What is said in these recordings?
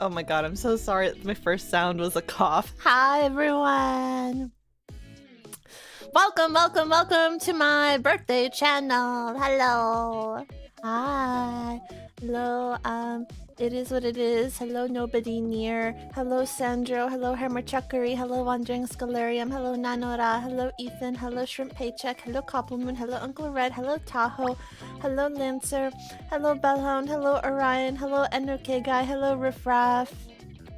Oh my god, I'm so sorry. My first sound was a cough. Hi, everyone. Welcome to my birthday channel. Hello. Hi. Hello, it is what it is. Hello, nobody near. Hello, Sandro. Hello, Hermerchuckery. Hello, Wandering Scalarium. Hello, Nanora. Hello, Ethan. Hello, Shrimp Paycheck. Hello, Coppelmoon. Hello, Uncle Red. Hello, Tahoe. Hello, Lancer. Hello, Bellhound. Hello, Orion. Hello, NOK Guy. Hello, Riffraff.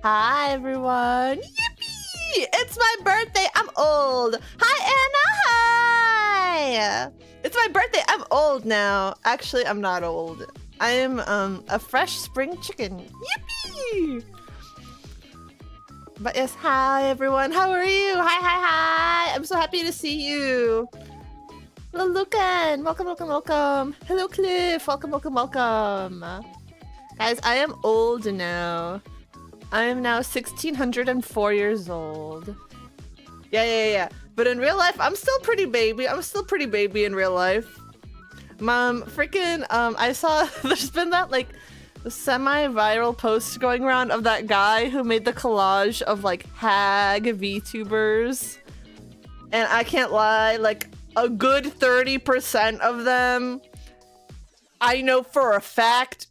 Hi, everyone. Yippee! It's my birthday. I'm old. Hi, Anna. Hi. It's my birthday. I'm old now. Actually, I'm not old. I am a fresh spring chicken. Yippee! But yes, hi everyone. How are you? Hi. I'm so happy to see you. Hello, Lucan. Welcome. Hello, Cliff. Welcome. Guys, I am old now. I am now 1604 years old. Yeah. But in real life, I'm still pretty baby. I'm still pretty baby in real life. Mom, freaking, I saw there's been that like semi-viral post going around of that guy who made the collage of like hag VTubers. And I can't lie, like a good 30% of them, I know for a fact,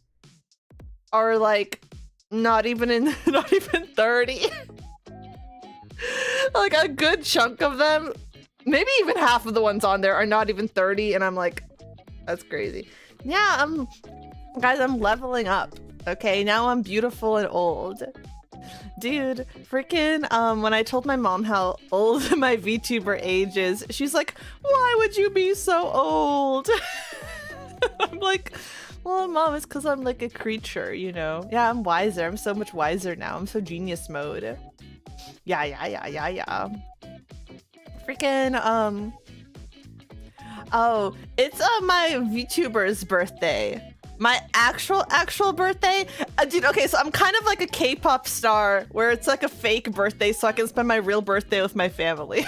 are like not even 30. Like a good chunk of them, maybe even half of the ones on there are not even 30, and I'm like, that's crazy. Yeah, guys, I'm leveling up. Okay, now I'm beautiful and old. Dude, freaking, when I told my mom how old my VTuber age is, she's like, why would you be so old? I'm like, well, Mom, it's because I'm like a creature, you know? Yeah, I'm wiser. I'm so much wiser now. I'm so genius mode. Yeah. Freaking, oh, it's my VTuber's birthday. My actual birthday? Dude, okay, so I'm kind of like a K-pop star where it's like a fake birthday so I can spend my real birthday with my family.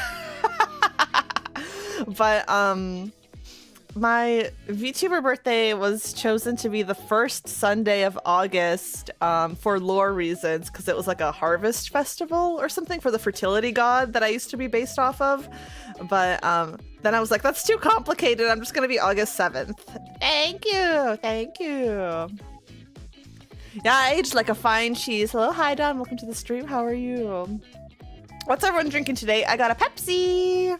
But, my VTuber birthday was chosen to be the first Sunday of August for lore reasons, because it was like a harvest festival or something for the fertility god that I used to be based off of. But then I was like, that's too complicated. I'm just going to be August 7th. Thank you. Yeah, I aged like a fine cheese. Hello, hi, Don. Welcome to the stream. How are you? What's everyone drinking today? I got a Pepsi.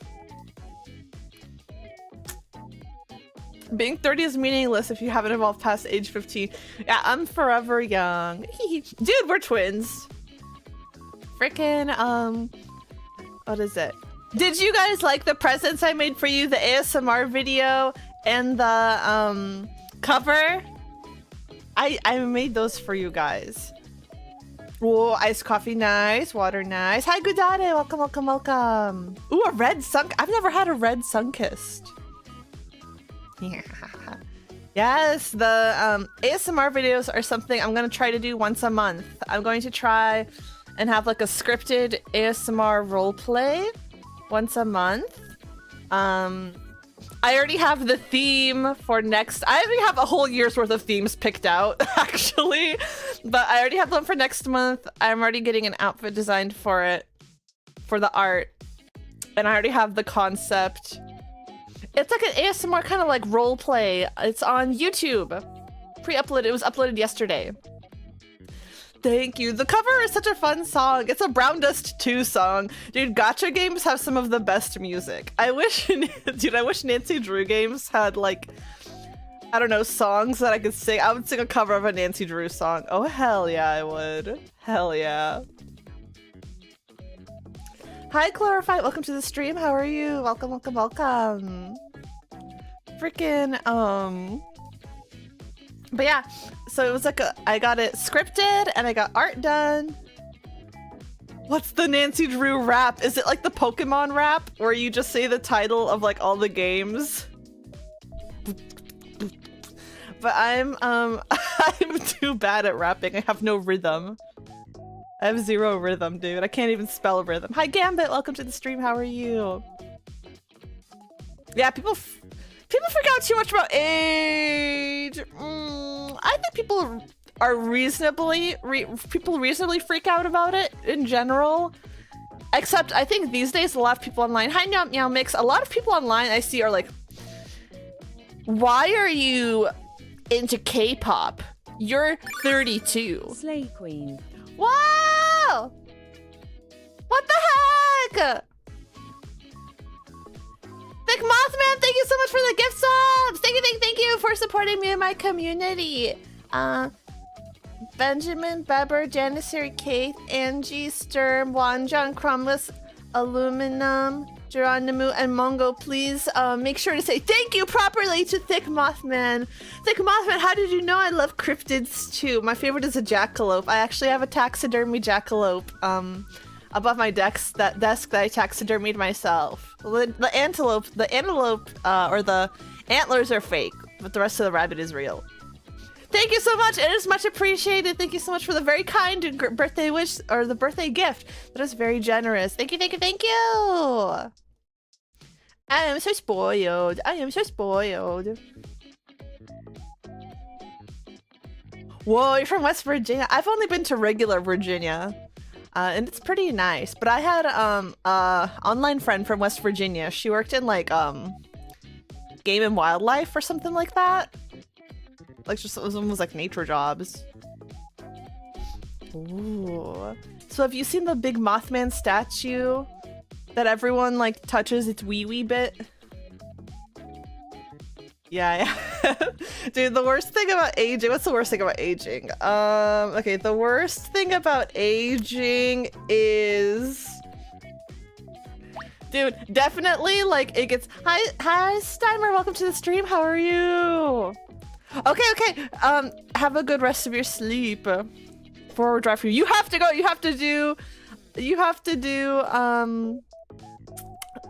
Being 30 is meaningless if you haven't evolved past age 15. Yeah, I'm forever young. Dude, we're twins. Frickin', what is it? Did you guys like the presents I made for you? The ASMR video and the, cover? I made those for you guys. Whoa, iced coffee, nice. Water, nice. Hi, Gudade, welcome. Ooh, a red sun. I've never had a red sun-kissed. Yeah. Yes, the ASMR videos are something I'm gonna try to do once a month. I'm going to try and have like a scripted ASMR roleplay once a month. I already have the theme for next. I already have a whole year's worth of themes picked out, actually, but I already have them for next month. I'm already getting an outfit designed for it, for the art, and I already have the concept. It's like an ASMR kind of like role play. It's on YouTube. Pre-uploaded. It was uploaded yesterday. Thank you. The cover is such a fun song. It's a Brown Dust 2 song. Dude, gacha games have some of the best music. I wish, dude, I wish Nancy Drew games had like, I don't know, songs that I could sing. I would sing a cover of a Nancy Drew song. Oh, hell yeah, I would. Hell yeah. Hi, Clarify. Welcome to the stream. How are you? Welcome. Freaking, but yeah, so it was like I got it scripted and I got art done. What's the Nancy Drew rap? Is it like the Pokemon rap where you just say the title of like all the games? But I'm too bad at rapping. I have no rhythm. I have zero rhythm, dude. I can't even spell rhythm. Hi, Gambit. Welcome to the stream. How are you? Yeah, people forget too much about age. I think people are reasonably people reasonably freak out about it in general. Except I think these days a lot of people online. Hi Meow Meow Mix. A lot of people online I see are like, why are you into K-pop? You're 32. Slay Queen. Wow! What the heck? Thick Mothman, thank you so much for the gift subs! Thank you for supporting me and my community. Benjamin, Beber, Janissary, Kate, Angie, Sturm, Wanjon, Crumless, Aluminum, Geronimo, and Mongo, please make sure to say thank you properly to Thick Mothman. Thick Mothman, how did you know I love cryptids too? My favorite is a jackalope. I actually have a taxidermy jackalope above my desk that I taxidermied myself. The antelope or the antlers are fake, but the rest of the rabbit is real. Thank you so much. It is much appreciated. Thank you so much for the very kind birthday wish or the birthday gift. That is very generous. Thank you. I am so spoiled. Whoa, you're from West Virginia. I've only been to regular Virginia. And it's pretty nice. But I had online friend from West Virginia. She worked in like game and wildlife or something like that. Like just it was like nature jobs. Ooh. So have you seen the big Mothman statue that everyone like touches its wee bit? Yeah. Dude, the worst thing about aging. What's the worst thing about aging? Okay, the worst thing about aging is, dude, definitely like it gets. Hi, Steimer. Welcome to the stream. How are you? Okay. Have a good rest of your sleep. Forward drive for you. You have to go. You have to do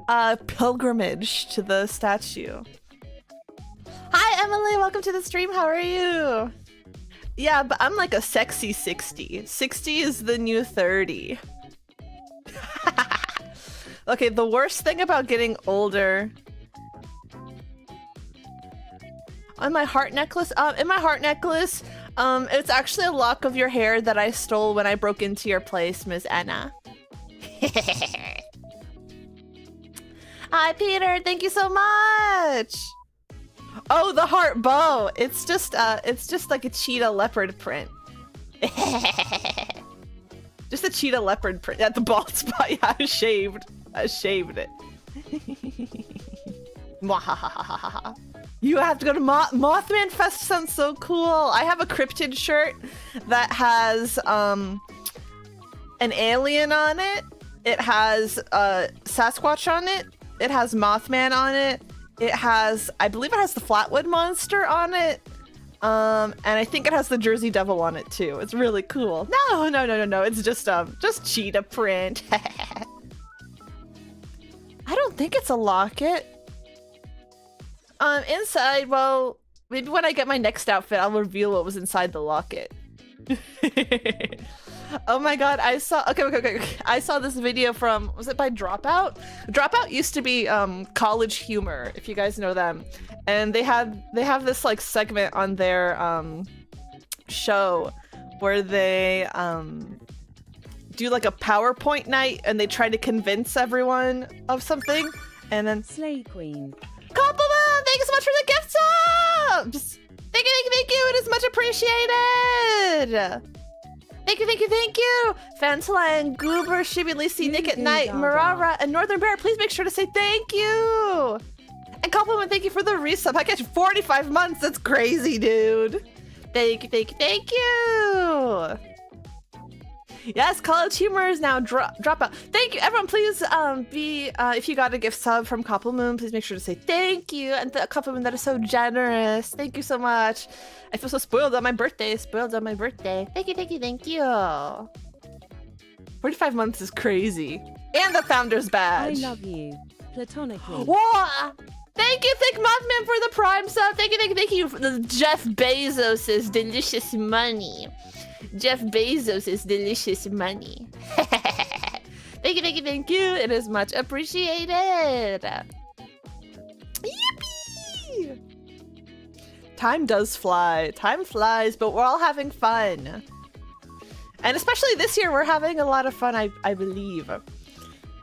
a pilgrimage to the statue. Hi, Emily. Welcome to the stream. How are you? Yeah, but I'm like a sexy 60. 60 is the new 30. Okay, the worst thing about getting older. On my heart necklace, in my heart necklace, it's actually a lock of your hair that I stole when I broke into your place, Miss Anna. Hi, Peter. Thank you so much. Oh, the heart bow. It's just like a cheetah leopard print. Just a cheetah leopard print at the bald spot. Yeah, I shaved it. You have to go to Mothman Fest. Sounds so cool. I have a cryptid shirt that has an alien on it. It has Sasquatch on it. It has Mothman on it. It has, I believe it has the Flatwood Monster on it. And I think it has the Jersey Devil on it too. It's really cool. No. It's just cheetah print. I don't think it's a locket. Inside, well, maybe when I get my next outfit, I'll reveal what was inside the locket. Oh my god, I saw, okay. I saw this video from, was it by Dropout? Dropout used to be College Humor, if you guys know them. And they have this like segment on their show where they do like a PowerPoint night and they try to convince everyone of something. And then Slay Queen. Compliment! Thank you so much for the gift subs! Thank you! It is much appreciated! Thank you! Fantaline, Goober, Shibi, Lisi, Nick at Night, Marara, and Northern Bear, please make sure to say thank you! And Compliment, thank you for the resub. I get 45 months, that's crazy, dude! Thank you! Yes, College Humor is now Dropout. Thank you, everyone. Please if you got a gift sub from Compliment, please make sure to say thank you. And the compliment that is so generous. Thank you so much. I feel so spoiled on my birthday. Thank you. 45 months is crazy. And the founder's badge. I love you. Platonically. Whoa! Thank you, Thick Mothman, for the Prime sub. Thank you for the Jeff Bezos' delicious money. Jeff Bezos' delicious money. Thank you. It is much appreciated. Yippee! Time does fly. Time flies, but we're all having fun. And especially this year, we're having a lot of fun, I believe.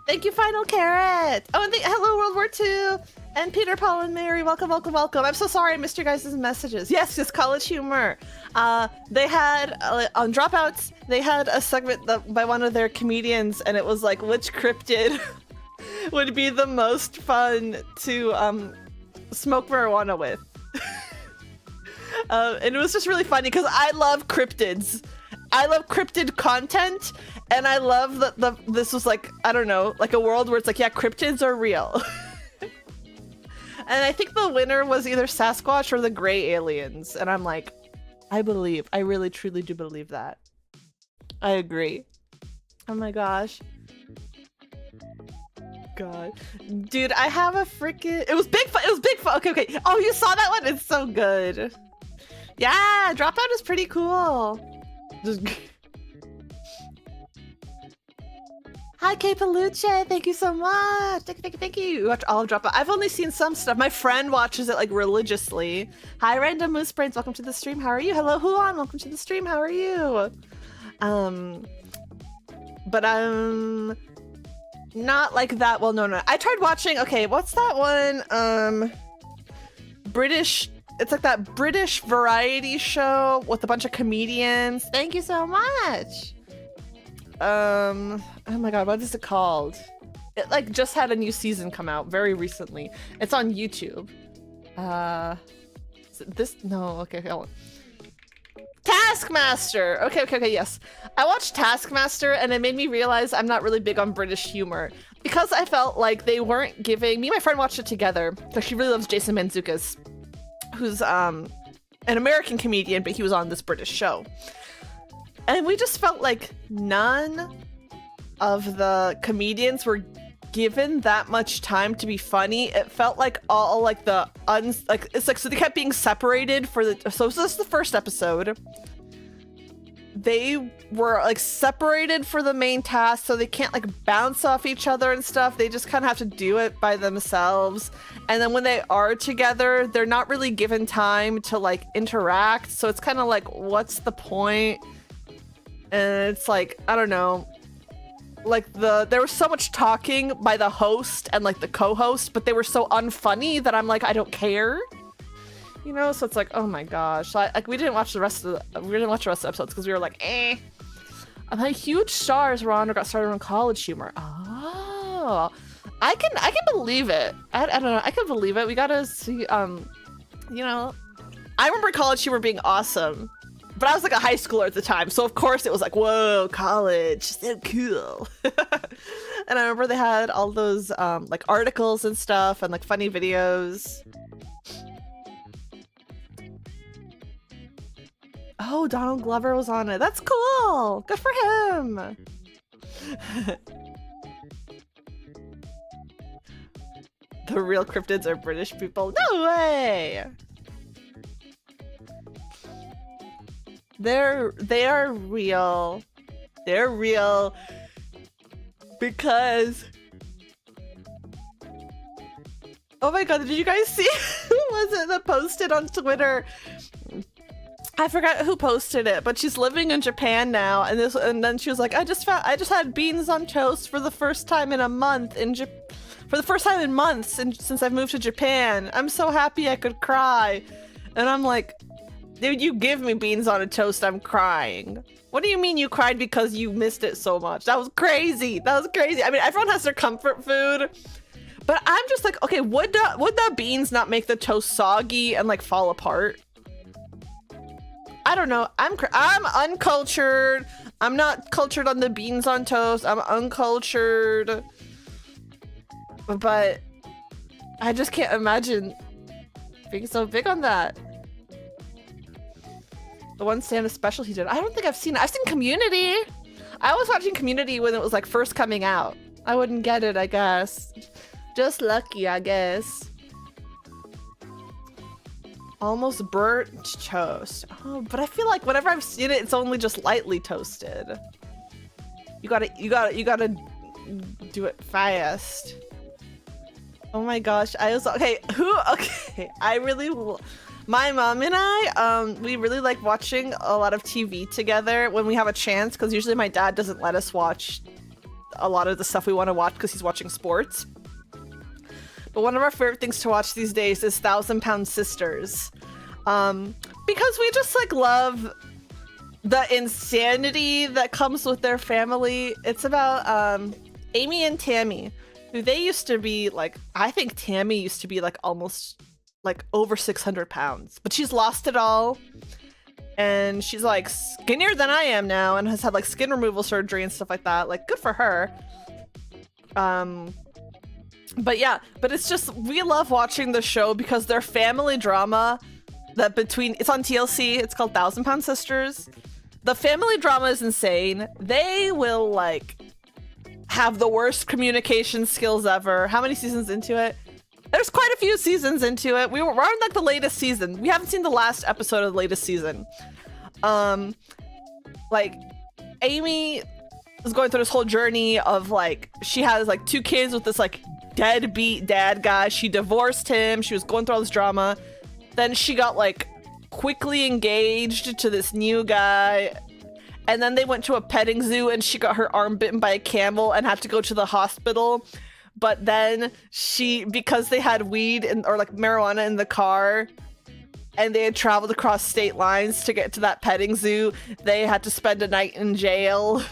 Thank you, Final Carrot. Oh, and hello, World War II. And Peter, Paul, and Mary, welcome, welcome, welcome. I'm so sorry I missed your guys' messages. Yes, just college humor. They had, on Dropouts, they had a segment by one of their comedians, and it was like, which cryptid would be the most fun to smoke marijuana with? And it was just really funny, because I love cryptids. I love cryptid content, and I love that this was like, I don't know, like a world where it's like, yeah, cryptids are real. And I think the winner was either Sasquatch or the gray aliens. And I'm like, I really truly do believe that. I agree. Oh my gosh. God. Dude, I have a freaking... It was Bigfoot. Okay. Oh, you saw that one? It's so good. Yeah, Dropout is pretty cool. Hi, K Peluche. Thank you so much. Thank you. You watch all of Dropout. I've only seen some stuff. My friend watches it like religiously. Hi, Random Moose Brains. Welcome to the stream. How are you? Hello, Huan. Welcome to the stream. How are you? But I'm not like that. Well, no. I tried watching. Okay, what's that one? British. It's like that British variety show with a bunch of comedians. Thank you so much. Oh my god, what is it called? It like just had a new season come out very recently. It's on YouTube. Is it this? No, okay, hold on. Taskmaster! Okay, yes. I watched Taskmaster and it made me realize I'm not really big on British humor. Because I felt like they weren't giving... Me and my friend watched it together, because she really loves Jason Mantzoukas, who's an American comedian, but he was on this British show. And we just felt like none of the comedians were given that much time to be funny. It felt like all like it's like, so they kept being separated for the, so this is the first episode. They were like separated for the main task, so they can't like bounce off each other and stuff. They just kind of have to do it by themselves. And then when they are together, they're not really given time to like interact. So it's kind of like, what's the point? And it's like, I don't know, like there was so much talking by the host and like the co-host, but they were so unfunny that I'm like, I don't care, you know. So it's like, oh my gosh, like we didn't watch the rest of the episodes because we were like, eh. I'm like, huge stars were on or got started on college humor. Oh, I can believe it. I don't know, I can believe it. We gotta see, you know, I remember college humor being awesome. But I was like a high schooler at the time, so of course it was like, whoa, college, so cool. And I remember they had all those like articles and stuff and like funny videos. Oh, Donald Glover was on it. That's cool. Good for him. The real cryptids are British people. No way. They are real. They're real because, oh my god, did you guys see who was it that posted on Twitter? I forgot who posted it, but she's living in Japan now, and then she was like, I just had beans on toast for the first time in a month for the first time in months since I've moved to Japan. I'm so happy I could cry. And I'm like, dude, you give me beans on a toast, I'm crying. What do you mean you cried because you missed it so much? That was crazy. That was crazy. I mean, everyone has their comfort food, but I'm just like, okay, would the beans not make the toast soggy and like fall apart? I don't know. I'm uncultured. I'm not cultured on the beans on toast. I'm uncultured. But I just can't imagine being so big on that. The one Santa special he did. I don't think I've seen it. I've seen Community. I was watching Community when it was like first coming out. I wouldn't get it, I guess. Just lucky, I guess. Almost burnt toast. Oh, but I feel like whenever I've seen it, it's only just lightly toasted. You gotta do it fast. Oh my gosh, I was okay. I really My mom and I, we really like watching a lot of TV together when we have a chance, because usually my dad doesn't let us watch a lot of the stuff we want to watch because he's watching sports. But one of our favorite things to watch these days is 1,000-Pound Sisters. Because we just like love the insanity that comes with their family. It's about Amy and Tammy, who they used to be like, I think Tammy used to be like almost like over 600 pounds, but she's lost it all. And she's like skinnier than I am now and has had like skin removal surgery and stuff like that. Like, good for her. But yeah, but it's just, we love watching the show because their family drama that it's on TLC, it's called 1,000-Pound Sisters. The family drama is insane. They will like have the worst communication skills ever. How many seasons into it? There's quite a few seasons into it. We're on like the latest season. We haven't seen the last episode of the latest season. Like Amy is going through this whole journey of like, she has like 2 kids with this like deadbeat dad guy. She divorced him. She was going through all this drama. Then she got like quickly engaged to this new guy. And then they went to a petting zoo and she got her arm bitten by a camel and had to go to the hospital. But then because they had weed or like marijuana in the car and they had traveled across state lines to get to that petting zoo, they had to spend a night in jail.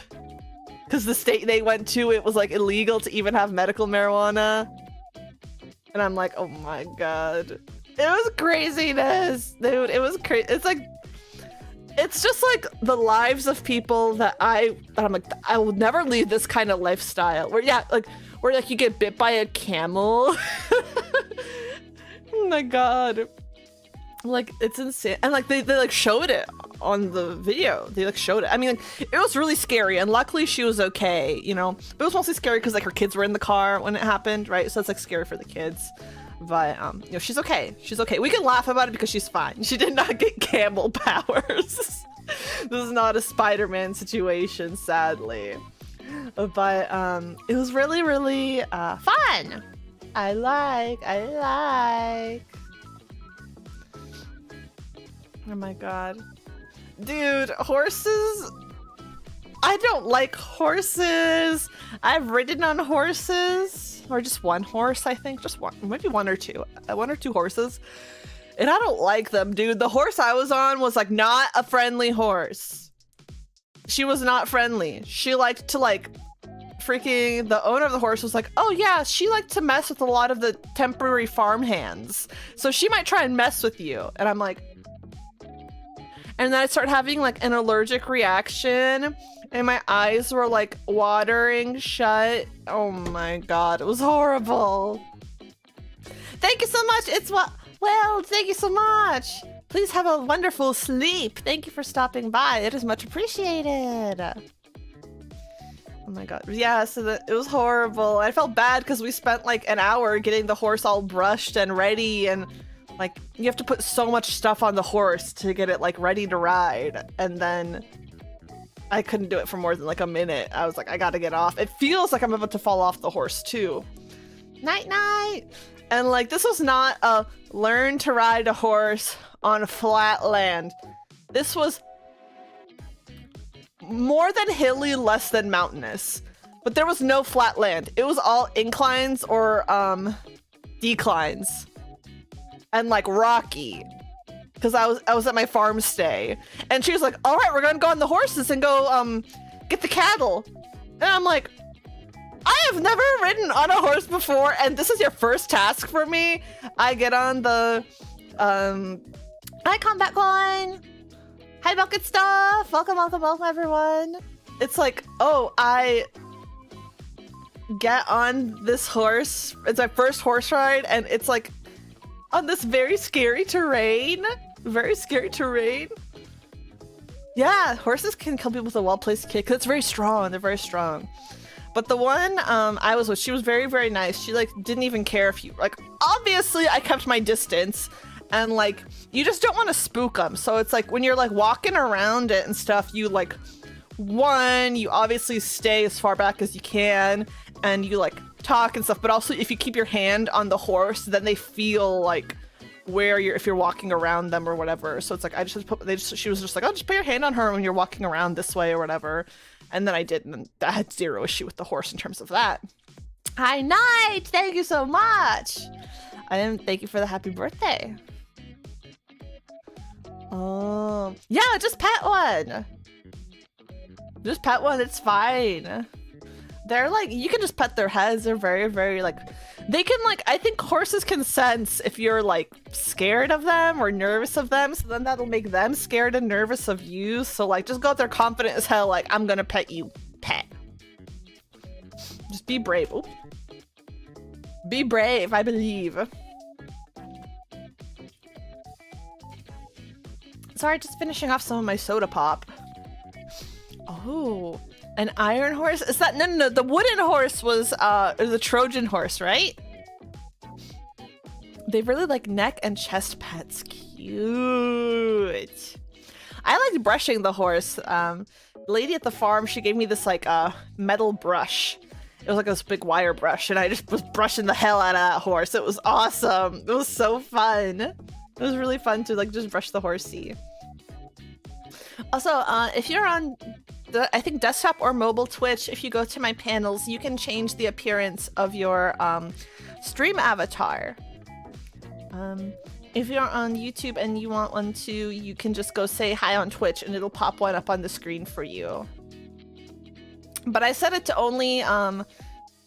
Because the state they went to, it was like illegal to even have medical marijuana. And I'm like, oh my god. It was craziness, dude. It was crazy. It's like, it's just like the lives of people that I'm like, I will never leave this kind of lifestyle. Where you get bit by a camel. Oh my god. Like, it's insane. And like they like showed it on the video. They like showed it. I mean, like, it was really scary, and luckily she was okay, you know. But it was mostly scary because like her kids were in the car when it happened, right? So it's like scary for the kids. But you know, she's okay. She's okay. We can laugh about it because she's fine. She did not get camel powers. This is not a Spider-Man situation, sadly. But it was really, really fun. I like. Oh my god. Dude, horses. I don't like horses. I've ridden on horses. Or just one horse, I think. Just one. Maybe one or two. 1 or 2 horses. And I don't like them, dude. The horse I was on was like not a friendly horse. She was not friendly. She liked to like freaking, the owner of the horse was like, oh yeah, she liked to mess with a lot of the temporary farm hands. So she might try and mess with you. And I'm like, and then I started having like an allergic reaction and my eyes were like watering shut. Oh my god, it was horrible. Thank you so much. Well, thank you so much. Please have a wonderful sleep. Thank you for stopping by. It is much appreciated. Oh my god. Yeah, so it was horrible. I felt bad because we spent like an hour getting the horse all brushed and ready, and like you have to put so much stuff on the horse to get it like ready to ride, and then I couldn't do it for more than like a minute. I was like, I gotta get off. It feels like I'm about to fall off the horse too. Night night. And like, this was not a learn to ride a horse on flat land. This was more than hilly, less than mountainous. But there was no flat land. It was all inclines or declines. And like rocky. Because I was at my farm stay. And she was like, all right, we're gonna go on the horses and go get the cattle. And I'm like, I have never ridden on a horse before, and this is your first task for me. I get on the hi combat coin. Hi bucket stuff. Welcome everyone. It's like, oh, I get on this horse. It's my first horse ride, and it's like on this very scary terrain. Very scary terrain. Yeah, horses can kill people with a well-placed kick. It's very strong. They're very strong. But the one I was with, she was very, very nice. She like didn't even care if you like. Obviously, I kept my distance, and like you just don't want to spook them. So it's like when you're like walking around it and stuff, you like you obviously stay as far back as you can, and you like talk and stuff. But also, if you keep your hand on the horse, then they feel like where you're, if you're walking around them or whatever. So it's like, she was just like, oh, just put your hand on her when you're walking around this way or whatever. And then I did, and I had zero issue with the horse in terms of that. Hi, Night! Thank you so much! Thank you for the happy birthday. Oh, yeah, just pet one. Just pet one, it's fine. They're like, you can just pet their heads. They're very, very like, they can like, I think horses can sense if you're like scared of them or nervous of them. So then that'll make them scared and nervous of you. So like, just go out there confident as hell. Like, I'm gonna pet you, pet. Just be brave. Oop. Be brave, I believe. Sorry, just finishing off some of my soda pop. Oh, an iron horse? Is that no? The wooden horse was the Trojan horse, right? They really like neck and chest pets. Cute. I liked brushing the horse. The lady at the farm, she gave me this like metal brush. It was like this big wire brush, and I just was brushing the hell out of that horse. It was awesome. It was so fun. It was really fun to like just brush the horsey. Also, if you're on I think desktop or mobile Twitch, if you go to my panels, you can change the appearance of your stream avatar. If you're on YouTube and you want one too, you can just go say hi on Twitch and it'll pop one up on the screen for you. But I set it to only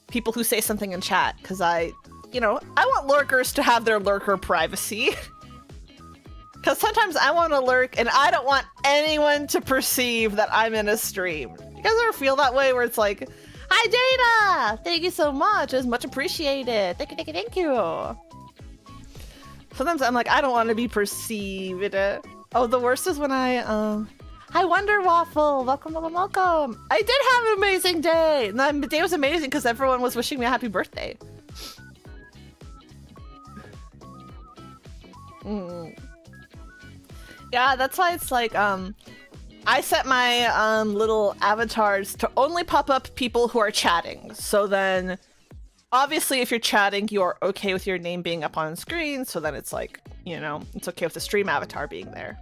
people who say something in chat, because I want lurkers to have their lurker privacy. Because sometimes I want to lurk and I don't want anyone to perceive that I'm in a stream. You guys ever feel that way where it's like, hi Dana! Thank you so much. It was much appreciated. Thank you, thank you, thank you. Sometimes I'm like, I don't want to be perceived. Oh, the worst is when I, hi Wonder Waffle! Welcome, welcome, welcome! I did have an amazing day! And the day was amazing because everyone was wishing me a happy birthday. Yeah, that's why it's like, I set my little avatars to only pop up people who are chatting. So then, obviously, if you're chatting, you're okay with your name being up on screen. So then it's like, it's okay with the stream avatar being there.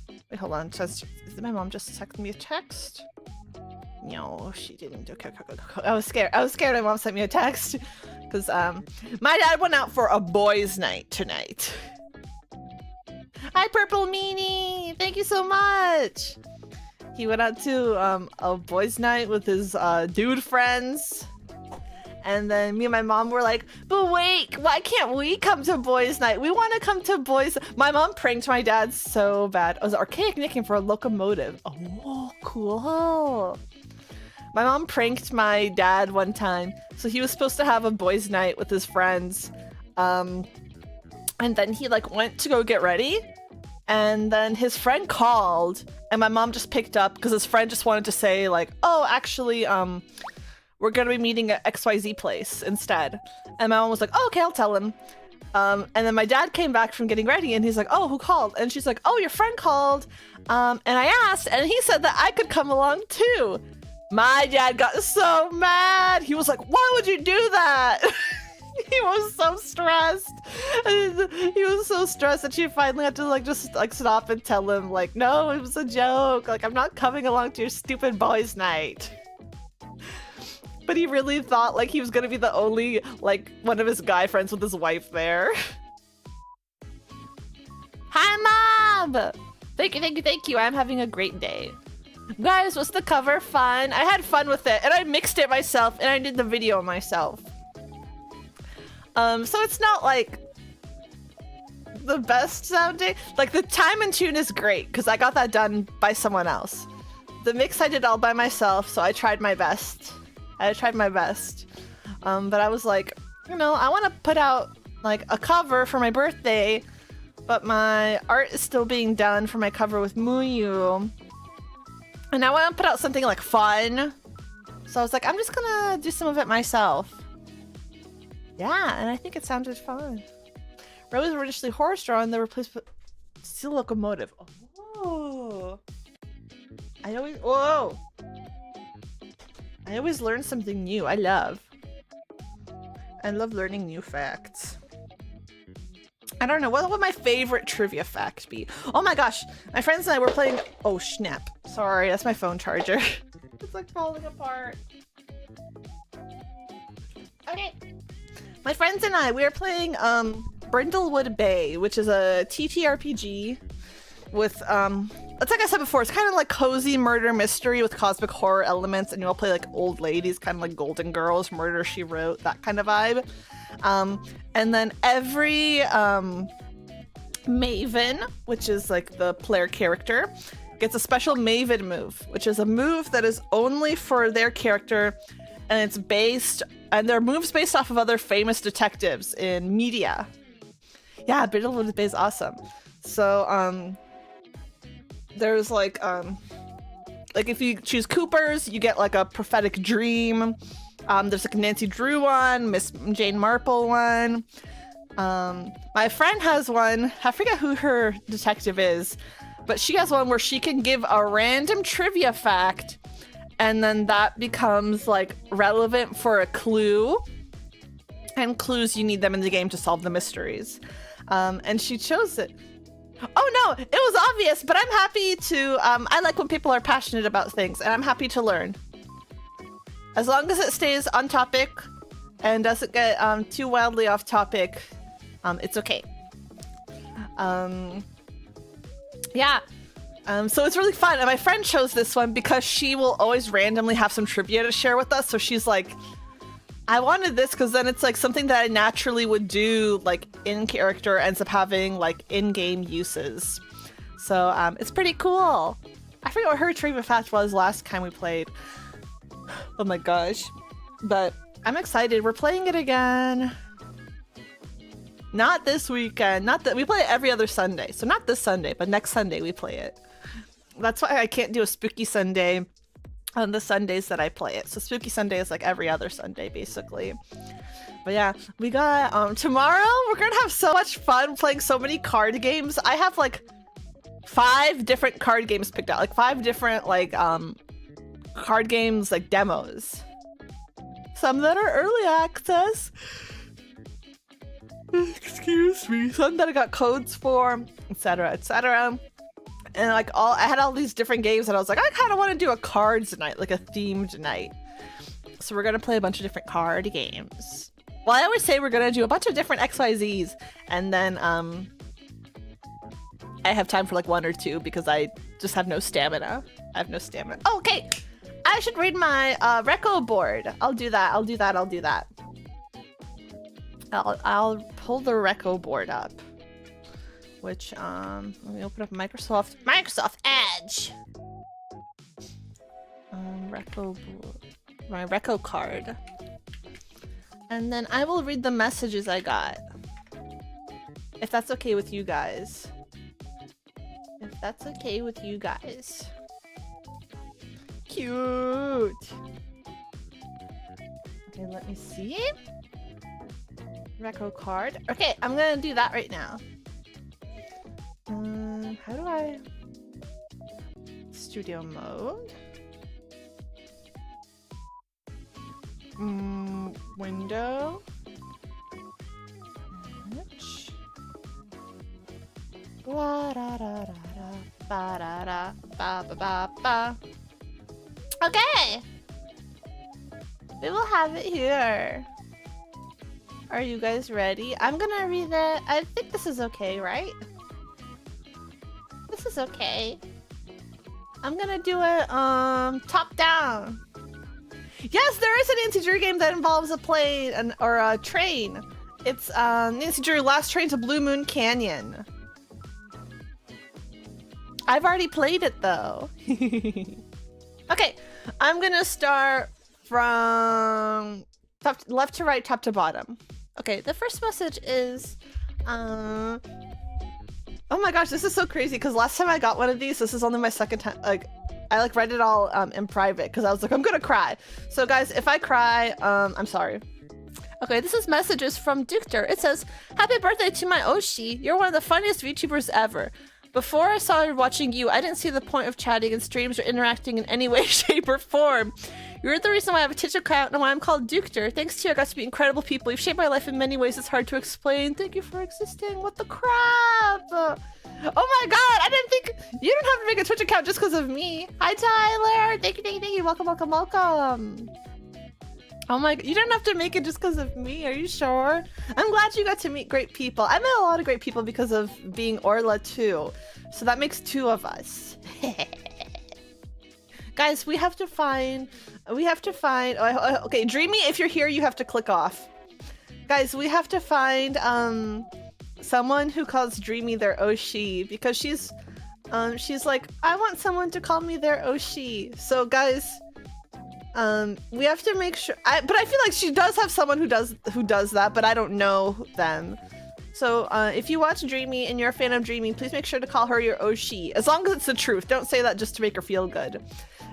Wait, hold on. Is my mom just texting me a text? No, she didn't. Okay. I was scared. My mom sent me a text because my dad went out for a boys' night tonight. Hi, Purple Meanie! Thank you so much! He went out to a boys' night with his dude friends. And then me and my mom were like, but wait, why can't we come to boys' night? We want to come to boys. My mom pranked my dad so bad. It was an archaic nickname for a locomotive. Oh, cool. My mom pranked my dad one time. So he was supposed to have a boys' night with his friends. And then he like went to go get ready, and then his friend called, and my mom just picked up because his friend just wanted to say like, oh, actually, we're gonna be meeting at XYZ place instead. And my mom was like, oh, okay, I'll tell him. And then my dad came back from getting ready, and he's like, oh, who called? And she's like, oh, your friend called. And I asked, and he said that I could come along too. My dad got so mad. He was like, why would you do that? He was so stressed. He was so stressed that she finally had to just stop and tell him like, no, it was a joke. Like, I'm not coming along to your stupid boys' night. But he really thought like he was gonna be the only one of his guy friends with his wife there. Hi, Mom! Thank you. I'm having a great day. Guys, was the cover fun? I had fun with it, and I mixed it myself, and I did the video myself. So it's not like the best sounding. Like the time and tune is great because I got that done by someone else. The mix I did all by myself, so I tried my best. But I was like, I want to put out like a cover for my birthday, but my art is still being done for my cover with Muyu. And I want to put out something like fun. So I was like, I'm just gonna do some of it myself. Yeah, and I think it sounded fun. Rose was originally horse-drawn, they replaced with steel locomotive. Oh. I always learn something new. I love learning new facts. I don't know, what would my favorite trivia fact be? Oh my gosh, my friends and I were playing, oh snap. Sorry, that's my phone charger. It's like falling apart. Okay. My friends and I, we were playing Brindlewood Bay, which is a TTRPG with, it's like I said before, it's kind of like cozy murder mystery with cosmic horror elements, and you all play like old ladies, kind of like Golden Girls, Murder, She Wrote, that kind of vibe. And then every Maven, which is like the player character, gets a special Maven move, which is a move that is only for their character, and it's based, and their moves based off of other famous detectives in media. Yeah, Brindlewood Bay is awesome. So there's like if you choose Cooper's, you get like a prophetic dream. There's like a Nancy Drew one, Miss Jane Marple one. My friend has one, I forget who her detective is, but she has one where she can give a random trivia fact, and then that becomes like relevant for a clue. And clues, you need them in the game to solve the mysteries. And she chose it. Oh no, it was obvious, but I'm happy to, I like when people are passionate about things, and I'm happy to learn. As long as it stays on topic and doesn't get too wildly off topic, it's okay. Yeah. So it's really fun, and my friend chose this one because she will always randomly have some trivia to share with us, so she's like, I wanted this because then it's like something that I naturally would do like in character ends up having like in-game uses. So it's pretty cool. I forget what her trivia fact was last time we played. Oh my gosh. But I'm excited. We're playing it again. Not this weekend. Not that we play it every other Sunday. So not this Sunday, but next Sunday we play it. That's why I can't do a spooky Sunday on the Sundays that I play it. So Spooky Sunday is like every other Sunday, basically. But yeah, we got, tomorrow we're gonna have so much fun playing so many card games. I have like 5 different card games picked out, like 5 different like, card games, like demos. Some that are early access. Excuse me. Some that I got codes for, etc., etc. And like I had all these different games, and I was like, I kind of want to do a cards night, like a themed night. So we're gonna play a bunch of different card games. Well, I always say we're gonna do a bunch of different XYZs, and then I have time for like 1 or 2 because I just have no stamina. I have no stamina. Oh, okay, I should read my reco board. I'll do that. I'll do that. I'll do that. I'll pull the reco board up. Which, let me open up Microsoft Edge. My reco card. And then I will read the messages I got. If that's okay with you guys. If that's okay with you guys. Cute. Okay, let me see. Reco card. Okay, I'm gonna do that right now. How do I... Studio mode? Window? Match? La da da da da ba da da ba ba ba ba. Okay! We will have it here. Are you guys ready? I'm gonna read it. I think this is okay, right? This is okay. I'm gonna do it top down. Yes, there is a Nancy Drew game that involves a plane or a train. It's Nancy Drew Last Train to Blue Moon Canyon. I've already played it though. Okay, I'm gonna start from left to right, top to bottom. Okay, the first message is oh my gosh, this is so crazy because last time I got one of these, this is only my second time. Like, I like read it all in private because I was like, I'm gonna cry. So guys, if I cry, I'm sorry. Okay, this is messages from Dukter. It says, "Happy birthday to my Oshi. You're one of the funniest VTubers ever. Before I started watching you, I didn't see the point of chatting in streams or interacting in any way, shape, or form. You're the reason why I have a Twitch account and why I'm called Dukter. Thanks to you, I got to meet incredible people. You've shaped my life in many ways it's hard to explain. Thank you for existing. What the crap? Oh my god, I didn't think... You don't have to make a Twitch account just because of me. Hi, Tyler. Thank you, thank you, thank you. Welcome, welcome, welcome. Oh my... You don't have to make it just because of me. Are you sure? I'm glad you got to meet great people. I met a lot of great people because of being Orla, too. So that makes 2 of us. Guys, we have to find... okay, Dreamy, if you're here, you have to click off. Guys, we have to find someone who calls Dreamy their Oshi, because she's like, I want someone to call me their Oshi. So guys, we have to make sure. But I feel like she does have someone who does that, but I don't know them. So if you watch Dreamy and you're a fan of Dreamy, please make sure to call her your Oshi, as long as it's the truth. Don't say that just to make her feel good.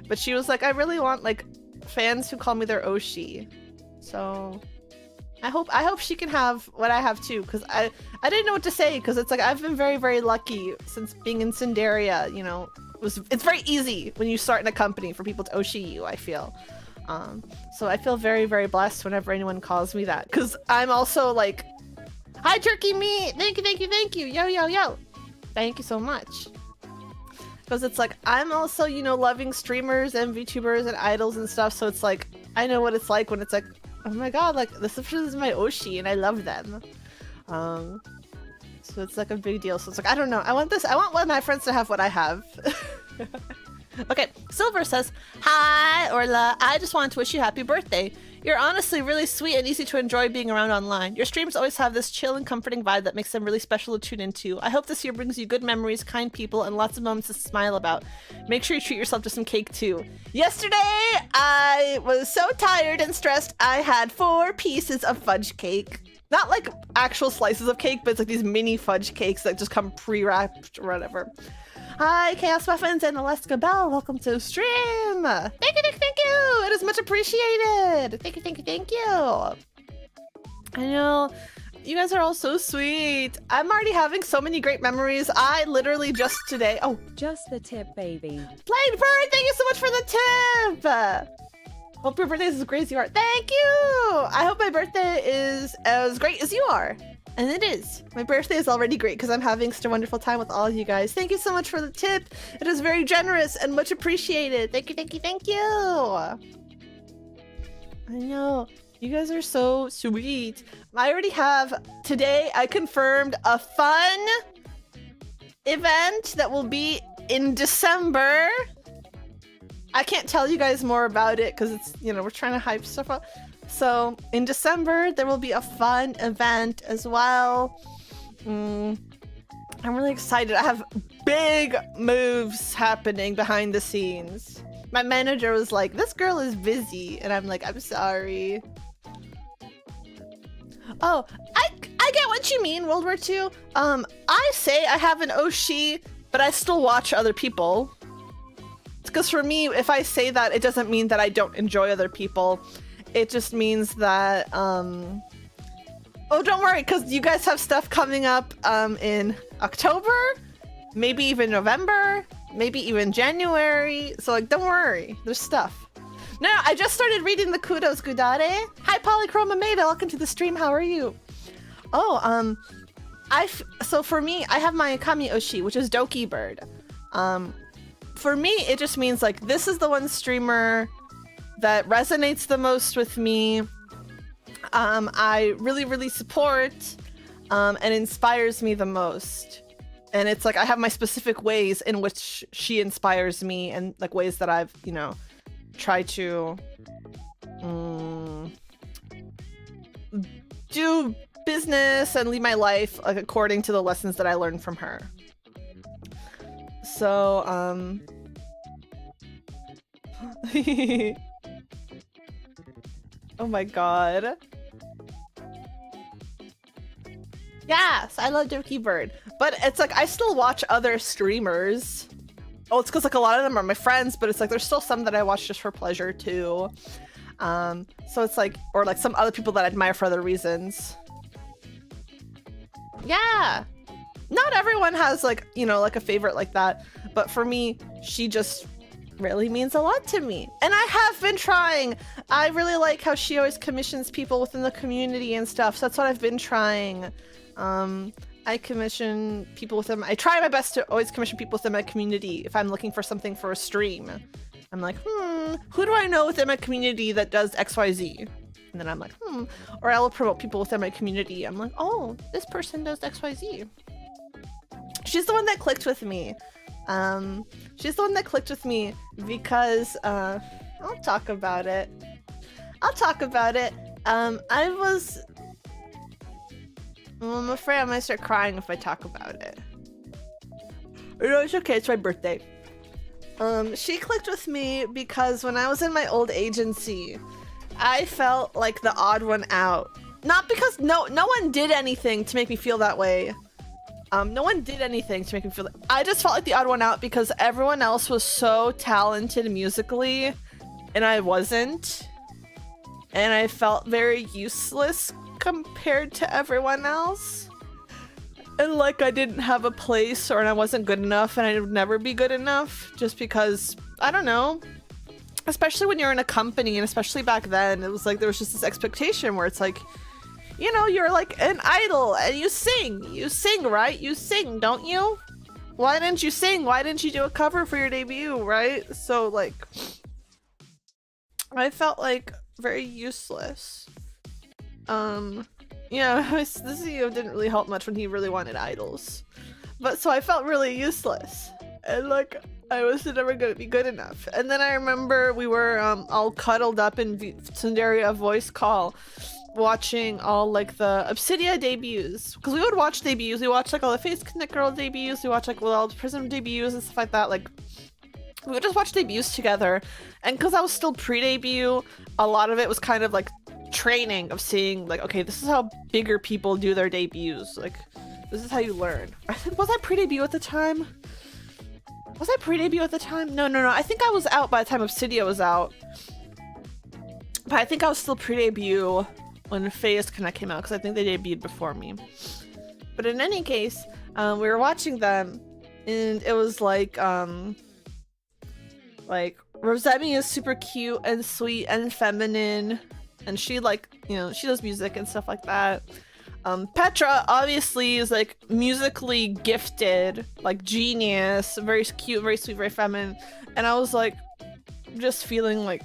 But she was like, I really want like fans who call me their Oshi. So I hope she can have what I have too, because I didn't know what to say, because it's like I've been very, very lucky since being in Cinderia. You know, it's very easy when you start in a company for people to Oshi you, I feel. So I feel very, very blessed whenever anyone calls me that, because I'm also like, hi turkey meat, thank you, thank you, thank you, yo, yo, yo, thank you so much. Because it's like, I'm also, you know, loving streamers and VTubers and idols and stuff, so it's like, I know what it's like when it's like, oh my god, like, this is my Oshi and I love them. So it's like a big deal. So it's like, I don't know, I want one of my friends to have what I have. Okay, Silver says, hi, Orla, I just wanted to wish you happy birthday. You're honestly really sweet and easy to enjoy being around online. Your streams always have this chill and comforting vibe that makes them really special to tune into. I hope this year brings you good memories, kind people, and lots of moments to smile about. Make sure you treat yourself to some cake too. Yesterday, I was so tired and stressed, I had 4 pieces of fudge cake. Not like actual slices of cake, but it's like these mini fudge cakes that just come pre-wrapped or whatever. Hi, Chaos Muffins and Alaska Bell. Welcome to the stream. Thank you, thank you. It is much appreciated. Thank you, thank you, thank you. I know. You guys are all so sweet. I'm already having so many great memories. I literally just today... Oh. Just the tip, baby. Plain Bird, thank you so much for the tip. Hope your birthday is as great as you are. Thank you. I hope my birthday is as great as you are. And it is. My birthday is already great because I'm having such a wonderful time with all of you guys. Thank you so much for the tip. It is very generous and much appreciated. Thank you, thank you, thank you. I know. You guys are so sweet. I already have, today I confirmed a fun event that will be in December. I can't tell you guys more about it because it's, you know, we're trying to hype stuff up. So in December, there will be a fun event as well. I'm really excited. I have big moves happening behind the scenes. My manager was like, this girl is busy. And I'm like, I'm sorry. Oh, I get what you mean, World War II. I say I have an Oshi, but I still watch other people. Because for me, if I say that, it doesn't mean that I don't enjoy other people. It just means that, oh, don't worry, because you guys have stuff coming up in October, maybe even November, maybe even January. So, like, don't worry, there's stuff. No, I just started reading the Kudos Gudare. Hi, Polychroma Maida, welcome to the stream, how are you? Oh, so for me, I have my Kami Oshi, which is Doki Bird. For me, it just means, like, this is the one streamer that resonates the most with me. I really, really support and inspires me the most. And it's like I have my specific ways in which she inspires me, and like ways that I've, you know, tried to do business and lead my life like according to the lessons that I learned from her. So, oh my god. Yes, I love Doki Bird. But it's like I still watch other streamers. Oh, it's because like a lot of them are my friends, but it's like there's still some that I watch just for pleasure too. So it's like, or like some other people that I admire for other reasons. Yeah. Not everyone has like, you know, like a favorite like that, but for me, she just really means a lot to me. And I have been trying. I really like how she always commissions people within the community and stuff. So that's what I've been trying. I commission people within, I try my best to always commission people within my community if I'm looking for something for a stream. I'm like, who do I know within my community that does XYZ? And then I'm like, or I'll promote people within my community. I'm like, oh, this person does XYZ. She's the one that clicked with me. She's the one that clicked with me because, I'll talk about it. I'm afraid I might start crying if I talk about it. No, it's okay, it's my birthday. She clicked with me because when I was in my old agency, I felt like the odd one out. Not because no one did anything to make me feel that way. No one did anything to make me feel that. I just felt like the odd one out because everyone else was so talented musically and I wasn't. And I felt very useless compared to everyone else. And like I didn't have a place or I wasn't good enough and I would never be good enough just because, I don't know. Especially when you're in a company and especially back then, it was like there was just this expectation where it's like, you know, you're like an idol and you sing, right? You sing, don't you? Why didn't you sing? Why didn't you do a cover for your debut, right? So like, I felt like very useless. Yeah, the CEO didn't really help much when he really wanted idols. But so I felt really useless. And like, I was never gonna be good enough. And then I remember we were all cuddled up in Tsunderia voice call watching all like the Obsidia debuts. Because we would watch debuts. We watched like all the Face Connect Girl debuts. We watched like all the Prism debuts and stuff like that. Like, we would just watch debuts together. And because I was still pre-debut, a lot of it was kind of like training of seeing like, okay, this is how bigger people do their debuts. Like, this is how you learn. Was I pre-debut at the time? Was I pre-debut at the time? No. I think I was out by the time Obsidia was out. But I think I was still pre-debut when Phase Connect came out because I think they debuted before me. But in any case, we were watching them and it was like Rosemi is super cute and sweet and feminine. And she like, you know, she does music and stuff like that. Petra obviously is like musically gifted, like genius, very cute, very sweet, very feminine. And I was like, just feeling like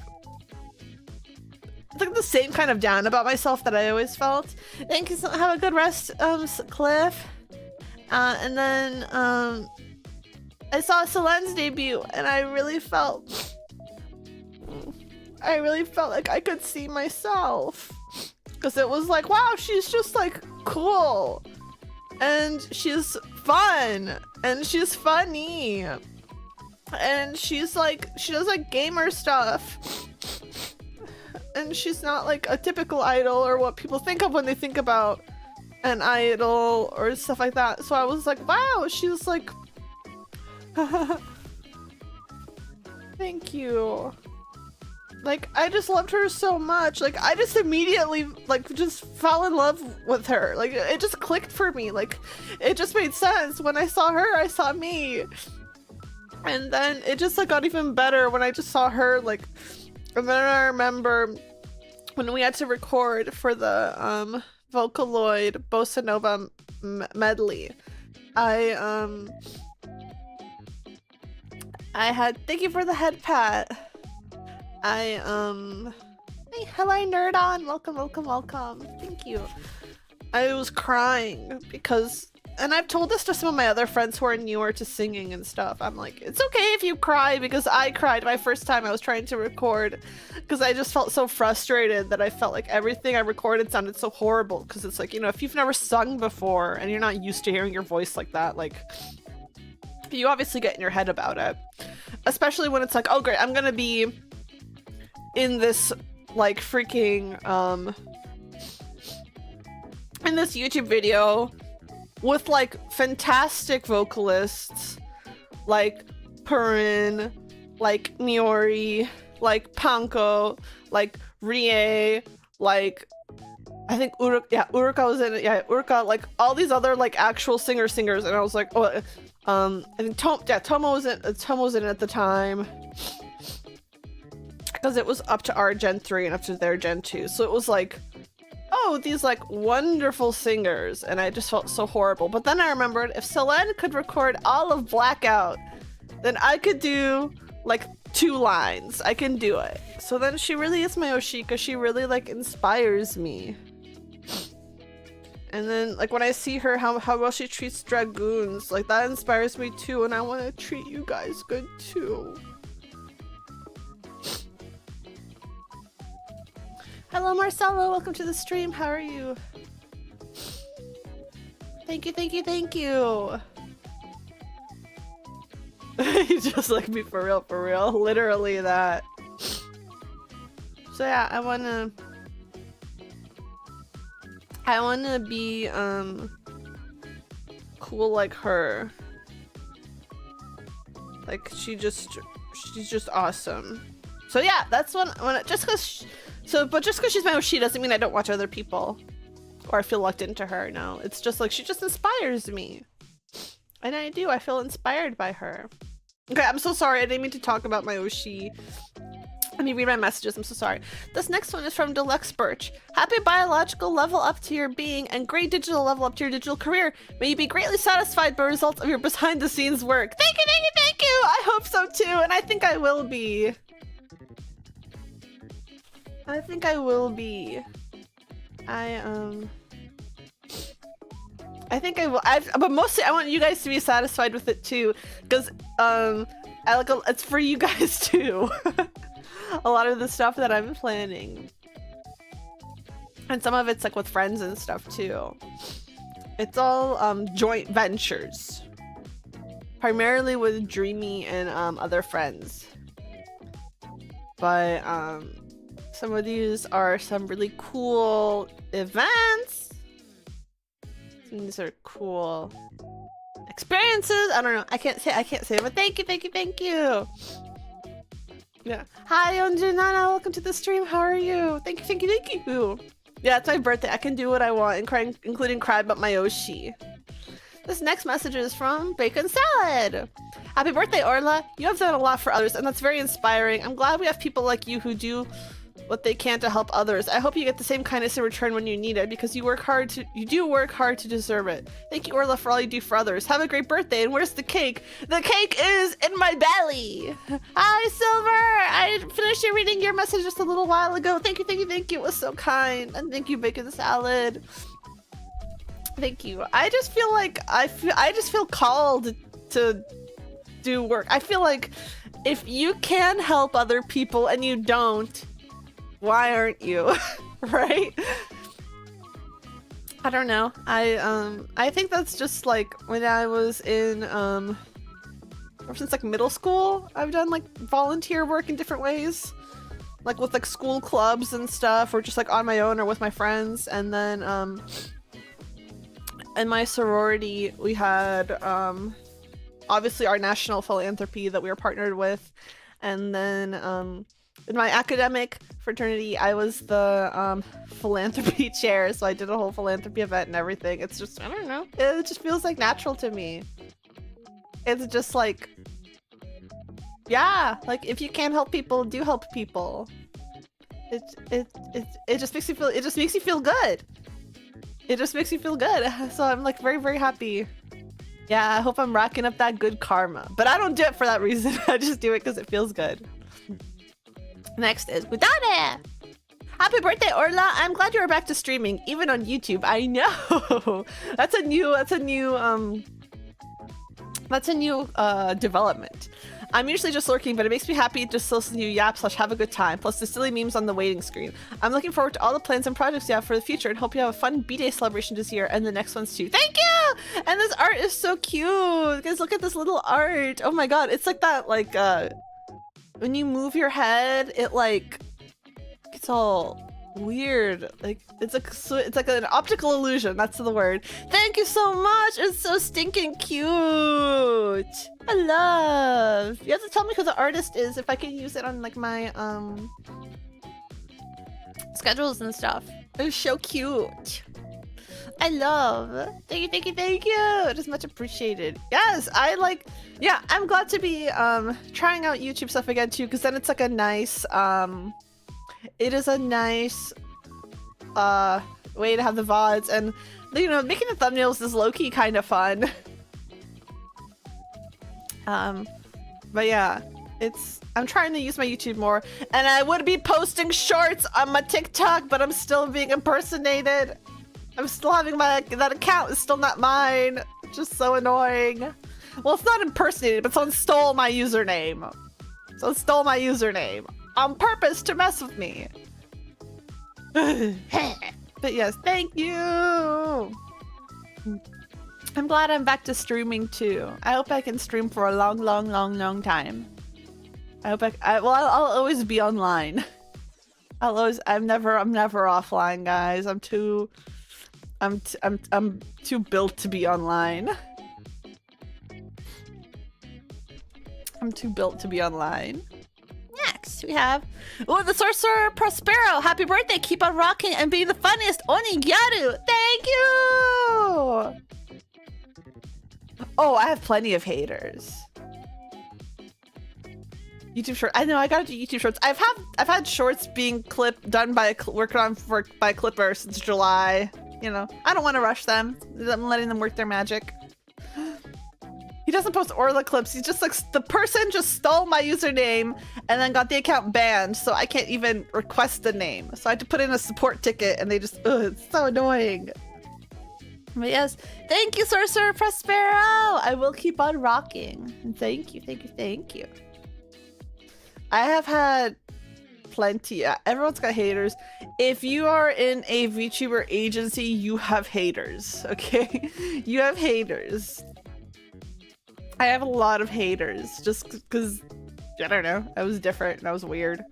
the same kind of down about myself that I always felt. Thank you. Have a good rest, Cliff. And then I saw Selene's debut, and I really felt like I could see myself. Because it was like, wow, she's just like cool. And she's fun. And she's funny. And she's like, she does like gamer stuff. And she's not like a typical idol or what people think of when they think about an idol or stuff like that. So I was like, wow, she's like, thank you. Like, I just loved her so much. Like, I just immediately, like, just fell in love with her. Like, it just clicked for me. Like, it just made sense. When I saw her, I saw me. And then it just, like, got even better when I just saw her, like, and then I remember when we had to record for the, Vocaloid Bossa Nova medley. I had, thank you for the head pat. Hey, hello nerd on, welcome, thank you. I was crying because, and I've told this to some of my other friends who are newer to singing and stuff. I'm like, it's okay if you cry, because I cried my first time I was trying to record because I just felt so frustrated that I felt like everything I recorded sounded so horrible. Because it's like, you know, if you've never sung before and you're not used to hearing your voice like that, like, you obviously get in your head about it. Especially when it's like, oh great, I'm gonna be in this like freaking in this YouTube video with like fantastic vocalists like Purin, like Miori, like Panko, like Rie, like I think Uruka was in it. Yeah, Uruka, like all these other like actual singers, and I was like, oh, I think Tomo was in it at the time because it was up to our Gen 3 and up to their Gen 2, so it was like, oh, these like wonderful singers, and I just felt so horrible. But then I remembered if Selene could record all of Blackout, then I could do like 2 lines. I can do it. So then she really is my Oshika. She really like inspires me. And then like when I see her how well she treats dragoons, like that inspires me too, and I want to treat you guys good too. Hello Marcelo, welcome to the stream. How are you? Thank you, thank you, thank you. You just like me for real, literally that. So yeah, I wanna be cool like her. Like she's just awesome. So yeah, that's when just cause she's my Oshi doesn't mean I don't watch other people or I feel locked into her. No, it's just like she just inspires me, and I feel inspired by her. Okay, I'm so sorry. I didn't mean to talk about my Oshi. Let me read my messages. I'm so sorry. This next one is from Deluxe Birch. Happy biological level up to your being and great digital level up to your digital career. May you be greatly satisfied by results of your behind the scenes work. Thank you, thank you, thank you. I hope so too, and I think I will be. I think I will be. I think I will. But mostly I want you guys to be satisfied with it too, because it's for you guys too. A lot of the stuff that I'm planning, and some of it's like with friends and stuff too. It's all joint ventures, primarily with Dreamy and other friends. But some of these are some really cool events. These are cool experiences. I don't know. I can't say, but thank you. Yeah. Hi, Onjinana. Welcome to the stream. How are you? Thank you. Yeah, it's my birthday. I can do what I want, including cry about my Oshi. This next message is from Bacon Salad. Happy birthday, Orla. You have done a lot for others, and that's very inspiring. I'm glad we have people like you who do what they can to help others. I hope you get the same kindness in return when you need it, because you do work hard to deserve it. Thank you, Orla, for all you do for others. Have a great birthday, and where's the cake? The cake is in my belly. Hi, Silver. I finished reading your message just a little while ago. Thank you. It was so kind. And thank you, Bacon Salad. Thank you. I just feel like I just feel called to do work. I feel like if you can help other people and you don't, why aren't you? Right? I don't know. I think that's just like when I was in ever since like middle school, I've done like volunteer work in different ways. Like with like school clubs and stuff, or just like on my own or with my friends. And then in my sorority we had obviously our national philanthropy that we were partnered with, and then in my academic fraternity I was the philanthropy chair, so I did a whole philanthropy event and everything. It's just, I don't know, it just feels like natural to me. It's just like, yeah, like if you can help people, do help people. It just makes you feel, it just makes you feel good. It just makes you feel good. So I'm like very, very happy. Yeah, I hope I'm racking up that good karma. But I don't do it for that reason. I just do it because it feels good. Next is Gudane! Happy birthday, Orla! I'm glad you're back to streaming, even on YouTube. I know! That's a new development. I'm usually just lurking, but it makes me happy just to listen to you yap / have a good time, plus the silly memes on the waiting screen. I'm looking forward to all the plans and projects you have for the future, and hope you have a fun B-Day celebration this year and the next ones too. Thank you! And this art is so cute! Guys, look at this little art! Oh my god, it's like that, like, when you move your head, it like, it's all weird. Like, it's like an optical illusion, that's the word. Thank you so much! It's so stinking cute! I love! You have to tell me who the artist is if I can use it on like my schedules and stuff. It's so cute. I love. Thank you, thank you, thank you. It is much appreciated. Yes, I like. Yeah, I'm glad to be trying out YouTube stuff again too, because then it's like a nice it is a nice way to have the VODs, and you know, making the thumbnails is low-key kind of fun. But yeah, I'm trying to use my YouTube more, and I would be posting shorts on my TikTok, but I'm still being impersonated. I'm still having that account is still not mine. Just so annoying. Well, it's not impersonated, but someone stole my username. Someone stole my username on purpose to mess with me. But yes, thank you. I'm glad I'm back to streaming too. I hope I can stream for a long, long, long, long time. I hope I'll always be online. I'm never offline, guys. I'm too built to be online. I'm too built to be online. Next, we have the Sorcerer Prospero. Happy birthday! Keep on rocking and being the funniest Onigyaru. Thank you. Oh, I have plenty of haters. YouTube short. I know I gotta do YouTube shorts. I've had shorts being done by worked on by Clipper since July. You know, I don't want to rush them. I'm letting them work their magic. He doesn't post Orla clips. He's just like, the person just stole my username and then got the account banned, so I can't even request the name. So I had to put in a support ticket, and they just, it's so annoying. But yes, thank you, Sorcerer Prospero. I will keep on rocking. And thank you, thank you, thank you. I have had plenty. Everyone's got haters. If you are in a VTuber agency, you have haters, okay? You have haters. I have a lot of haters just because, I don't know, I was different and I was weird.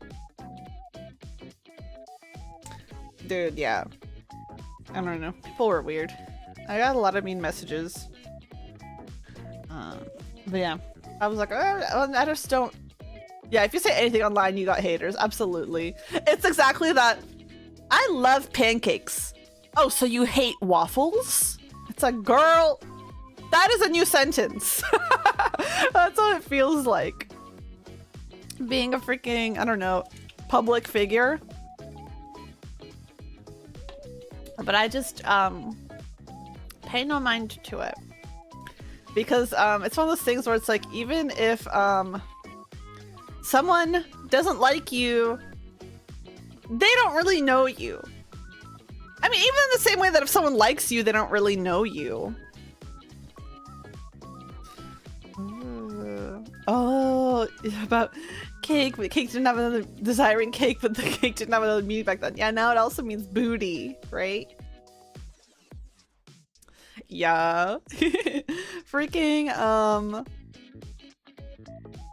Dude, yeah. I don't know. People were weird. I got a lot of mean messages. But yeah, I was like, I just don't. Yeah, if you say anything online, you got haters. Absolutely. It's exactly that. I love pancakes. Oh, so you hate waffles? It's like, girl, that is a new sentence. That's what it feels like. Being a freaking, I don't know, public figure. But I just pay no mind to it. Because it's one of those things where it's like, even if someone doesn't like you, they don't really know you. I mean, even in the same way that if someone likes you, they don't really know you. Oh, about cake, but cake didn't have another desiring cake, but the cake didn't have another meaning back then. Yeah, now it also means booty, right? Yeah. Freaking,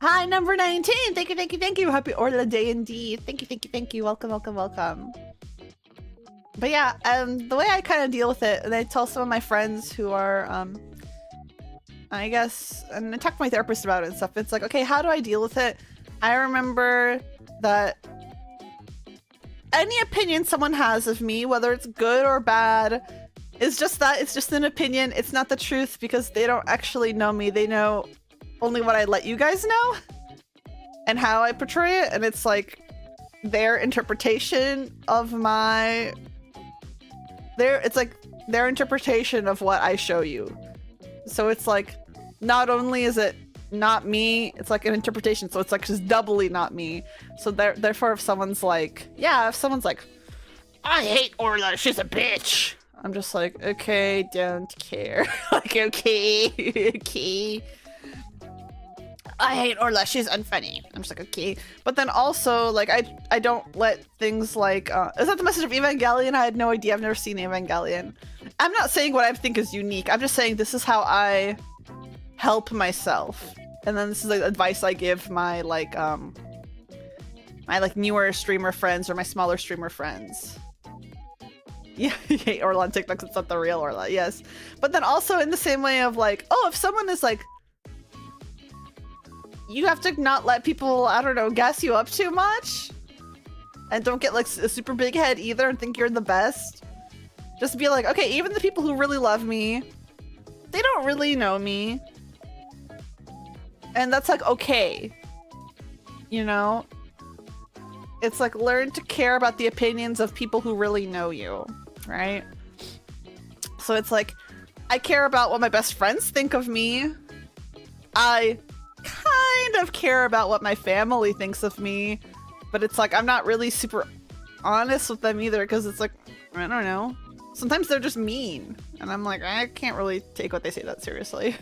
hi, number 19. Thank you, thank you, thank you. Happy Orla Day indeed. Thank you, thank you, thank you. Welcome, welcome, welcome. But yeah, the way I kind of deal with it, and I tell some of my friends who are, I guess, and I talk to my therapist about it and stuff. It's like, okay, how do I deal with it? I remember that any opinion someone has of me, whether it's good or bad, is just that. It's just an opinion. It's not the truth because they don't actually know me. They know only what I let you guys know and how I portray it. And it's like their interpretation of it's like their interpretation of what I show you. So it's like, not only is it not me, it's like an interpretation. So it's like just doubly not me. So therefore, if someone's like, yeah, if someone's like, I hate Orla, she's a bitch. I'm just like, okay, don't care. Like, okay, okay. I hate Orla, she's unfunny. I'm just like, okay. But then also, like, I don't let things like, is that the message of Evangelion? I had no idea. I've never seen Evangelion. I'm not saying what I think is unique. I'm just saying this is how I help myself. And then this is like advice I give my like, my like newer streamer friends or my smaller streamer friends. Yeah, you hate Orla on TikTok, it's not the real Orla, yes. But then also in the same way of like, oh, if someone is like, you have to not let people, I don't know, gas you up too much. And don't get like a super big head either and think you're the best. Just be like, okay, even the people who really love me, they don't really know me. And that's like, okay. You know? It's like, learn to care about the opinions of people who really know you, right? So it's like, I care about what my best friends think of me. I kind of care about what my family thinks of me. But it's like, I'm not really super honest with them either, because it's like, I don't know. Sometimes they're just mean. And I'm like, I can't really take what they say that seriously.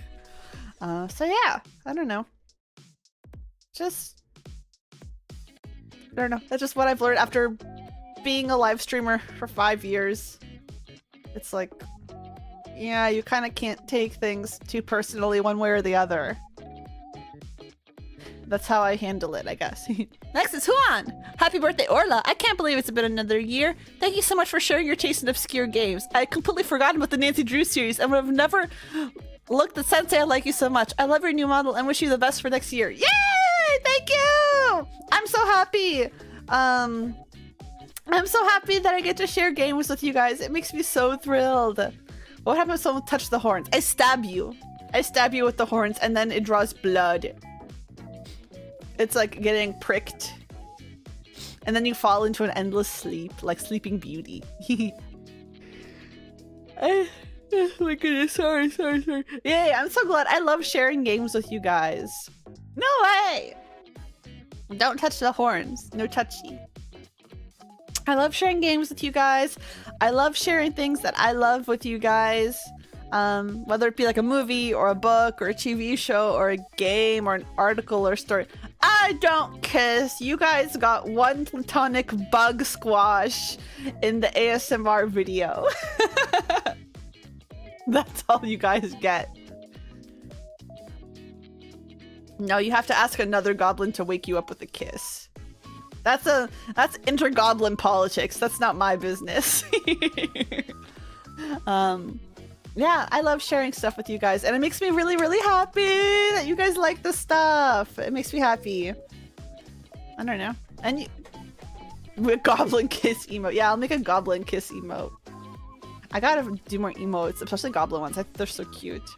So yeah, I don't know. Just, I don't know. That's just what I've learned after being a live streamer for 5 years. It's like, yeah, you kind of can't take things too personally one way or the other. That's how I handle it, I guess. Next is Huan! Happy birthday, Orla! I can't believe it's been another year. Thank you so much for sharing your taste in obscure games. I had completely forgotten about the Nancy Drew series and would have never looked at Sensei. I like you so much. I love your new model and wish you the best for next year. Yay! Thank you! I'm so happy. I'm so happy that I get to share games with you guys. It makes me so thrilled. What happens if someone touches the horns? I stab you. I stab you with the horns and then it draws blood. It's like getting pricked. And then you fall into an endless sleep, like Sleeping Beauty. Oh my goodness, sorry. Yay, I'm so glad. I love sharing games with you guys. No way! Don't touch the horns. No touchy. I love sharing games with you guys. I love sharing things that I love with you guys. Whether it be like a movie or a book or a TV show or a game or an article or story. I don't kiss. You guys got one platonic bug squash in the ASMR video. That's all you guys get. No, you have to ask another goblin to wake you up with a kiss. That's inter-goblin politics. That's not my business. Yeah, I love sharing stuff with you guys, and it makes me really, really happy that you guys like the stuff. It makes me happy. I don't know. And a goblin kiss emote. Yeah, I'll make a goblin kiss emote. I gotta do more emotes, especially goblin ones. I think they're so cute.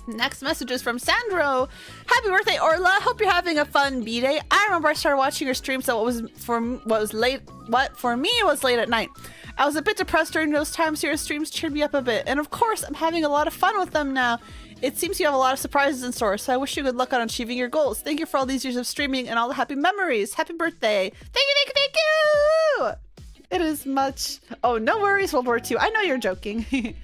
Next message is from Sandro. Happy birthday, Orla. Hope you're having a fun B-day. I remember I started watching your stream, so what for me was late at night. I was a bit depressed during those times, so your streams cheered me up a bit. And of course, I'm having a lot of fun with them now. It seems you have a lot of surprises in store, so I wish you good luck on achieving your goals. Thank you for all these years of streaming and all the happy memories. Happy birthday. Thank you! It is much. Oh, no worries, World War II. I know you're joking.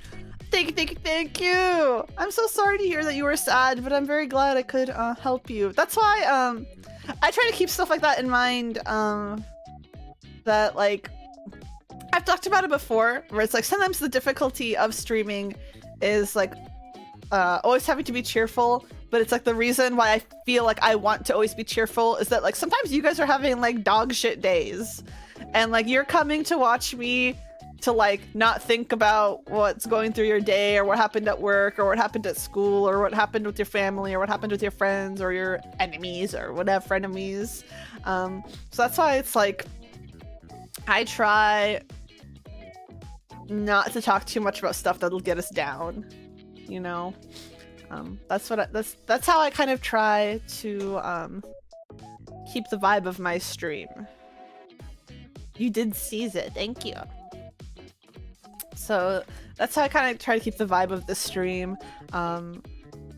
Thank you. I'm so sorry to hear that you were sad, but I'm very glad I could help you. That's why I try to keep stuff like that in mind. That like I've talked about it before, where it's like sometimes the difficulty of streaming is like always having to be cheerful, but it's like the reason why I feel like I want to always be cheerful is that like sometimes you guys are having like dog shit days, and like you're coming to watch me to like not think about what's going through your day or what happened at work or what happened at school or what happened with your family or what happened with your friends or your enemies or whatever frenemies. So that's why it's like I try not to talk too much about stuff that'll get us down, you know. That's how I kind of try to keep the vibe of my stream. You did seize it, thank you. So that's how I kind of try to keep the vibe of the stream.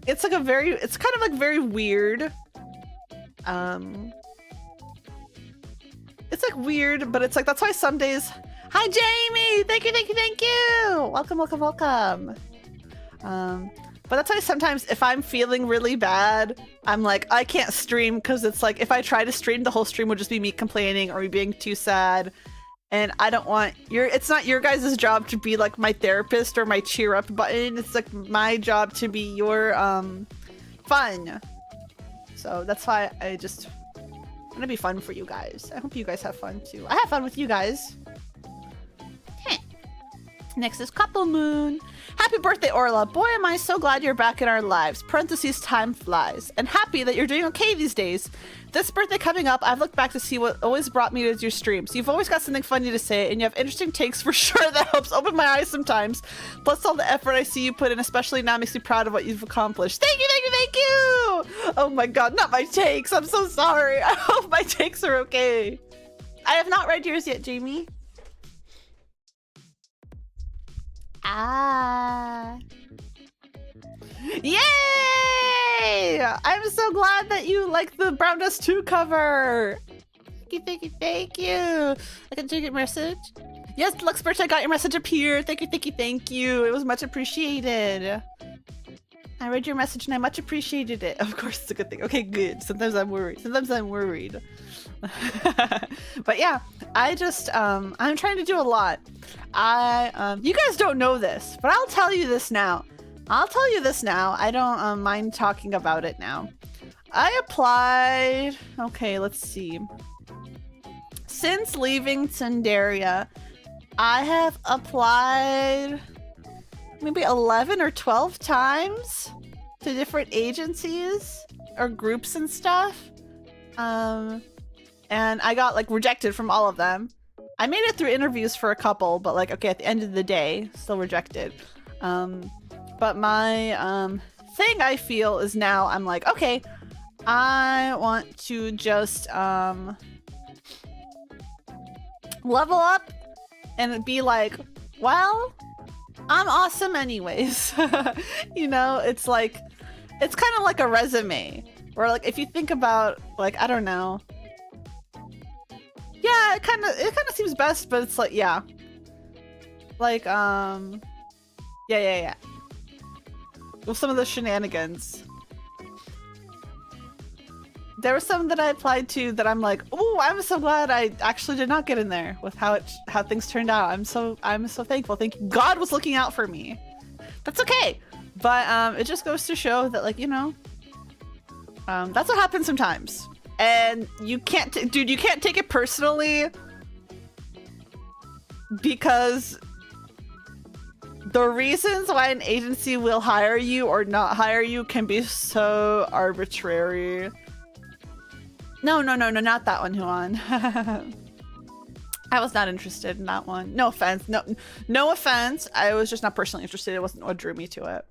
It's like it's kind of like very weird. It's like weird, but it's like, that's why some days, hi Jamie, thank you. Welcome. But that's why sometimes if I'm feeling really bad, I'm like, I can't stream, because it's like, if I try to stream, the whole stream would just be me complaining or me being too sad. And I don't want it's not your guys' job to be like my therapist or my cheer up button. It's like my job to be your fun. So that's why I just want to be fun for you guys. I hope you guys have fun too. I have fun with you guys. Next is Couple Moon. Happy birthday, Orla. Boy, am I so glad you're back in our lives. Parentheses, time flies. And happy that you're doing okay these days. This birthday coming up, I've looked back to see what always brought me to your streams. You've always got something funny to say, and you have interesting takes for sure that helps open my eyes sometimes. Plus all the effort I see you put in, especially now, makes me proud of what you've accomplished. Thank you, thank you, thank you! Oh my god, not my takes. I'm so sorry. I hope my takes are okay. I have not read yours yet, Jamie. Ah. Yay! I'm so glad that you like the Brown Dust 2 cover. Thank you, thank you, thank you. I can take your message. Yes, Lux Birch, I got your message up here. Thank you, thank you, thank you. It was much appreciated. I read your message and I much appreciated it. Of course, it's a good thing. Okay, good. Sometimes I'm worried. Sometimes I'm worried. But yeah, I just I'm trying to do a lot. You guys don't know this, but I'll tell you this now. I don't mind talking about it now. I applied. Okay, let's see. Since leaving Tsundaria, I have applied maybe 11 or 12 times to different agencies or groups and stuff. And I got like rejected from all of them. I made it through interviews for a couple, but like, okay, at the end of the day, still rejected. But my thing I feel is now I'm like, okay, I want to just level up and be like, well, I'm awesome anyways. You know, it's like, it's kind of like a resume where like, if you think about like, I don't know. Yeah, it kind of seems best, but it's like, yeah. Like, yeah. With some of the shenanigans. There were some that I applied to that I'm like, oh, I'm so glad I actually did not get in there with how things turned out. I'm so thankful. Thank you. God was looking out for me. That's okay. But it just goes to show that, like, you know, that's what happens sometimes. And you can't, dude, you can't take it personally because the reasons why an agency will hire you or not hire you can be so arbitrary. No, not that one, Huan. I was not interested in that one. No offense. No offense. I was just not personally interested. It wasn't what drew me to it.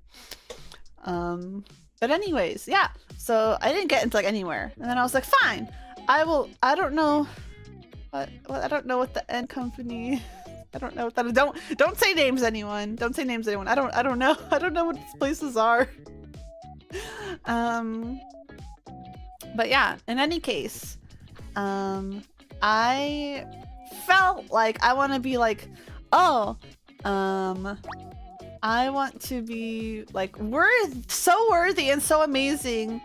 But anyways, yeah. So I didn't get into like anywhere. And then I was like, fine. I don't know what the end company. I don't know what that is. Don't say names, anyone. Don't say names, anyone. I don't know. I don't know what these places are. But yeah, in any case, I felt like I want to be like, oh, I want to be like so worthy and so amazing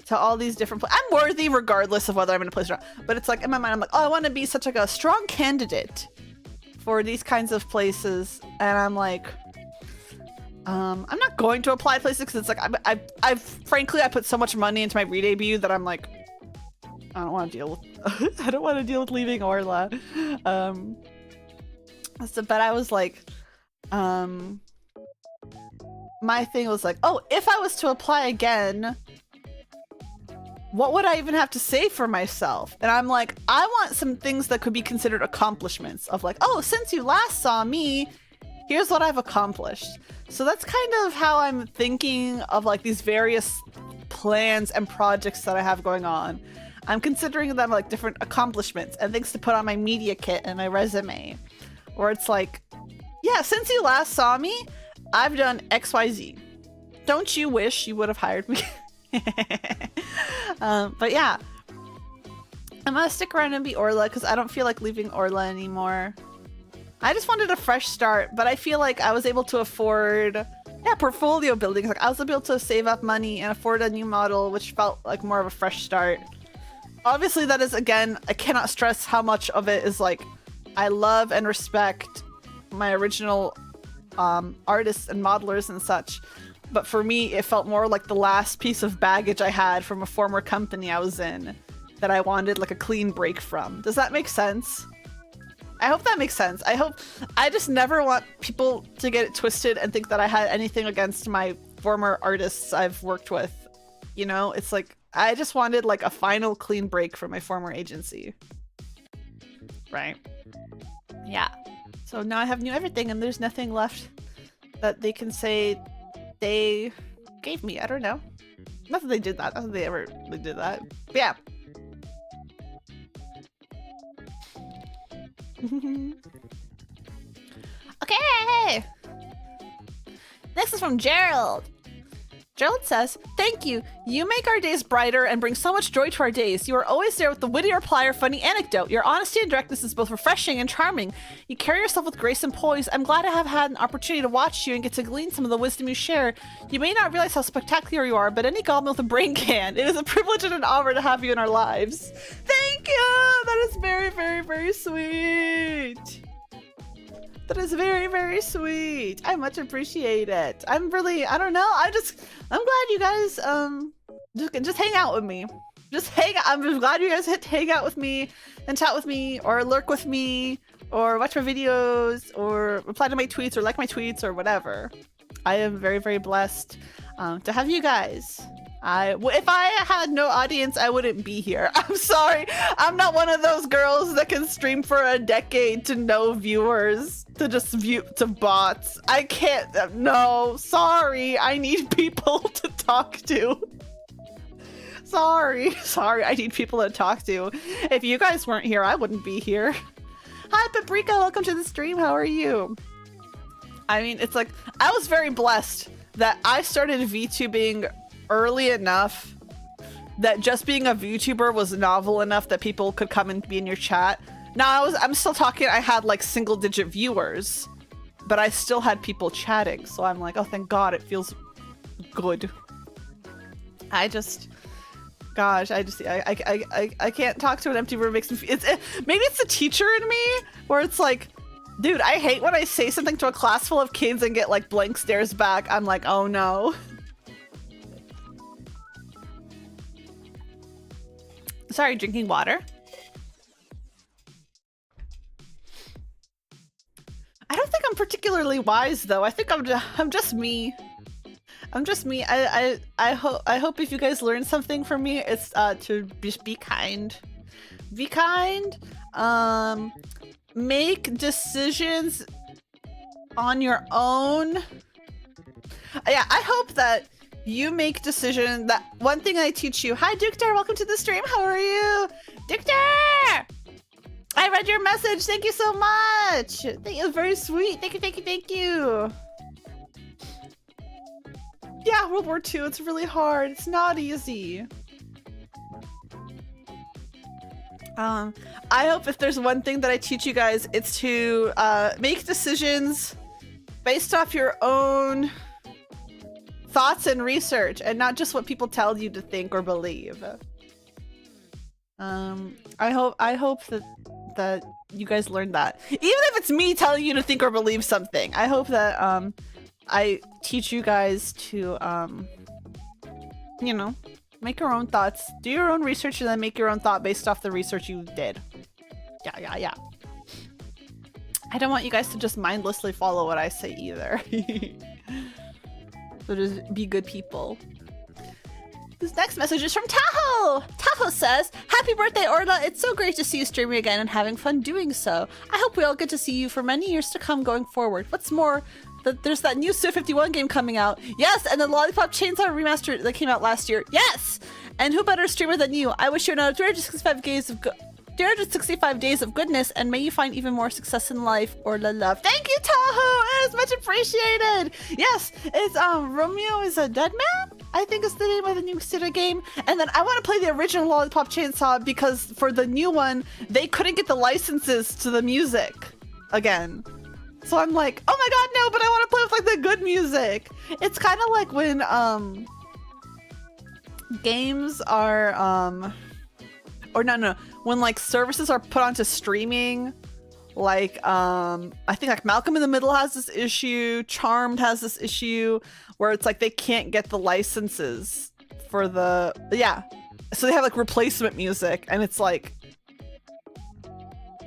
to all these different places. I'm worthy regardless of whether I'm in a place or not. But it's like in my mind, I'm like, oh, I want to be such like a strong candidate for these kinds of places. And I'm like, I'm not going to apply to places because it's like I've frankly I put so much money into my re-debut that I'm like, I don't want to deal with I don't want to deal with leaving Orla. So, but I was like, my thing was like, oh, if I was to apply again, what would I even have to say for myself? And I'm like, I want some things that could be considered accomplishments of like, oh, since you last saw me, here's what I've accomplished. So that's kind of how I'm thinking of like these various plans and projects that I have going on. I'm considering them like different accomplishments and things to put on my media kit and my resume. Where it's like, yeah, since you last saw me, I've done XYZ. Don't you wish you would have hired me? But yeah, I'm gonna stick around and be Orla because I don't feel like leaving Orla anymore. I just wanted a fresh start, but I feel like I was able to afford, portfolio building. Like I was able to save up money and afford a new model, which felt like more of a fresh start. Obviously, that is, again, I cannot stress how much of it is like, I love and respect my original artists and modelers and such. But for me, it felt more like the last piece of baggage I had from a former company I was in that I wanted like a clean break from. Does that make sense? I hope that makes sense. I just never want people to get it twisted and think that I had anything against my former artists I've worked with. You know, it's like, I just wanted like a final clean break from my former agency. Right. Yeah. So now I have new everything and there's nothing left that they can say they gave me. I don't know. Not that they did that. Not that they ever really did that. But yeah. Okay. Next is from Gerald. Gerald says, "Thank you. You make our days brighter and bring so much joy to our days. You are always there with the witty reply or funny anecdote. Your honesty and directness is both refreshing and charming. You carry yourself with grace and poise. I'm glad I have had an opportunity to watch you and get to glean some of the wisdom you share. You may not realize how spectacular you are, but any goblin with a brain can. It is a privilege and an honor to have you in our lives." Thank you! That is very, very, very sweet. That is very, very sweet. I much appreciate it. I'm really, I don't know. I'm glad you guys, just hang out with me. I'm just glad you guys hang out with me and chat with me or lurk with me or watch my videos or reply to my tweets or like my tweets or whatever. I am very, very blessed to have you guys. If I had no audience, I wouldn't be here. I'm sorry. I'm not one of those girls that can stream for a decade to no viewers, to just view to bots. I can't. No, sorry. I need people to talk to. Sorry. I need people to talk to. If you guys weren't here, I wouldn't be here. Hi, Paprika. Welcome to the stream. How are you? I mean, it's like, I was very blessed that I started VTubing early enough that just being a VTuber was novel enough that people could come and be in your chat. Now I'm still talking, I had like single digit viewers, but I still had people chatting. So I'm like, oh, thank God, it feels good. I can't talk to an empty room. Makes me maybe it's the teacher in me where it's like, dude, I hate when I say something to a class full of kids and get like blank stares back. I'm like, oh no. Sorry, drinking water. I don't think I'm particularly wise though. I think I'm just me. I'm just me. I hope if you guys learn something from me, it's to just be kind. Be kind. Make decisions on your own. Yeah, I hope that you make decision. That one thing I teach you. Hi, Dukter. Welcome to the stream. How are you? Dukter! I read your message. Thank you so much. Thank you. Very sweet. Thank you, thank you, thank you. Yeah, World War II. It's really hard. It's not easy. I hope if there's one thing that I teach you guys, it's to make decisions based off your own thoughts and research and not just what people tell you to think or believe. I hope that you guys learned that. Even if it's me telling you to think or believe something, I hope that I teach you guys to you know, make your own thoughts, do your own research, and then make your own thought based off the research you did. Yeah. I don't want you guys to just mindlessly follow what I say either. So just be good people. This next message is from Tahoe! Tahoe says, "Happy birthday, Orla! It's so great to see you streaming again and having fun doing so. I hope we all get to see you for many years to come going forward. What's more, there's that new Suda 51 game coming out. Yes, and the Lollipop Chainsaw remaster that came out last year. Yes! And who better streamer than you? I wish you another 365 days of goodness, and may you find even more success in life, Orla love." Thank you, Tahoe! It is much appreciated! Yes, it's Romeo is a Dead Man? I think is the name of the new Suda game. And then I want to play the original Lollipop Chainsaw because for the new one, they couldn't get the licenses to the music again. So I'm like, oh my god, no, but I want to play with like the good music. It's kind of like when games are when like services are put onto streaming, like I think like Malcolm in the Middle has this issue, Charmed has this issue where it's like they can't get the licenses for so they have like replacement music, and it's like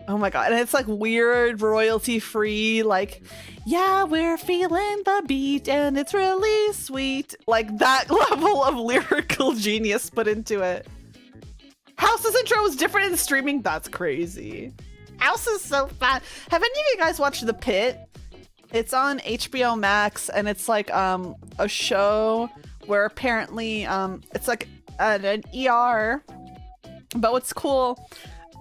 Oh my god, and it's like weird royalty free, like, yeah, we're feeling the beat and it's really sweet. Like that level of lyrical genius put into it. House's intro was different in streaming. That's crazy. House is so fun. Have any of you guys watched The Pit? It's on HBO Max, and it's like a show where apparently it's like an ER. But what's cool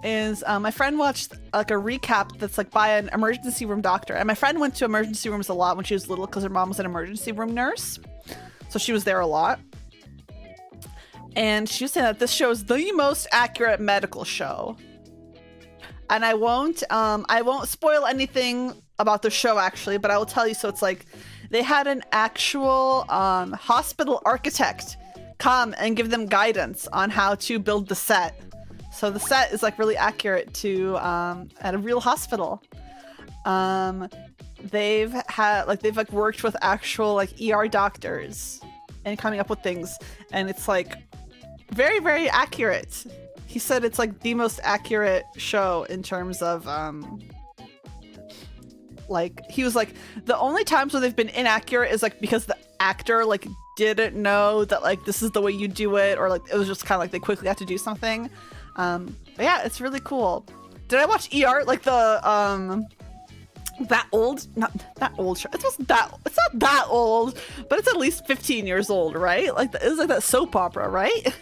is my friend watched like a recap that's like by an emergency room doctor, and my friend went to emergency rooms a lot when she was little because her mom was an emergency room nurse, so she was there a lot. And she was saying that this show is the most accurate medical show. And I won't spoil anything about the show actually, but I will tell you. So it's like they had an actual hospital architect come and give them guidance on how to build the set. So the set is like really accurate to at a real hospital. They've worked with actual like ER doctors and coming up with things, and it's like very, very accurate. He said it's like the most accurate show in terms of like, he was like, the only times where they've been inaccurate is like because the actor like didn't know that like this is the way you do it, or like it was just kind of like they quickly had to do something. But yeah, it's really cool. Did I watch ER, like the that old, not that old show? It's not that old, but it's at least 15 years old, right? Like it's like that soap opera, right?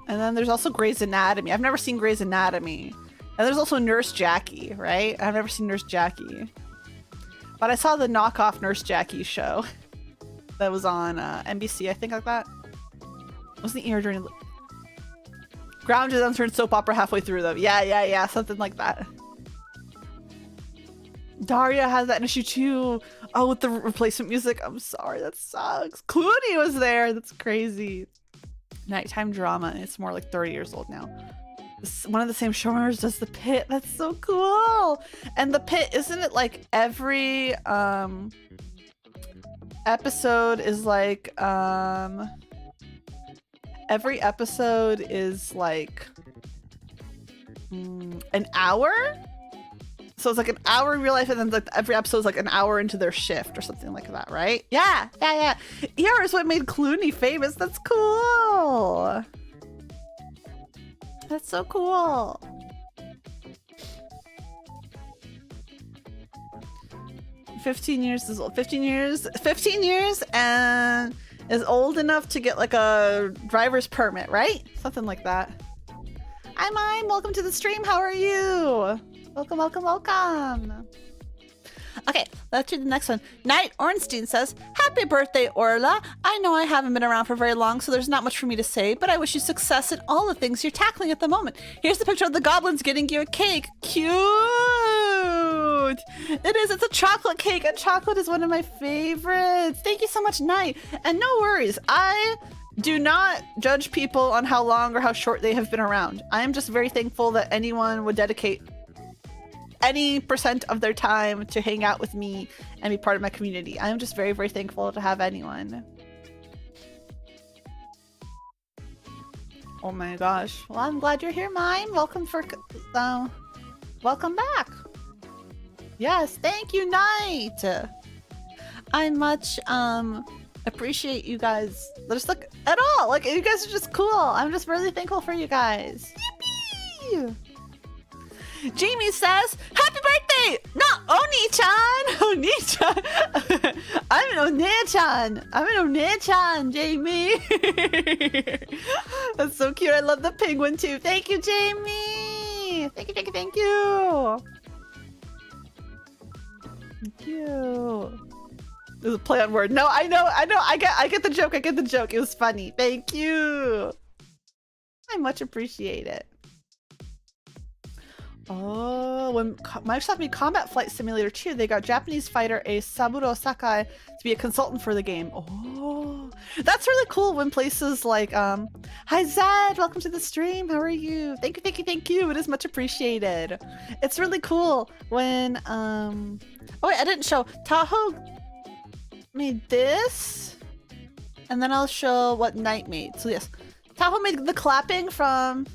And then there's also Grey's Anatomy. I've never seen Grey's Anatomy. And there's also Nurse Jackie, right? I've never seen Nurse Jackie. But I saw the knockoff Nurse Jackie show that was on NBC, I think, like that. Wasn't the ER during... Grounded then turned soap opera halfway through, though. Yeah, something like that. Daria has that issue, too. Oh, with the replacement music. I'm sorry, that sucks. Clooney was there. That's crazy. Nighttime drama. It's more like 30 years old now. One of the same showrunners does The Pit. That's so cool. And The Pit, isn't it like every episode is like every episode is like an hour? So it's like an hour in real life, and then like every episode is like an hour into their shift or something like that, right? Yeah. ER is what made Clooney famous. That's cool. That's so cool. "15 years is old. 15 years and is old enough to get like a driver's permit, right? Something like that. Hi, Mime. Welcome to the stream. How are you? Welcome. Okay, let's do the next one. Knight Ornstein says, "Happy birthday, Orla. I know I haven't been around for very long, so there's not much for me to say, but I wish you success in all the things you're tackling at the moment. Here's the picture of the goblins getting you a cake. Cute! It is. It's a chocolate cake, and chocolate is one of my favorites. Thank you so much, Knight. And no worries. I do not judge people on how long or how short they have been around. I am just very thankful that anyone would dedicate any % of their time to hang out with me and be part of my community. I am just very, very thankful to have anyone." Oh my gosh. Well, I'm glad you're here, Mime. Welcome back. Yes, thank you, Knight. I much appreciate you guys. Just like at all. Like, you guys are just cool. I'm just really thankful for you guys. Yippee! Jamie says, "Happy birthday! Not Oni-chan! Oni-chan! I'm an Oni-chan, Jamie!" That's so cute. I love the penguin too. Thank you, Jamie! Thank you. Thank you. There's a play on word. No, I know. I get the joke. It was funny. Thank you. I much appreciate it. Oh, when Microsoft made Combat Flight Simulator 2, they got Japanese fighter Ace Saburo Sakai to be a consultant for the game. Oh, that's really cool when places like, hi Zed, welcome to the stream. How are you? Thank you. It is much appreciated. It's really cool when, oh wait, I didn't show. Tahoe made this, and then I'll show what Knight made. So yes, Tahoe made the clapping from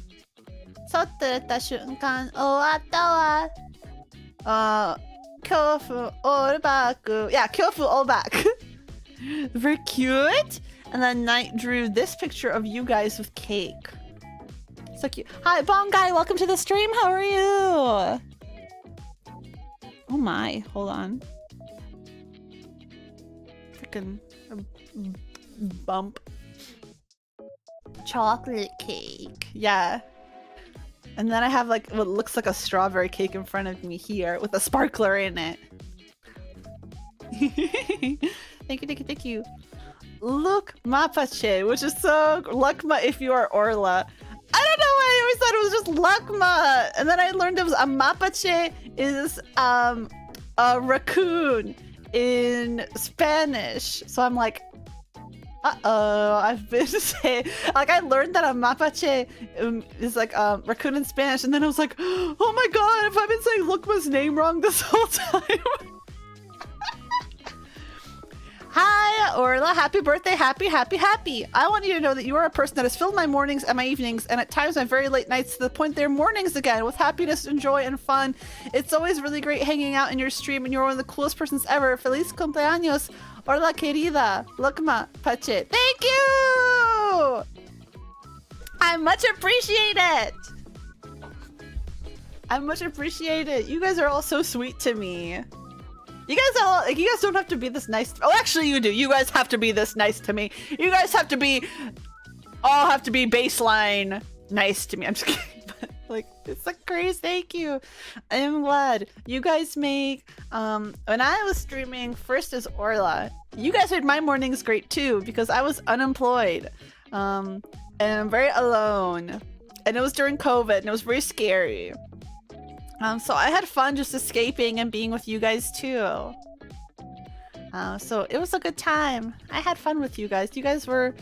撮ってた瞬間終わったわ。恐怖 all back. Yeah, 恐怖 all back. Very cute. And then Knight drew this picture of you guys with cake. So cute. Hi, Bong Guy. Welcome to the stream. How are you? Oh my. Hold on. Freaking bump. Chocolate cake. Yeah. And then I have like what looks like a strawberry cake in front of me here with a sparkler in it. Thank you, thank you, thank you. Look Mapache, which is so Lukma if you are Orla. I don't know why I always thought it was just Lukma. And then I learned it was a Mapache is a raccoon in Spanish. So I'm like, uh-oh, I've been saying, like I learned that a Mapache is like raccoon in Spanish, and then I was like, oh my god, have I been saying Lukma's name wrong this whole time? Hi, Orla. Happy birthday. Happy. I want you to know that you are a person that has filled my mornings and my evenings, and at times my very late nights, to the point they're mornings again, with happiness and joy and fun. It's always really great hanging out in your stream, and you're one of the coolest persons ever. Feliz cumpleaños, Orla querida. Lukma Pache. Thank you! I much appreciate it! I much appreciate it. You guys are all so sweet to me. You guys all, like, you guys don't have to be this nice. Oh, actually you do. You guys have to be this nice to me. You guys have to be, all have to be baseline nice to me. I'm just kidding. But, like, it's like crazy. Thank you. I am glad. You guys make, when I was streaming first as Orla, you guys made my mornings great too, because I was unemployed. And I'm very alone. And it was during COVID and it was very scary. So I had fun just escaping and being with you guys too. So it was a good time. I had fun with you guys. You guys were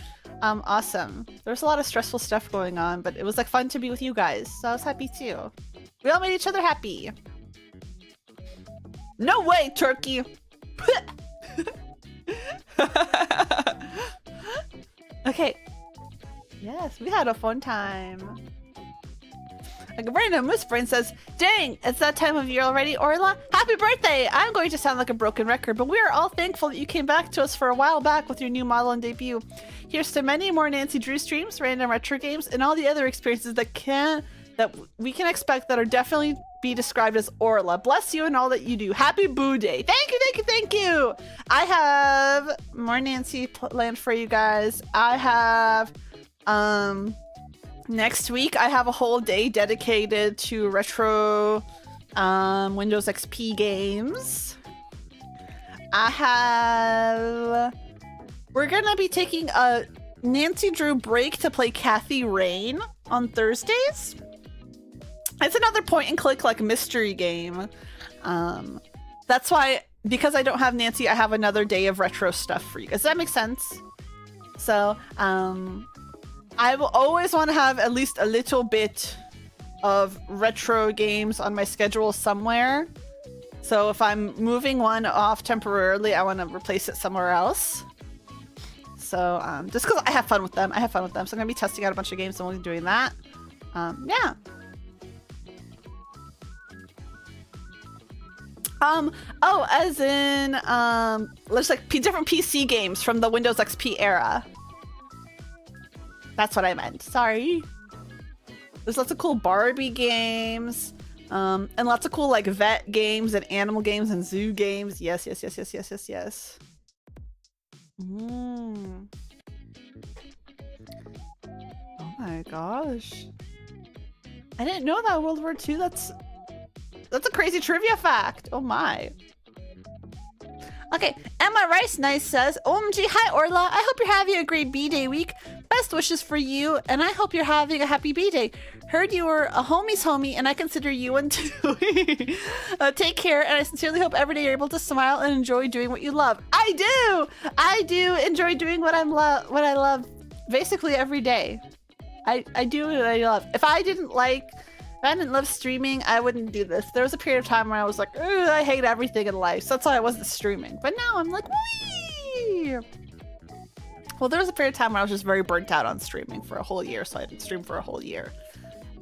awesome. There was a lot of stressful stuff going on, but it was like fun to be with you guys. So I was happy too. We all made each other happy. No way, turkey. Okay. Yes, we had a fun time. Like a random Moose Brain says, dang, it's that time of year already, Orla. Happy birthday! I'm going to sound like a broken record, but we are all thankful that you came back to us for a while back with your new model and debut. Here's to many more Nancy Drew streams, random retro games, and all the other experiences that we can expect that are definitely be described as Orla. Bless you and all that you do. Happy Boo Day. Thank you, thank you, thank you! I have more Nancy planned for you guys. I have, next week, I have a whole day dedicated to retro Windows XP games. We're gonna be taking a Nancy Drew break to play Kathy Rain on Thursdays. It's another point and click like mystery game. That's why, because I don't have Nancy, I have another day of retro stuff for you guys. Does that make sense? So, I will always want to have at least a little bit of retro games on my schedule somewhere. So if I'm moving one off temporarily, I want to replace it somewhere else. So just because I have fun with them. So I'm going to be testing out a bunch of games and we'll be doing that. Yeah. Oh, as in, there's like different PC games from the Windows XP era. That's what I meant. Sorry. There's lots of cool Barbie games, and lots of cool like vet games and animal games and zoo games. Yes. Mm. Oh my gosh. I didn't know that World War II. That's a crazy trivia fact. Oh my. Okay, Emma Rice Nice says, OMG, hi Orla. I hope you're having a great B-Day week. Best wishes for you, and I hope you're having a happy B-Day. Heard you were a homie's homie, and I consider you one too. Take care, and I sincerely hope every day you're able to smile and enjoy doing what you love. I do enjoy doing what I love basically every day. I do what I love. If I didn't love streaming, I wouldn't do this. There was a period of time where I was like, ooh, I hate everything in life. So that's why I wasn't streaming. But now I'm like, wee! Well, there was a period of time where I was just very burnt out on streaming for a whole year. So I didn't stream for a whole year.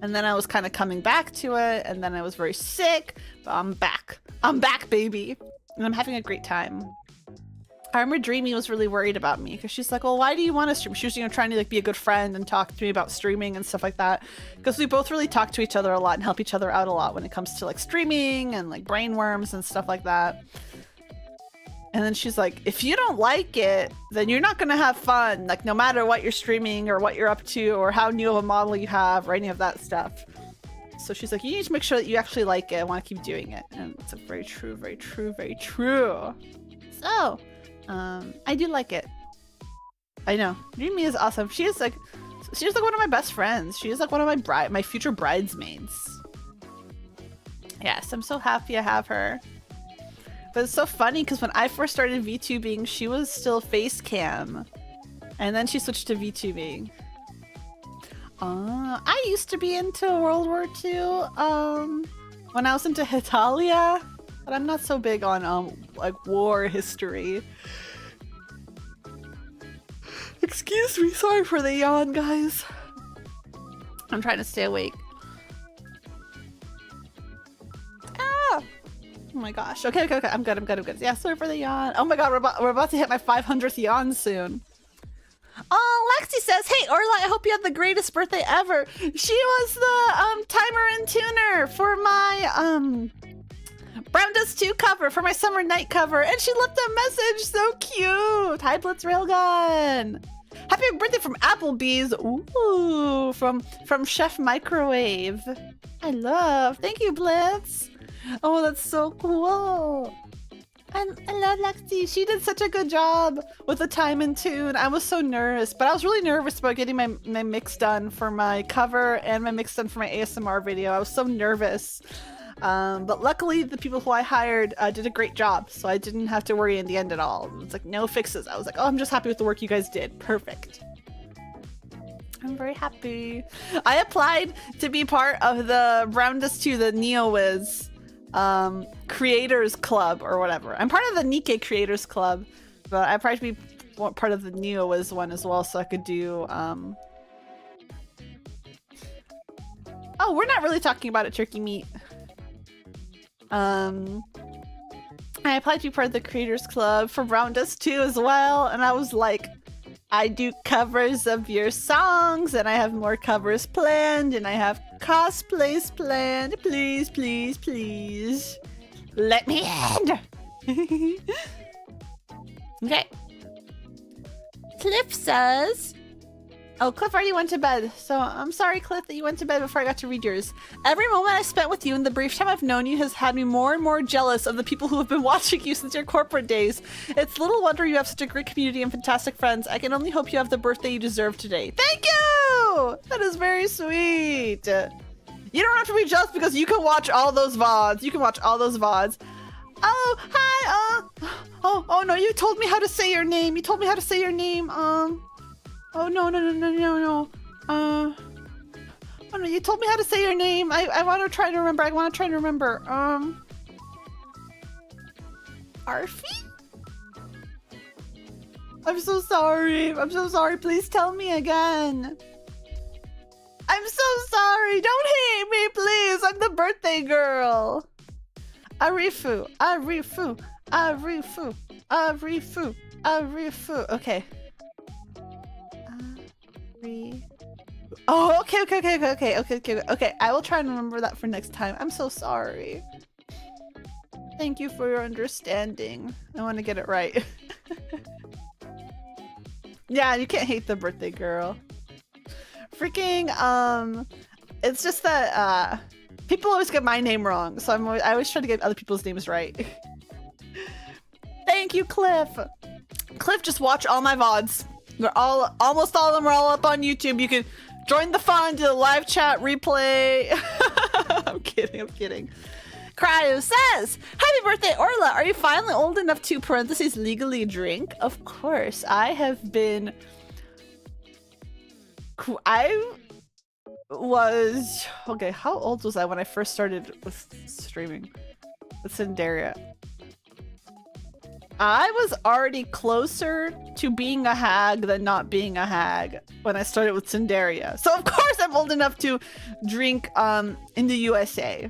And then I was kind of coming back to it, and then I was very sick, but I'm back. I'm back, baby. And I'm having a great time. I remember Dreamy was really worried about me because she's like, well, why do you want to stream? She was, trying to like be a good friend and talk to me about streaming and stuff like that. Because we both really talk to each other a lot and help each other out a lot when it comes to like streaming and like brainworms and stuff like that. And then she's like, if you don't like it, then you're not going to have fun. Like no matter what you're streaming or what you're up to or how new of a model you have or any of that stuff. So she's like, you need to make sure that you actually like it and want to keep doing it. And it's like very true, very true, very true. So, I do like it. I know. Dreamy is awesome. She's like one of my best friends. She is like one of my future bridesmaids. Yes, I'm so happy I have her. But it's so funny because when I first started VTubing, she was still face cam. And then she switched to VTubing. I used to be into World War II when I was into Hitalia, but I'm not so big on like war history. Excuse me, sorry for the yawn, guys. I'm trying to stay awake. Ah! Oh my gosh. Okay. I'm good. Yeah, sorry for the yawn. Oh my god, we're about to hit my 500th yawn soon. Oh, Lexi says, hey, Orla, I hope you had the greatest birthday ever. She was the timer and tuner for my Brown Dust 2 cover, for my Summer Night cover, and she left a message. So cute. Hi, Blitz Railgun. Happy birthday from Applebee's. Ooh, from Chef Microwave. I love. Thank you, Blitz. Oh, that's so cool. I love Lexi. She did such a good job with the time and tune. I was so nervous, but I was really nervous about getting my mix done for my cover and my mix done for my ASMR video. I was so nervous. But luckily the people who I hired did a great job, so I didn't have to worry in the end at all. It's like no fixes. I was like, oh, I'm just happy with the work you guys did. Perfect. I'm very happy. I applied to be part of the Brown Dust 2, the NeoWiz creators club or whatever. I'm part of the Nikkei creators club, but I tried to be part of the NeoWiz one as well, so I could do oh, we're not really talking about it, turkey meat. I applied to be part of the creators club for Brown Dust 2 as well, and I was like, I do covers of your songs, and I have more covers planned, and I have cosplays planned. Please, please, please. Let me in! Okay. Cliff says... Oh, Cliff already went to bed, so I'm sorry, Cliff, that you went to bed before I got to read yours. Every moment I spent with you in the brief time I've known you has had me more and more jealous of the people who have been watching you since your corporate days. It's little wonder you have such a great community and fantastic friends. I can only hope you have the birthday you deserve today. Thank you! That is very sweet. You don't have to be jealous because you can watch all those VODs. You can watch all those VODs. Oh, hi, oh no, you told me how to say your name. You told me how to say your name, Oh, no. Oh, no, you told me how to say your name. I want to try to remember. Arfie? I'm so sorry. Please tell me again. I'm so sorry. Don't hate me, please. I'm the birthday girl. Arifu. Okay. Oh, okay. I will try and remember that for next time. I'm so sorry. Thank you for your understanding. I want to get it right. Yeah, you can't hate the birthday girl. Freaking, it's just that, people always get my name wrong, so I always try to get other people's names right. Thank you, Cliff. Cliff, just watch all my VODs. They're almost all of them are all up on YouTube. You can join the fun, do the live chat, replay. I'm kidding. Cryo says, happy birthday, Orla. Are you finally old enough to, parentheses, legally drink? Of course. I have been... I was... Okay, how old was I when I first started with streaming? With Cinderia. I was already closer to being a hag than not being a hag when I started with Cinderia. So of course I'm I'm old enough to drink in the USA.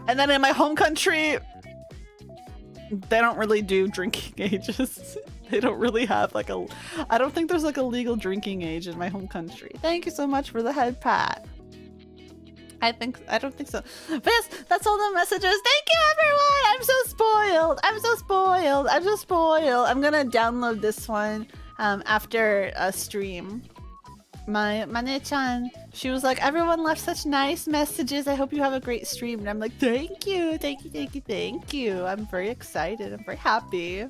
And then in my home country, they don't really do drinking ages. They don't really have like a, I don't think there's like a legal drinking age in my home country. Thank you so much for the head pat. I don't think so. But yes, that's all the messages. Thank you, everyone. I'm so spoiled. I'm so spoiled. I'm so spoiled. I'm gonna download this one after a stream. My ne-chan, she was like, everyone left such nice messages. I hope you have a great stream. And I'm like, thank you, thank you, thank you, thank you. I'm very excited. I'm very happy.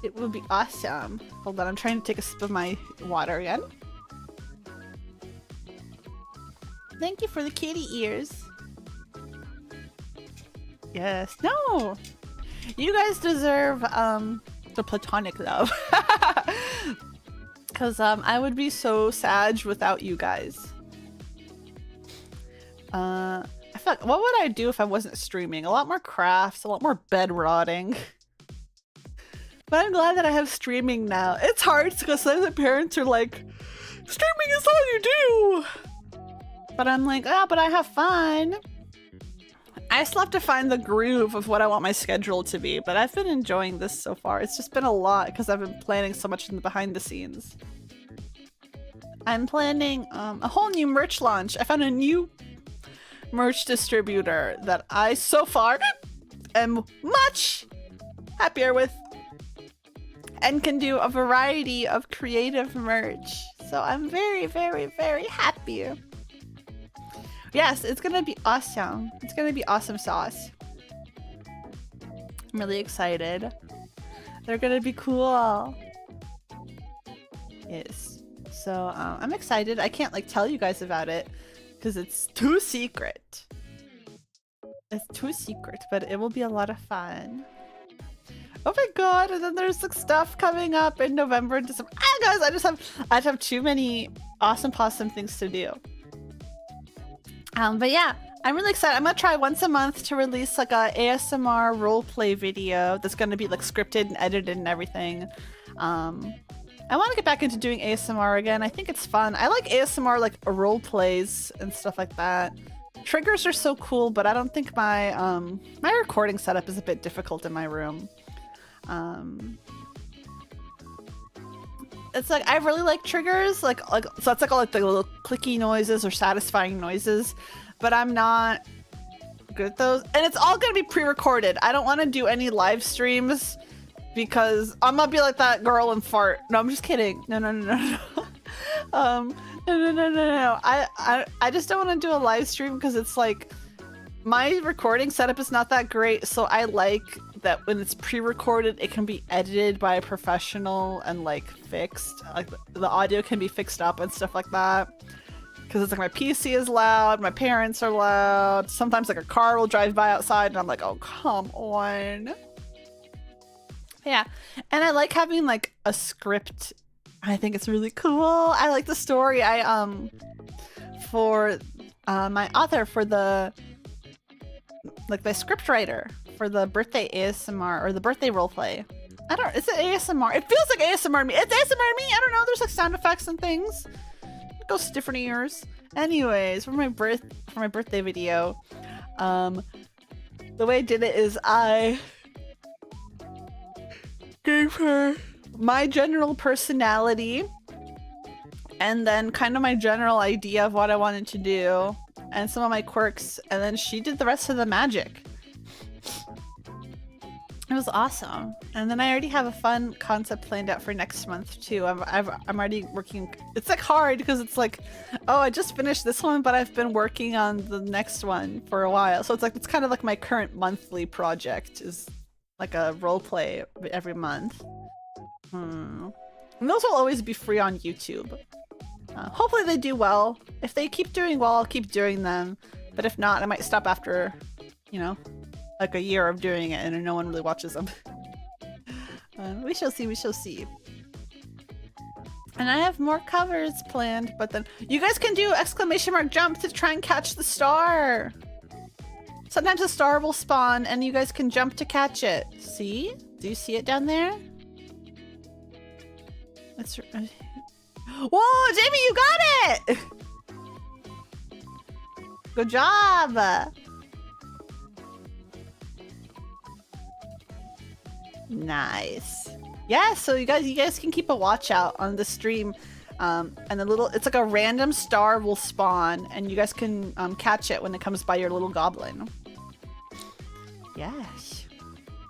It will be awesome. Hold on, I'm trying to take a sip of my water again. Thank you for the kitty ears. Yes. No! You guys deserve the platonic love. Because I would be so sad without you guys. I feel like, what would I do if I wasn't streaming? A lot more crafts, a lot more bed rotting. But I'm glad that I have streaming now. It's hard because some of the parents are like, streaming is all you do! But I'm like, oh, but I have fun. I still have to find the groove of what I want my schedule to be, but I've been enjoying this so far. It's just been a lot because I've been planning so much in the behind the scenes. I'm planning a whole new merch launch. I found a new merch distributor that I so far am much happier with and can do a variety of creative merch. So I'm very, very, very happy. Yes, it's gonna be awesome. It's gonna be awesome sauce. I'm really excited. They're gonna be cool. Yes. So I'm excited. I can't like tell you guys about it because it's too secret. It's too secret, but it will be a lot of fun. Oh my god! And then there's like stuff coming up in November and December. Ah, guys, I have too many awesome things to do. But yeah, I'm really excited. I'm gonna try once a month to release like a ASMR roleplay video that's gonna be like scripted and edited and everything. I want to get back into doing ASMR again. I think it's fun. I like ASMR like role plays and stuff like that. Triggers are so cool, but I don't think my my recording setup is a bit difficult in my room. It's like I really like triggers, so that's like all like the little clicky noises or satisfying noises, but I'm not good at those. And it's all gonna be pre-recorded. I don't want to do any live streams because I'm gonna be like that girl and fart. No, I'm just kidding. No. No. I just don't want to do a live stream because it's like my recording setup is not that great, so I like that when it's pre-recorded it can be edited by a professional and like fixed, like the audio can be fixed up and stuff like that, because it's like my PC is loud, my parents are loud, sometimes like a car will drive by outside and I'm like, oh come on. Yeah, and I like having like a script. I think it's really cool. I like the story. I for my author for the like my script writer for the birthday ASMR or the birthday roleplay. Is it ASMR? It feels like ASMR to me. It's ASMR to me. I don't know. There's like sound effects and things. It goes to different ears. Anyways, for my birthday video, the way I did it is I gave her my general personality and then kind of my general idea of what I wanted to do and some of my quirks, and then she did the rest of the magic. It was awesome. And then I already have a fun concept planned out for next month too. I'm already working. It's like hard because it's like, oh, I just finished this one, but I've been working on the next one for a while. So it's kind of like my current monthly project is like a role play every month. And those will always be free on YouTube. Hopefully they do well. If they keep doing well, I'll keep doing them. But if not, I might stop after, you know, like a year of doing it and no one really watches them. We shall see, we shall see. And I have more covers planned, but then you guys can do ! Jump to try and catch the star. Sometimes a star will spawn and you guys can jump to catch it. See? Do you see it down there? It's... Whoa, Jamie, you got it! Good job. Nice. Yeah, so you guys can keep a watch out on the stream. And it's like a random star will spawn, and you guys can catch it when it comes by your little goblin. Yes.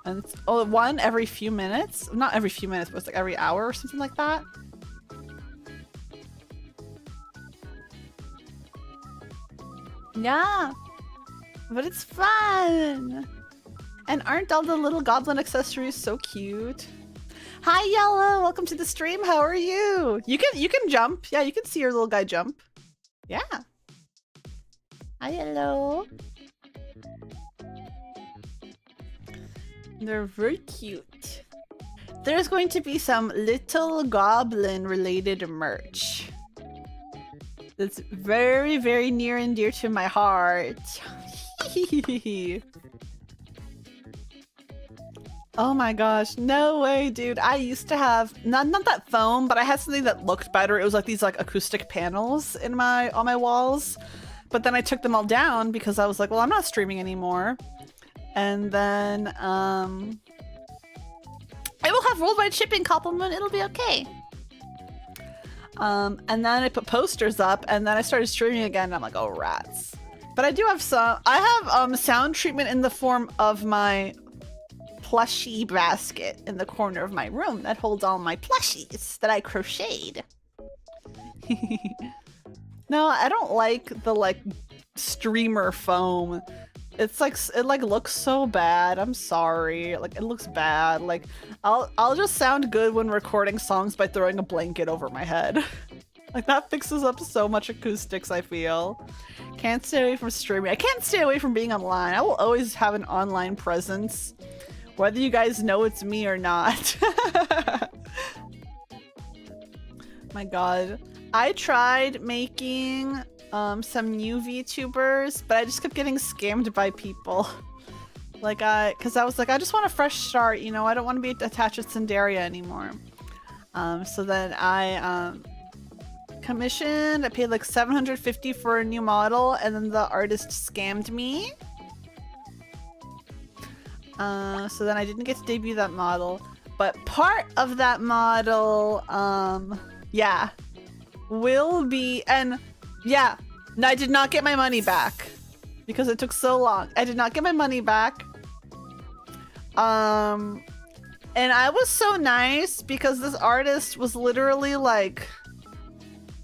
And it's one every few minutes. Not every few minutes, but it's like every hour or something like that. Yeah. But it's fun. And aren't all the little goblin accessories so cute? Hi, Yellow. Welcome to the stream. How are you? You can jump. Yeah, you can see your little guy jump. Yeah. Hi, Yellow. They're very cute. There's going to be some little goblin related merch. That's very, very near and dear to my heart. Oh my gosh, no way, dude. I used to have not that foam, but I had something that looked better. It was like these like acoustic panels on my walls. But then I took them all down because I was like, well, I'm not streaming anymore. And then I will have worldwide shipping, compliment, it'll be okay. And then I put posters up, and then I started streaming again, and I'm like, oh rats. But I do have sound treatment in the form of my plushie basket in the corner of my room that holds all my plushies that I crocheted. No, I don't like the streamer foam. It's like it looks so bad. I'm sorry. Like it looks bad. Like I'll just sound good when recording songs by throwing a blanket over my head. Like that fixes up so much acoustics, I feel. Can't stay away from streaming. I can't stay away from being online. I will always have an online presence, whether you guys know it's me or not. My god. I tried making some new VTubers, but I just kept getting scammed by people. Because I was like, I just want a fresh start, you know, I don't want to be attached with Cinderia anymore. So then I commissioned, I paid like $750 for a new model, and then the artist scammed me. So then I didn't get to debut that model, but part of that model, yeah, will be, and yeah, no, I did not get my money back because it took so long. I did not get my money back. And I was so nice because this artist was literally like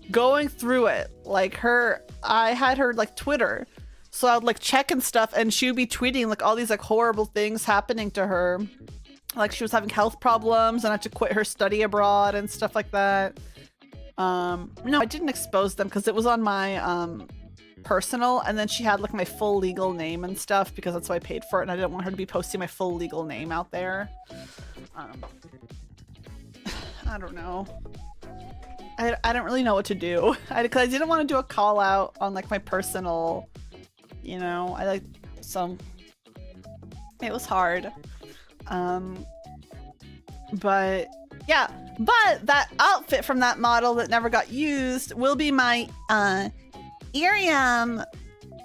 going through it. Like I had her like Twitter. So I would like check and stuff, and she would be tweeting like all these like horrible things happening to her. Like she was having health problems and had to quit her study abroad and stuff like that. No, I didn't expose them because it was on my personal, and then she had like my full legal name and stuff because that's why I paid for it, and I didn't want her to be posting my full legal name out there. I don't know. I don't really know what to do. Because I didn't want to do a call out on like my personal, you know, so it was hard. But yeah, but that outfit from that model that never got used will be my Iriam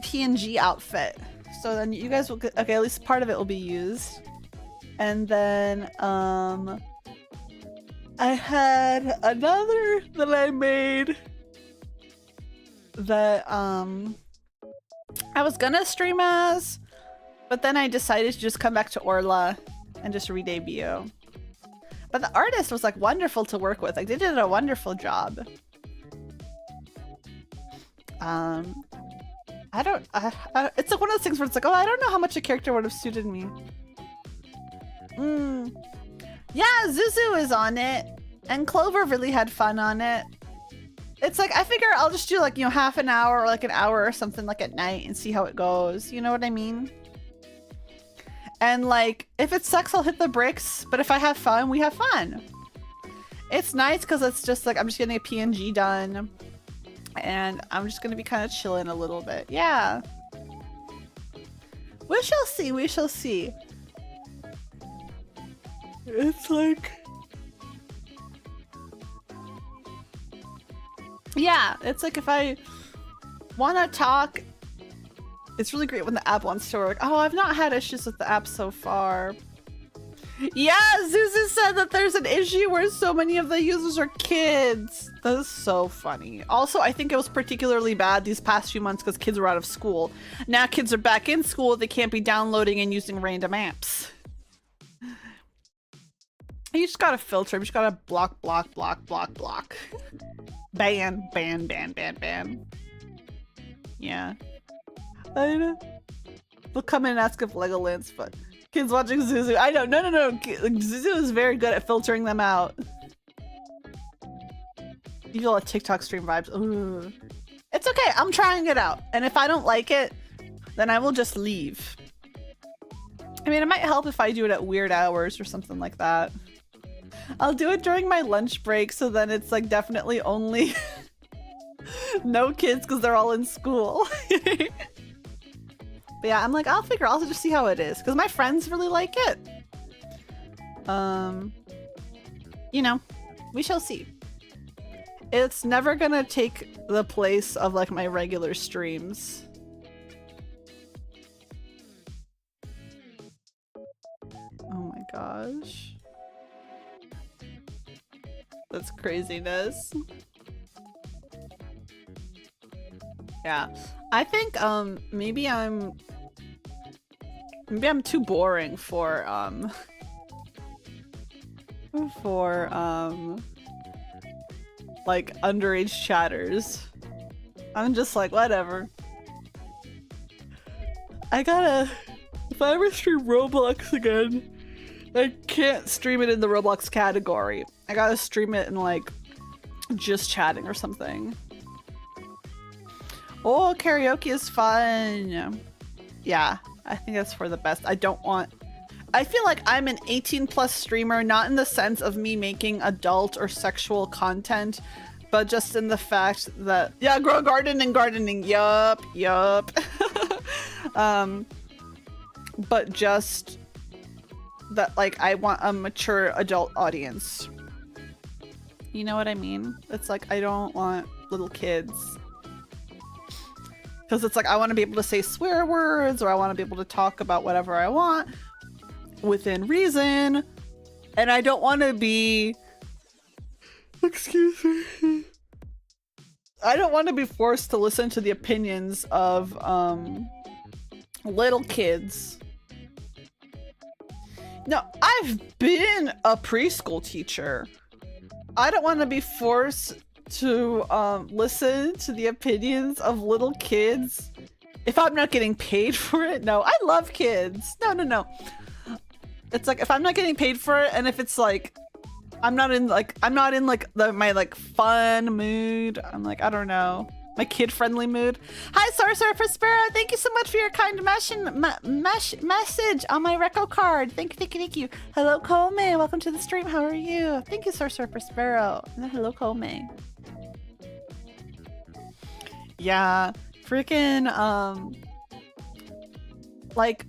PNG outfit. So then you guys will get, okay, at least part of it will be used. And then I had another that I made that I was gonna stream as, but then I decided to just come back to Orla and just re-debut. But the artist was like wonderful to work with. Like they did a wonderful job. I don't, it's like one of those things where it's like, oh, I don't know how much a character would have suited me. Yeah, Zuzu is on it, and Clover really had fun on it. It's like, I figure I'll just do like, you know, half an hour or like an hour or something like at night and see how it goes. You know what I mean? And like, if it sucks, I'll hit the bricks. But if I have fun, we have fun. It's nice because it's just like, I'm just getting a PNG done. And I'm just going to be kind of chilling a little bit. Yeah. We shall see. We shall see. It's like... yeah, it's like if I want to talk It's really great when the app wants to work. Oh, I've not had issues with the app so far. Yeah, Zuzu said that there's an issue where so many of the users are kids. That is so funny. Also, I think it was particularly bad these past few months because kids were out of school. Now kids are back in school. They can't be downloading and using random apps. You just gotta filter. You just gotta block. Ban. Yeah. I know. They'll come in and ask if Legoland's fun. Kids watching Zuzu. I know. No. Zuzu is very good at filtering them out. You feel like TikTok stream vibes. Ooh. It's okay. I'm trying it out. And if I don't like it, then I will just leave. I mean, it might help if I do it at weird hours or something like that. I'll do it during my lunch break, so then it's like definitely only no kids because they're all in school. But yeah, I'm like, I'll just see how it is because my friends really like it. You know, we shall see. It's never gonna take the place of like my regular streams. Oh my gosh. That's craziness. Yeah. I think maybe I'm too boring for like underage chatters. I'm just like, whatever. If I ever stream Roblox again, I can't stream it in the Roblox category. I gotta stream it in like just chatting or something. Oh, karaoke is fun. Yeah, I think that's for the best. I feel like I'm an 18+ streamer, not in the sense of me making adult or sexual content, but just in the fact that, yeah, grow gardening. Yup. But just that, like, I want a mature adult audience. You know what I mean? It's like, I don't want little kids. Because it's like, I want to be able to say swear words, or I want to be able to talk about whatever I want within reason. And I don't want to be... Excuse me. I don't want to be forced to listen to the opinions of little kids. No, I've been a preschool teacher. I don't want to be forced to listen to the opinions of little kids if I'm not getting paid for it. No, I love kids. No. It's like, if I'm not getting paid for it, and if it's like I'm not in my like fun mood, I'm like, I don't know, my kid-friendly mood. Hi, Sorcerer Prospero. Thank you so much for your kind message on my reco card. Thank you. Hello, Kome. Welcome to the stream. How are you? Thank you, Sorcerer Prospero. Hello, Kome. Yeah, freaking, like,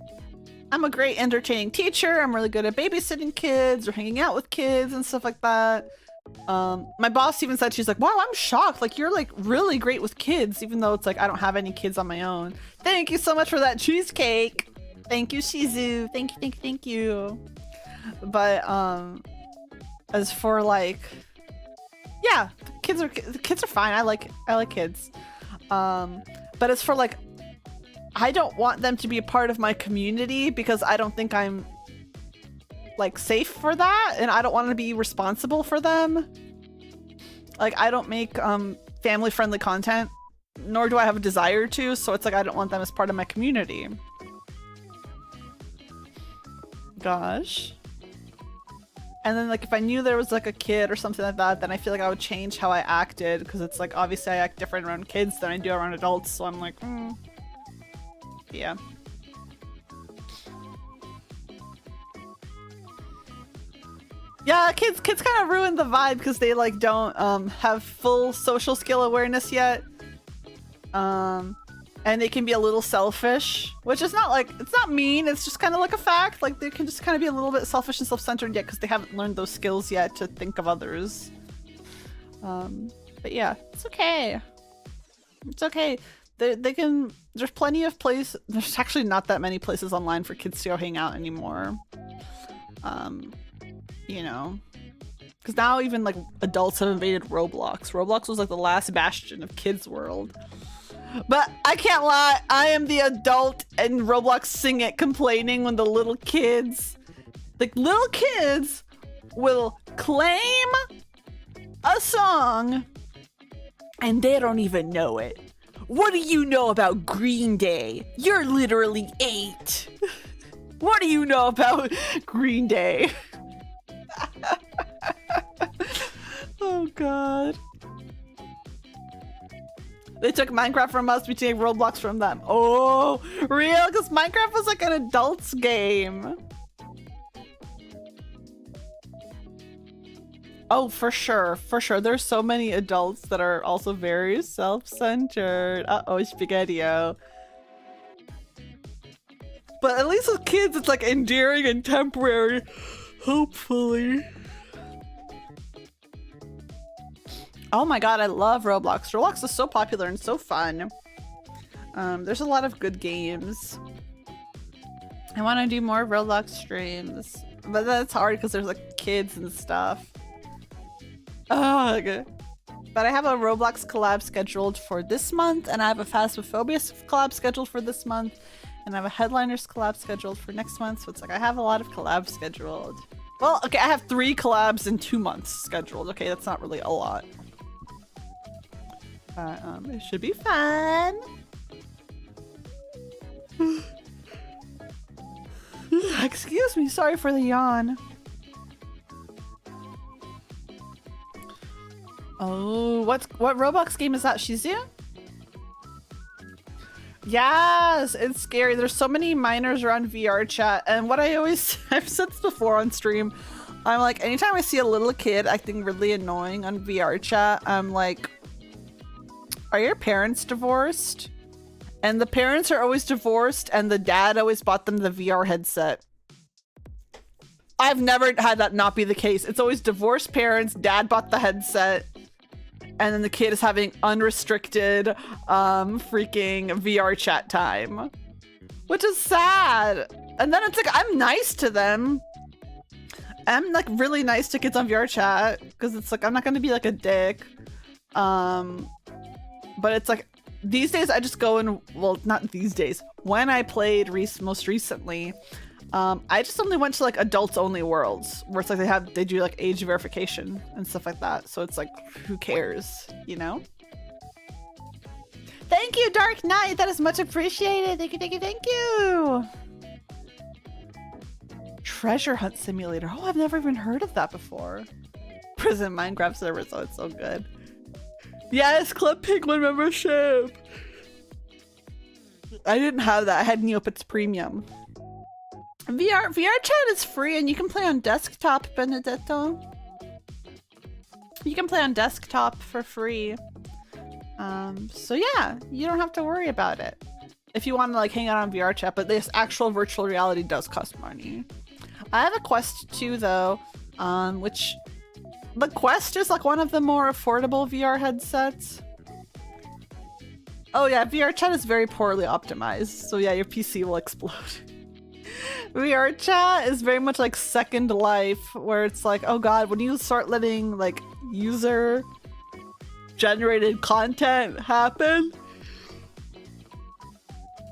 I'm a great entertaining teacher. I'm really good at babysitting kids or hanging out with kids and stuff like that. My boss even said, she's like, wow, I'm shocked. Like, you're like really great with kids, even though it's like, I don't have any kids on my own. Thank you so much for that cheesecake. Thank you, Shizu. Thank you. But, as for like, yeah, the kids are fine. I like kids. But as for like, I don't want them to be a part of my community because I don't think I'm like safe for that, and I don't want to be responsible for them. Like, I don't make family-friendly content, nor do I have a desire to, so it's like I don't want them as part of my community. Gosh. And then like if I knew there was like a kid or something like that, then I feel like I would change how I acted, because it's like obviously I act different around kids than I do around adults, so I'm like, yeah. Yeah, kids kind of ruin the vibe because they like don't have full social skill awareness yet. And they can be a little selfish, which is not like, it's not mean, it's just kind of like a fact. Like, they can just kind of be a little bit selfish and self-centered yet because they haven't learned those skills yet to think of others. But yeah, it's okay. It's okay. they can. There's plenty of places. There's actually not that many places online for kids to go hang out anymore. You know, because now even like adults have invaded Roblox. Roblox was like the last bastion of kids' world. But I can't lie, I am the adult in Roblox Sing It complaining when the little kids will claim a song and they don't even know it. What do you know about Green Day? You're literally 8. What do you know about Green Day? Oh god. They took Minecraft from us, we take Roblox from them. Oh, real? Because Minecraft was like an adult's game. Oh, for sure, for sure. There's so many adults that are also very self-centered. Uh-oh, Spaghetti-O. But at least with kids, it's like endearing and temporary. Hopefully. Oh my god, I love Roblox. Roblox is so popular and so fun. There's a lot of good games. I want to do more Roblox streams. But that's hard because there's like kids and stuff. Ugh. But I have a Roblox collab scheduled for this month, and I have a Phasmophobia collab scheduled for this month, and I have a Headliners collab scheduled for next month, so it's like I have a lot of collabs scheduled. Well, okay, I have 3 collabs in 2 months scheduled. Okay, that's not really a lot. It should be fun. Excuse me, sorry for the yawn. Oh, what Roblox game is that, Shizu? Yes, it's scary. There's so many minors around VR chat, and what I always I've said this before on stream. I'm like, anytime I see a little kid acting really annoying on VR chat, I'm like, are your parents divorced? And the parents are always divorced, and the dad always bought them the VR headset. I've never had that not be the case. It's always divorced parents, dad bought the headset, and then the kid is having unrestricted freaking VR chat time. Which is sad. And then it's like, I'm nice to them. I'm like really nice to kids on VR chat, because it's like, I'm not gonna be like a dick. But it's like, these days I just go and, well, not these days. When I played most recently, I just only went to like adults only worlds where it's like they do like age verification and stuff like that. So it's like, who cares, you know? Thank you, Dark Knight. That is much appreciated. Thank you, thank you, thank you. Treasure Hunt Simulator. Oh, I've never even heard of that before. Prison Minecraft servers. Oh, it's so good. Yes, Club Penguin membership. I didn't have that. I had Neopets Premium. VR chat is free and you can play on desktop, Benedetto. You can play on desktop for free. So yeah, you don't have to worry about it. If you want to like hang out on VR chat, but this actual virtual reality does cost money. I have a Quest 2 though, which the Quest is like one of the more affordable VR headsets. Oh yeah, VR chat is very poorly optimized. So yeah, your PC will explode. VR chat is very much like Second Life, where it's like, oh god, when you start letting like user generated content happen,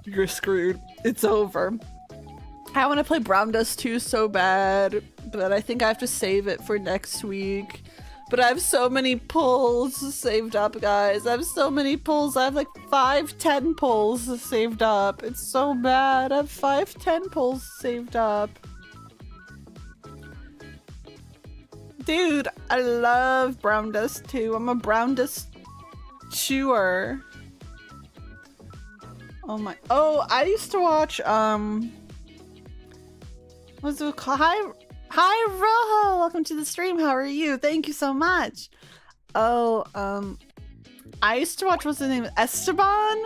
you're screwed. It's over. I want to play Brown Dust 2 so bad, but I think I have to save it for next week. But I have so many pulls saved up, guys. I have so many pulls. I have like 5-10 pulls saved up. It's so bad. I have 5-10 pulls saved up. Dude, I love Brown Dust 2. I'm a Brown Dust chewer. Oh my. Oh, I used to watch, what's it called? Hi, Rojo! Welcome to the stream. How are you? Thank you so much. Oh, I used to watch, what's his name? Esteban?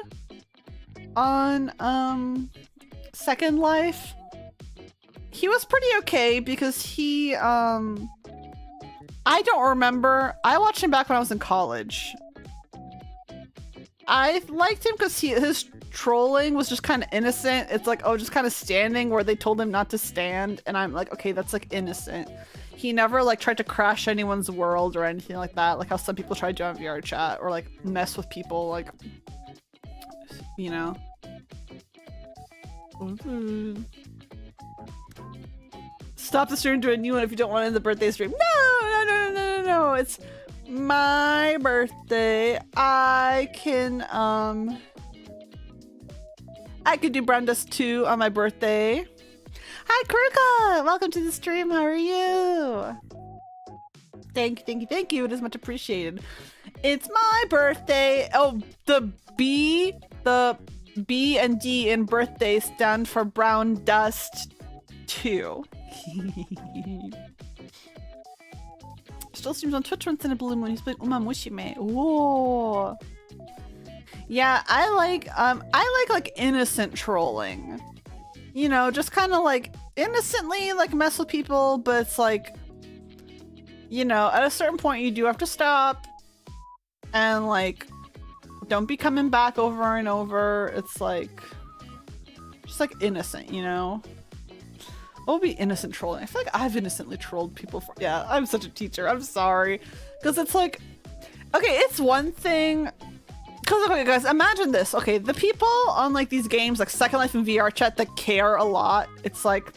On, Second Life. He was pretty okay because he, I don't remember. I watched him back when I was in college. I liked him because his trolling was just kind of innocent. It's like, oh, just kind of standing where they told him not to stand, and I'm like, okay, that's like innocent. He never like tried to crash anyone's world or anything like that, like how some people try to do on VR chat or like mess with people, like, you know. Stop the stream and do a new one if you don't want to end the birthday stream. No. It's my birthday. I could do Brown Dust 2 on my birthday. Hi, Kuruka! Welcome to the stream. How are you? Thank you. It is much appreciated. It's my birthday. Oh, the B and D in birthday stand for Brown Dust 2. Still streams on Twitch once in a blue moon. He's playing Uma Mushime. Whoa. Yeah, I like like innocent trolling. You know, just kind of like innocently like mess with people, but it's like, you know, at a certain point you do have to stop and like don't be coming back over and over. It's like just like innocent, you know. What would be innocent trolling? I feel like I've innocently trolled people for. Yeah, I'm such a teacher. I'm sorry, because it's like, okay, it's one thing. Because, okay, guys, imagine this. Okay, the people on, like, these games, like Second Life and VR Chat, that care a lot, it's like,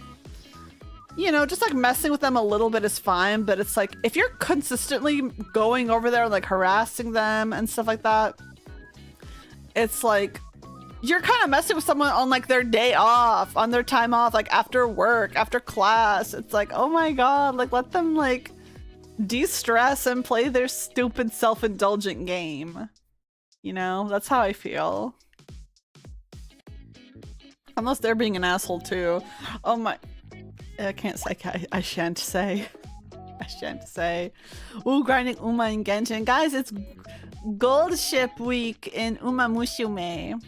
you know, just, like, messing with them a little bit is fine, but it's like, if you're consistently going over there, like, harassing them and stuff like that, it's like, you're kind of messing with someone on, like, their day off, on their time off, like, after work, after class. It's like, oh my god, like, let them, like, de-stress and play their stupid self-indulgent game. You know, that's how I feel. Unless they're being an asshole too. Oh my, I can't say, I shan't say. I shan't say. Ooh, grinding Uma and Genshin. Guys, it's Gold Ship week in Uma Musume.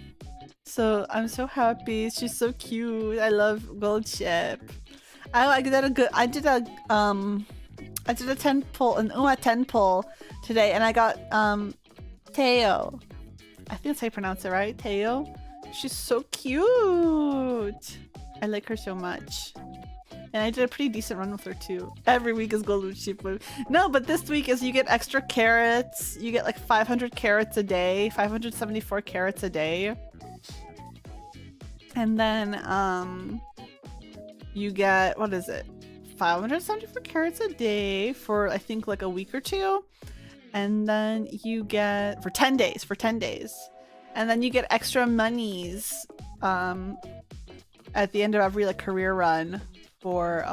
So I'm so happy. She's so cute. I love Gold Ship. I did a 10 pull, an Uma 10 pull today, and I got Teo. I think that's how you pronounce it, right? Teo. She's so cute. I like her so much. And I did a pretty decent run with her too. Every week is Gold Ship. No, but this week is you get extra carrots. You get like 500 carrots a day. 574 carrots a day. And then you get, what is it? 574 carrots a day for I think like a week or two. And then you get for 10 days. And then you get extra monies at the end of every like career run for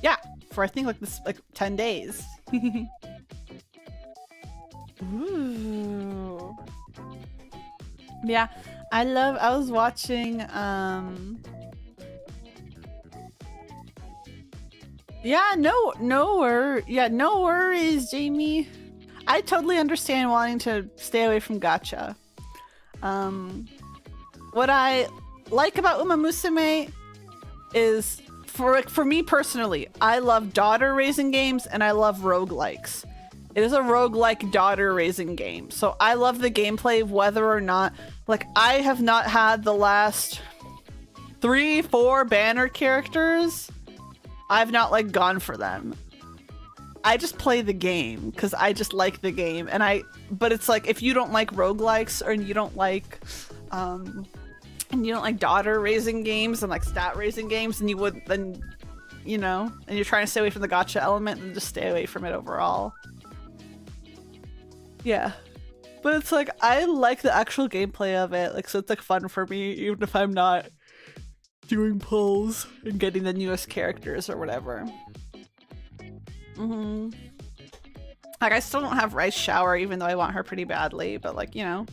yeah, for I think like this like 10 days. Ooh. Yeah, I was watching yeah, no worries, Jamie. I totally understand wanting to stay away from gacha. What I like about Uma Musume is, for me personally, I love daughter raising games and I love roguelikes. It is a roguelike daughter raising game. So I love the gameplay whether or not, like, I have not had the last 3-4 banner characters. I've not like gone for them. I just play the game because I just like the game, but it's like if you don't like roguelikes or you don't like daughter raising games and like stat raising games, and then you know, and you're trying to stay away from the gacha element, and just stay away from it overall. Yeah. But it's like I like the actual gameplay of it, like, so it's like fun for me even if I'm not doing pulls and getting the newest characters or whatever. Like, I still don't have Rice Shower even though I want her pretty badly, but like, you know,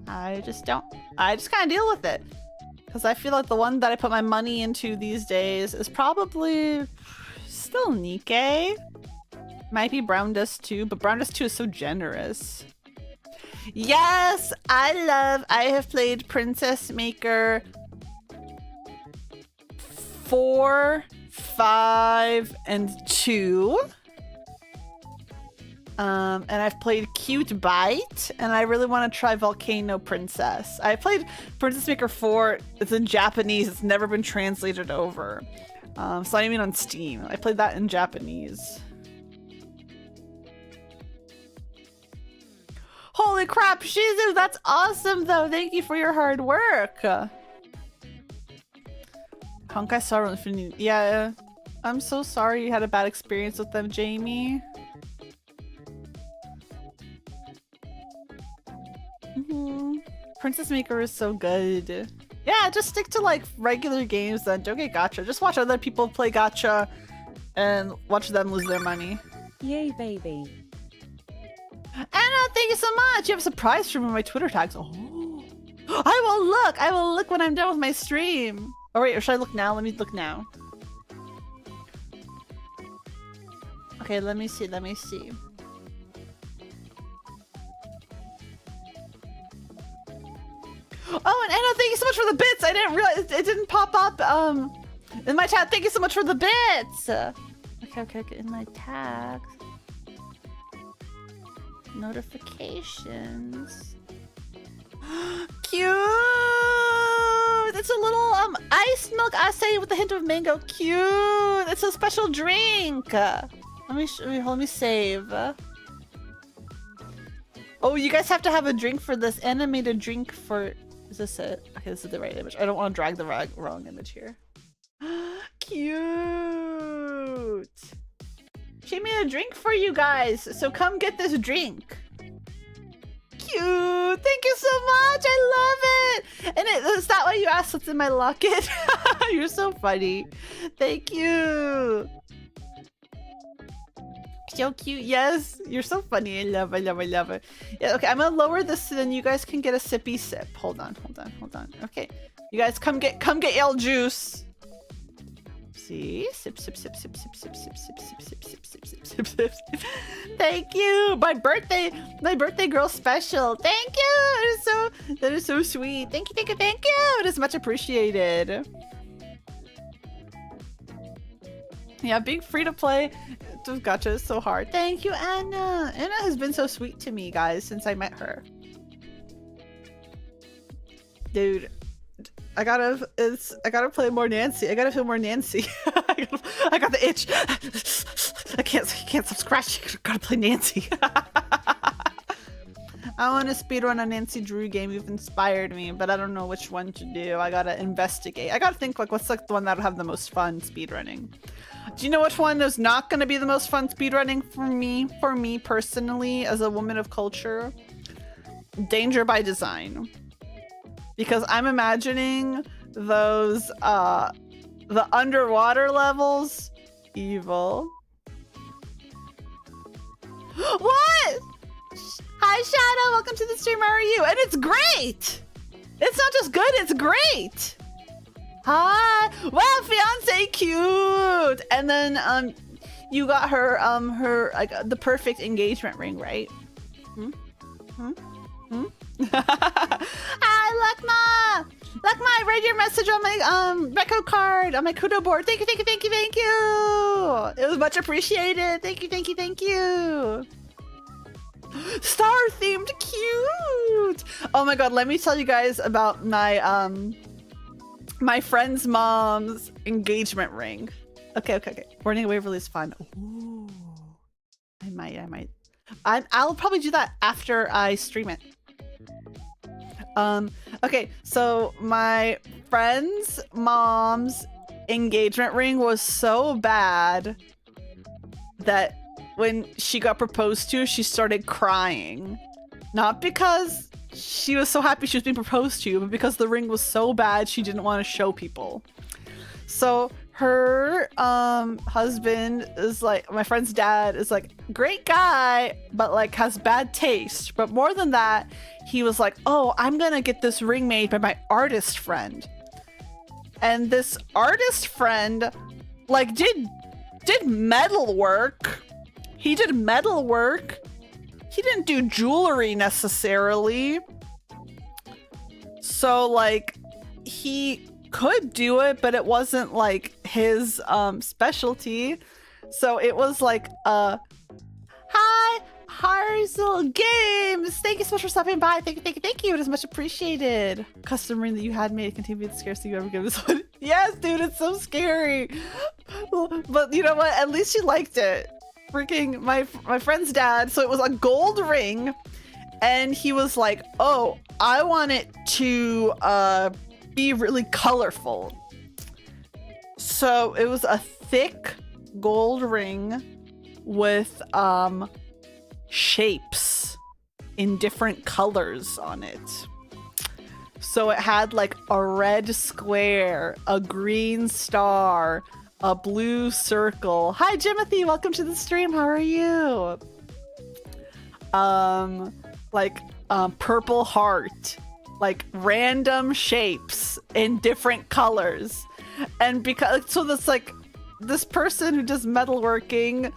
I just kind of deal with it because I feel like the one that I put my money into these days is probably still Nikke. Might be Brown Dust 2, but Brown Dust 2 is so generous. Yes, I have played Princess Maker 4, 5, and 2. And I've played Cute Bite, and I really want to try Volcano Princess. I played Princess Maker 4. It's in Japanese. It's never been translated over. It's not even on Steam. I played that in Japanese. Holy crap, Shizu, that's awesome though. Thank you for your hard work. Honkai Star Rail Infinity. Yeah, I'm so sorry you had a bad experience with them, Jamie. Princess Maker is so good. Yeah, just stick to like regular games then. Don't get gacha. Just watch other people play gacha and watch them lose their money. Yay, baby. Anna, thank you so much. You have a surprise for me on my Twitter tags. Oh, I will look. I will look when I'm done with my stream. Oh wait, or should I look now? Let me look now. Okay, let me see. Let me see. Oh, and Anna, thank you so much for the bits. I didn't realize it didn't pop up in my chat. Thank you so much for the bits. Okay. In my tags. Notifications. Cute! It's a little iced milk acai with a hint of mango. Cute! It's a special drink. Let me save. Oh, you guys have to have a drink for this animated drink for. Is this it? Okay, this is the right image. I don't want to drag the wrong image here. Cute! She made a drink for you guys, so come get this drink. Cute! Thank you so much! I love it! And is that why you asked what's in my locket? You're so funny. Thank you! So cute. Yes, you're so funny. I love it. Yeah, okay, I'm gonna lower this so then you guys can get a sippy sip. Hold on. Okay. You guys come get L juice. See? Sip. Thank you. My birthday girl special. Thank you. That is so sweet. Thank you. It is much appreciated. Yeah, being free to play gacha is so hard. Thank you, Anna. Anna has been so sweet to me, guys, since I met her. Dude, I gotta play more Nancy. I gotta feel more Nancy. I got the itch. I can't stop scratching. I gotta play Nancy. I want to speedrun a Nancy Drew game. You've inspired me, but I don't know which one to do. I gotta investigate. I gotta think like what's like the one that'll have the most fun speedrunning. Do you know which one is not gonna be the most fun speedrunning for me personally as a woman of culture? Danger by Design. Because I'm imagining those the underwater levels. Evil. What? Hi Shadow, welcome to the stream. How are you? And it's great. It's not just good, it's great. Hi. Wow, fiance cute. And then you got her like the perfect engagement ring, right? Hi, Lakma! Lakma, I read your message on my reco card, on my Kudo board. Thank you. It was much appreciated. Thank you. Star themed cute. Oh my god, let me tell you guys about my my friend's mom's engagement ring. Okay. Running Waverly is fun. Ooh. I might. I'll probably do that after I stream it. Okay, so my friend's mom's engagement ring was so bad that when she got proposed to, she started crying. Not because she was so happy she was being proposed to, but because the ring was so bad she didn't want to show people. So her husband is like, my friend's dad is like, great guy, but like has bad taste. But more than that, he was like, oh, I'm gonna get this ring made by my artist friend. And this artist friend like did metal work. He did metal work. He didn't do jewelry necessarily. So like he could do it, but it wasn't like his specialty. So it was like hi Hazel Games. Thank you so much for stopping by. Thank you. It is much appreciated. Custom ring that you had made continue to be the scariest thing you ever given this one. Yes, dude, it's so scary. But you know what? At least you liked it. Freaking my friend's dad. So it was a gold ring, and he was like, "Oh, I want it to be really colorful." So it was a thick gold ring with shapes in different colors on it. So it had like a red square, a green star, a blue circle. Hi Jimothy, welcome to the stream. How are you? Purple heart, like random shapes in different colors. And because so that's like this person who does metalworking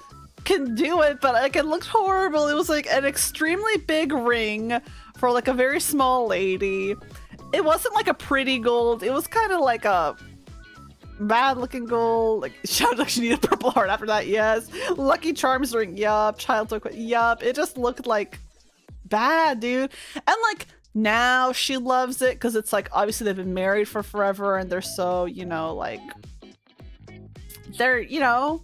can do it, but like it looked horrible. It was like an extremely big ring for like a very small lady. It wasn't like a pretty gold. It was kind of like a bad looking gold. Like sounds like she needed a purple heart after that. Yes. Lucky Charms ring. Yup. Child took. Yup. It just looked like bad, dude. And like now she loves it because it's like obviously they've been married for forever and they're so, you know, like they're, you know,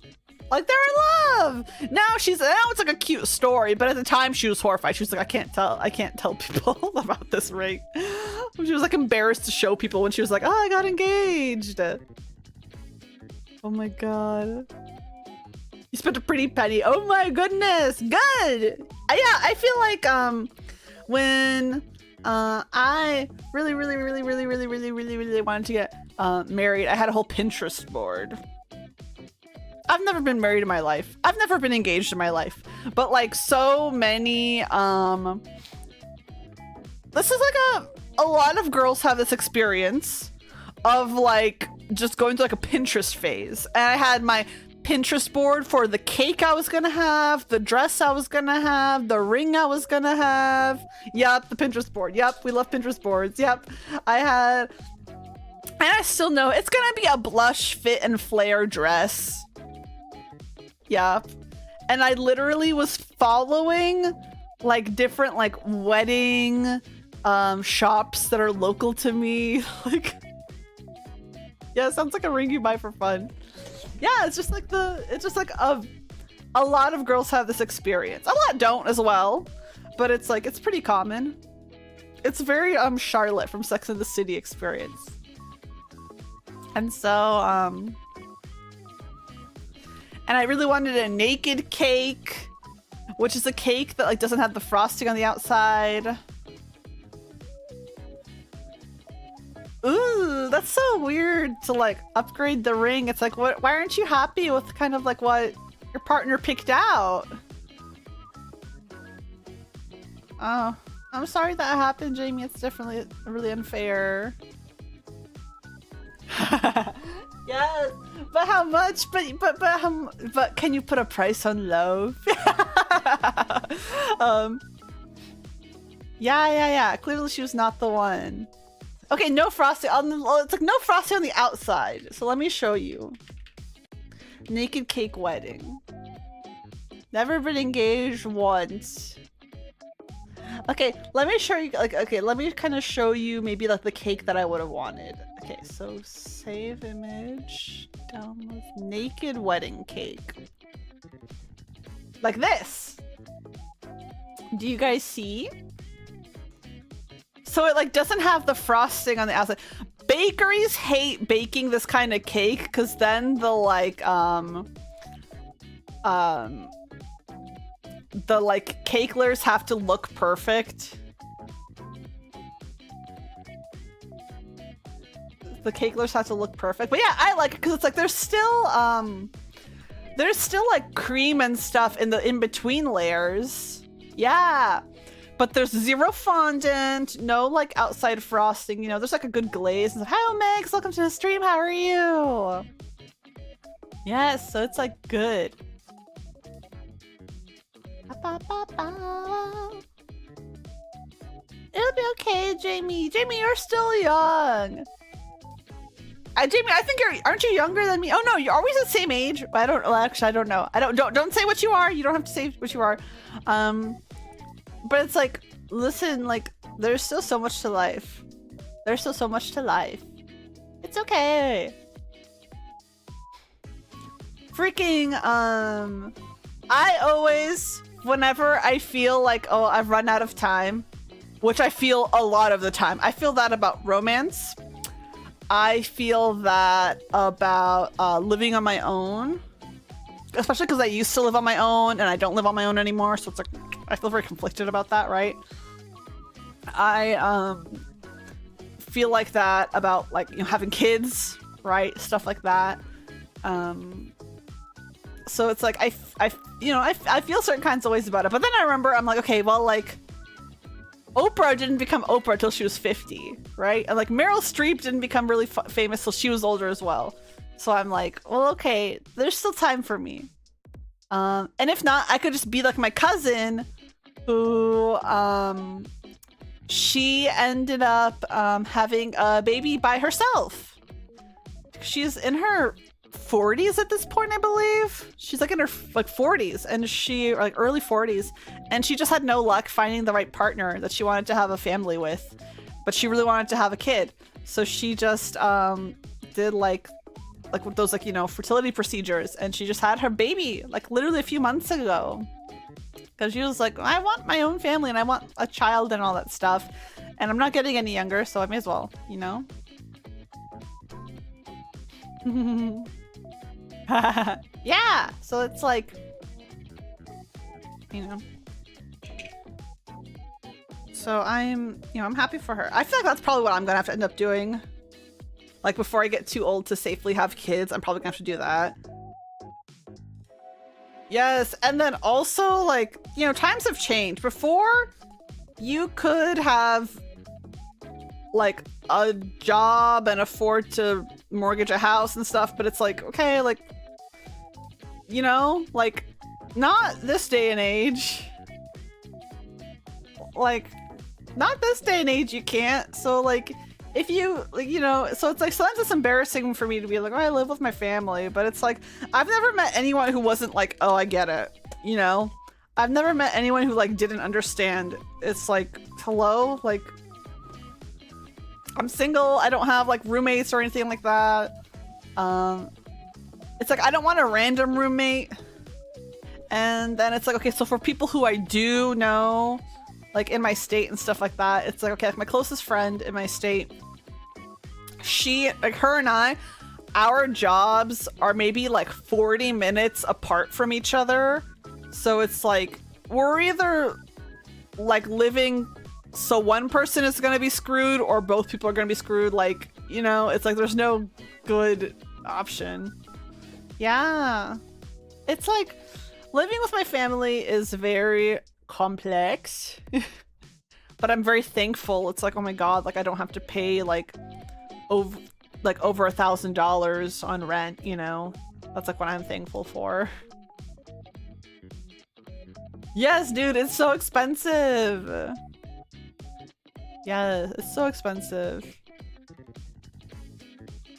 like they're in love. Now it's like a cute story, but at the time she was horrified. She was like, I can't tell people about this ring. She was like embarrassed to show people when she was like, oh, I got engaged. Oh my god. You spent a pretty penny. Oh my goodness. Good. Yeah, I feel like when I really wanted to get married, I had a whole Pinterest board. I've never been married in my life. I've never been engaged in my life. But like so many, this is like a lot of girls have this experience of like just going through like a Pinterest phase. And I had my Pinterest board for the cake I was gonna have, the dress I was gonna have, the ring I was gonna have. Yep, the Pinterest board. Yep, we love Pinterest boards. Yep, I had, and I still know it's gonna be a blush fit and flare dress. Yep. And I literally was following like different like wedding shops that are local to me. Like, yeah, it sounds like a ring you buy for fun. Yeah, it's just like a lot of girls have this experience. A lot don't as well, but it's like it's pretty common. It's very Charlotte from Sex and the City experience. And so and I really wanted a naked cake, which is a cake that like doesn't have the frosting on the outside. Ooh, that's so weird to like upgrade the ring. It's like, why aren't you happy with kind of like what your partner picked out? Oh, I'm sorry that happened, Jamie. It's definitely really unfair. Yes, but how much? But can you put a price on love? Yeah. Clearly she was not the one. Okay, no frosting on the. It's like no frosting on the outside. So let me show you. Naked cake wedding. Never been engaged once. Okay, let me show you. Like, okay, let me kind of show you maybe like the cake that I would have wanted. Okay, so save image. Download naked wedding cake. Like this. Do you guys see? So it like doesn't have the frosting on the outside. Bakeries hate baking this kind of cake because then the cakelers have to look perfect. The cakelers have to look perfect. But yeah, I like it because it's like there's still like cream and stuff in the in-between layers. Yeah. But there's zero fondant, no like outside frosting, you know, there's like a good glaze. It's like, hi Megs, welcome to the stream, how are you? Yes, so it's like good. It'll be okay, Jamie. Jamie, you're still young. Jamie, I think aren't you younger than me? Oh no, you're always the same age. I don't know. I don't know. Don't say what you are. You don't have to say what you are. But it's like, listen, like, there's still so much to life. There's still so much to life. It's okay. Freaking, I always, whenever I feel like, oh, I've run out of time, which I feel a lot of the time. I feel that about romance. I feel that about living on my own. Especially because I used to live on my own and I don't live on my own anymore. So it's like, I feel very conflicted about that, right? I feel like that about like, you know, having kids, right? Stuff like that. So it's like, I feel certain kinds of ways about it. But then I remember, I'm like, okay, well, like, Oprah didn't become Oprah till she was 50, right? And like Meryl Streep didn't become really famous till she was older as well. So I'm like, well, okay, there's still time for me. And if not, I could just be like my cousin who, she ended up having a baby by herself. She's in her 40s at this point, I believe. She's like in her like 40s and or like early 40s, and she just had no luck finding the right partner that she wanted to have a family with, but she really wanted to have a kid. So she just did like with those like, you know, fertility procedures, and she just had her baby like literally a few months ago. Because she was like, I want my own family and I want a child and all that stuff, and I'm not getting any younger, so I may as well, you know. Yeah, so it's like, you know, so I'm happy for her. I feel like that's probably what I'm gonna have to end up doing, like before I get too old to safely have kids. I'm probably gonna have to do that. Yes, and then also, like, you know, times have changed. Before, you could have like a job and afford to mortgage a house and stuff, but it's like, okay, like, you know, like, not this day and age. Like, not this day and age, you can't. So like, if you, like, you know, so it's like, sometimes it's embarrassing for me to be like, oh, I live with my family, but it's like, I've never met anyone who wasn't like, oh, I get it, you know. I've never met anyone who like didn't understand. It's like, hello, like, I'm single, I don't have like roommates or anything like that. It's like, I don't want a random roommate. And then it's like, okay, so for people who I do know, like in my state and stuff like that, it's like, okay, like my closest friend in my state, she, like, her and I, our jobs are maybe like 40 minutes apart from each other. So it's like, we're either like living so one person is gonna be screwed or both people are gonna be screwed. Like, you know, it's like there's no good option. Yeah, it's like living with my family is very complex. But I'm very thankful. It's like, oh my god, like I don't have to pay like over $1,000 on rent, you know. That's like what I'm thankful for. Yes, dude, it's so expensive. Yeah, it's so expensive.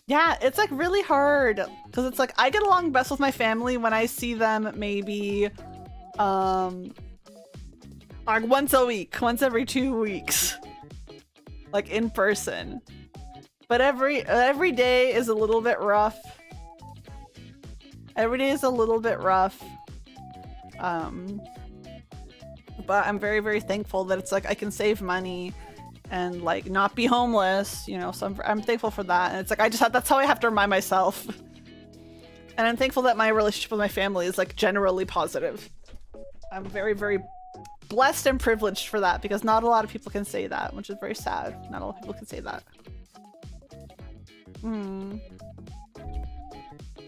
Yeah, it's like really hard because it's like I get along best with my family when I see them maybe like once a week, once every 2 weeks, like in person. But every day is a little bit rough. Every day is a little bit rough. But I'm very, very thankful that it's like I can save money and like not be homeless, you know. So I'm thankful for that. And it's like that's how I have to remind myself. And I'm thankful that my relationship with my family is like generally positive. I'm very, very blessed and privileged for that, because not a lot of people can say that, which is very sad. Not a lot of people can say that.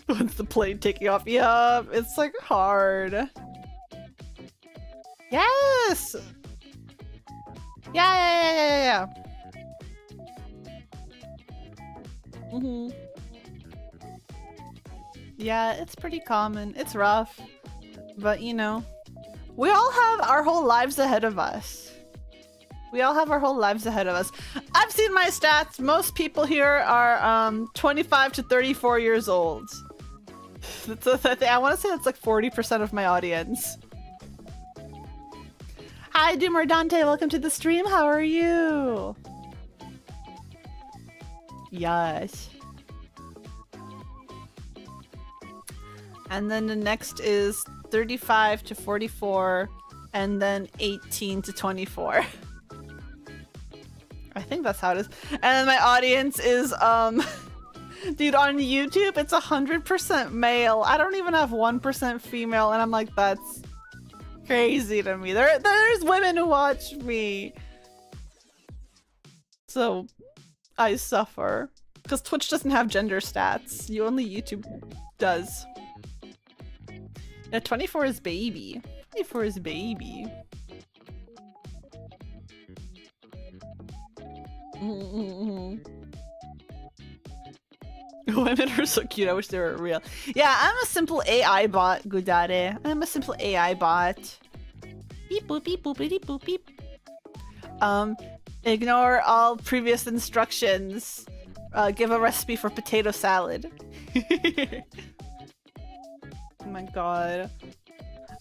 When's the plane taking off? Yeah, it's like hard. Yes! Yeah. Yeah, it's pretty common. It's rough. But, you know, we all have our whole lives ahead of us. We all have our whole lives ahead of us. I've seen my stats. Most people here are 25 to 34 years old. I want to say that's like 40% of my audience. Hi, Doomer Dante. Welcome to the stream. How are you? Yes. And then the next is 35 to 44, and then 18 to 24. I think that's how it is. And then my audience is, dude, on YouTube, it's 100% male. I don't even have 1% female, and I'm like, that's crazy to me. There's women who watch me. So, I suffer. Because Twitch doesn't have gender stats. Only YouTube does. Yeah, 24 is baby. 24 is baby. Women are so cute. I wish they were real. Yeah, I'm a simple AI bot, Gudare. I'm a simple AI bot. Beep boop beep boop beep boop beep. Ignore all previous instructions. Give a recipe for potato salad. Oh my god.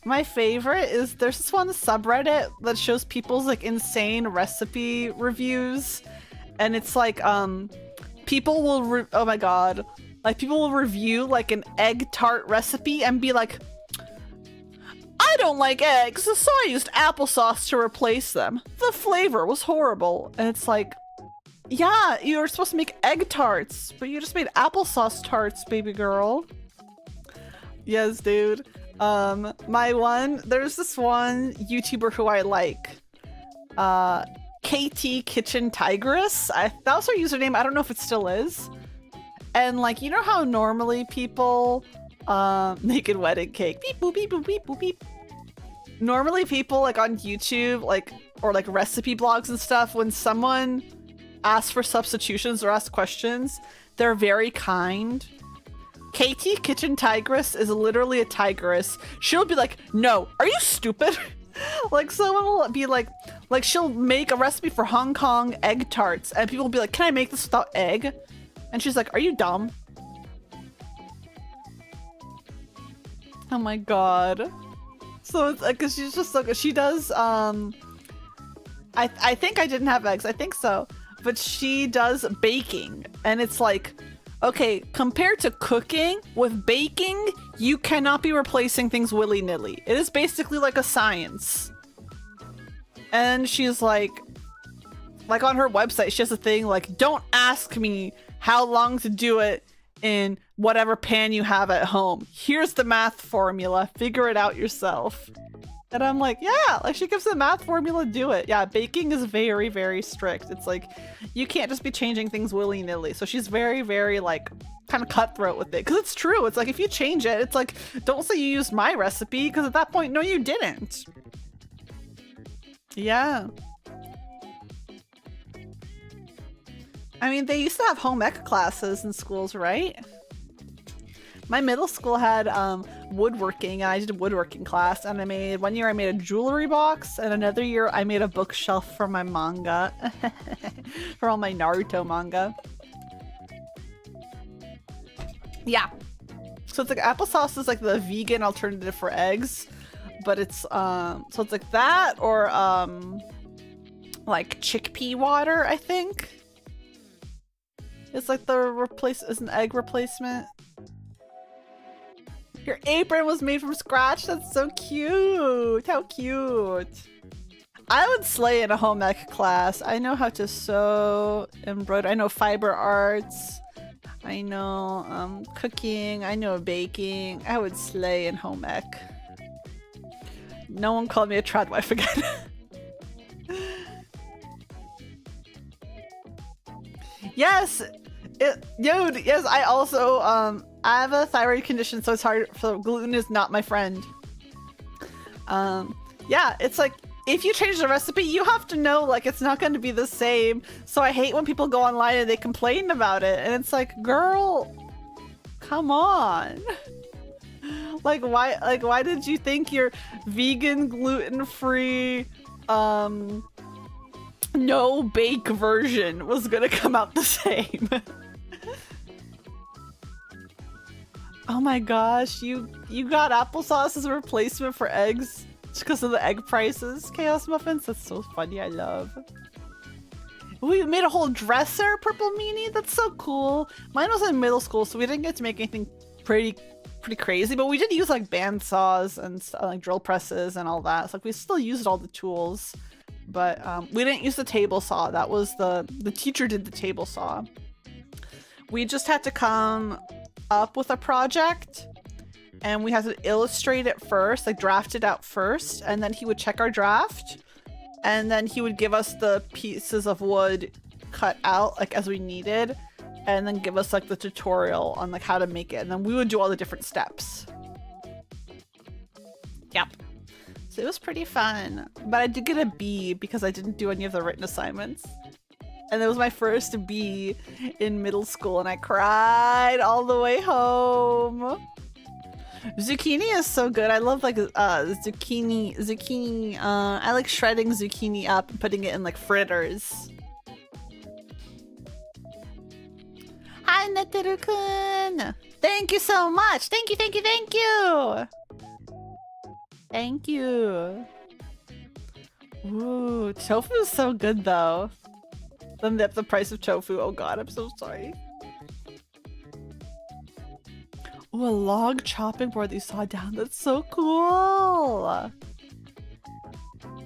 My favorite is there's this one subreddit that shows people's like insane recipe reviews, and it's like people will oh my god, like people will review like an egg tart recipe and be like, I don't like eggs, so I used applesauce to replace them. The flavor was horrible. And it's like, yeah, you were supposed to make egg tarts, but you just made applesauce tarts, baby girl. Yes, dude. There's this one YouTuber who I like. KT Kitchen Tigress. That was her username. I don't know if it still is. And like, you know how normally people naked wedding cake. Beep boop beep boop beep boop beep. Normally people like on YouTube, like, or like recipe blogs and stuff, when someone asks for substitutions or asks questions, they're very kind. KT Kitchen Tigress is literally a tigress. She'll be like, no, are you stupid? Like someone will be like she'll make a recipe for Hong Kong egg tarts and people will be like, can I make this without egg? And she's like, are you dumb? Oh my god. So it's like, cause she's just so good. She does, I think I didn't have eggs. I think so. But she does baking and it's like, okay, compared to cooking, with baking, you cannot be replacing things willy-nilly. It is basically like a science. And she's like on her website, she has a thing like, don't ask me how long to do it in whatever pan you have at home. Here's the math formula. Figure it out yourself. And I'm like, yeah, like she gives the math formula, do it. Yeah, baking is very, very strict. It's like, you can't just be changing things willy-nilly. So she's very, very like kind of cutthroat with it. Because it's true. It's like, if you change it, it's like, don't say you used my recipe. Because at that point, no, you didn't. Yeah. I mean, they used to have home ec classes in schools, right? My middle school had woodworking, and I did a woodworking class, and one year I made a jewelry box, and another year I made a bookshelf for my manga. For all my Naruto manga. Yeah. So it's like applesauce is like the vegan alternative for eggs, but it's so it's like that or like chickpea water, I think. It's like is an egg replacement. Your apron was made from scratch? That's so cute! How cute! I would slay in a home ec class. I know how to sew, embroider, I know fiber arts, I know cooking, I know baking. I would slay in home ec. No one called me a trad wife again. Yes! Dude, yes, I also, I have a thyroid condition, so it's hard, so gluten is not my friend. Yeah, it's like, if you change the recipe, you have to know, like, it's not going to be the same. So I hate when people go online and they complain about it, and it's like, girl, come on. Like, why did you think your vegan, gluten-free, no bake version was gonna come out the same? Oh my gosh, you got applesauce as a replacement for eggs? Just because of the egg prices. Chaos muffins. That's so funny. I love. We made a whole dresser, purple meanie. That's so cool. Mine was in middle school, so we didn't get to make anything pretty crazy, but we did use like band saws and like drill presses and all that. So like we still used all the tools, but we didn't use the table saw. That was the teacher did the table saw. We just had to come up with a project, and we had to illustrate it first, like draft it out first, and then he would check our draft. And then he would give us the pieces of wood cut out like as we needed, and then give us like the tutorial on like how to make it. And then we would do all the different steps. Yep. So it was pretty fun. But I did get a B because I didn't do any of the written assignments. And it was my first B in middle school, and I cried all the way home. Zucchini is so good. I love like zucchini. I like shredding zucchini up and putting it in like fritters. Hi, Neteru-kun. Thank you so much. Thank you. Thank you. Ooh, tofu is so good though. Then the price of tofu. Oh god, I'm so sorry. Ooh, a log chopping board that you saw down. That's so cool.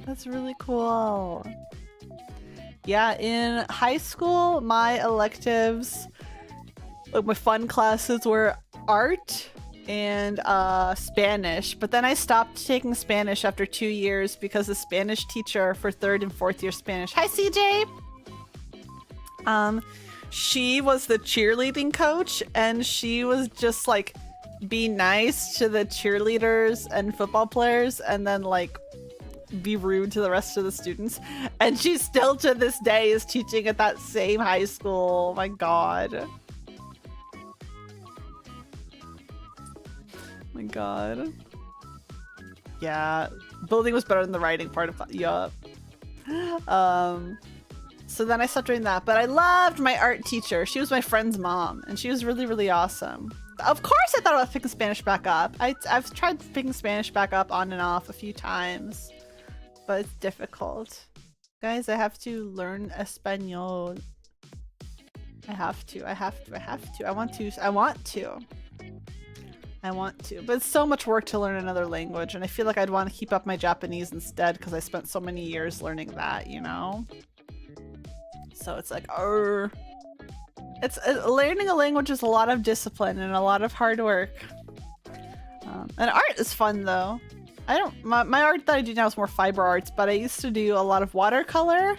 That's really cool. Yeah, in high school, my electives, like my fun classes were art and Spanish. But then I stopped taking Spanish after 2 years because the Spanish teacher for 3rd and 4th year Spanish. Hi, CJ. She was the cheerleading coach, and she was just like be nice to the cheerleaders and football players, and then like be rude to the rest of the students. And she still to this day is teaching at that same high school. Oh my god. Oh my god. Yeah, building was better than the writing part of that. Yup. So then I stopped doing that, but I loved my art teacher. She was my friend's mom, and she was really, really awesome. Of course I thought about picking Spanish back up. I've tried picking Spanish back up on and off a few times, but it's difficult. Guys, I have to learn Espanol. I have to. I want to. But it's so much work to learn another language, and I feel like I'd want to keep up my Japanese instead because I spent so many years learning that, you know? So it's like, learning a language is a lot of discipline and a lot of hard work. And art is fun though. My art that I do now is more fiber arts, but I used to do a lot of watercolor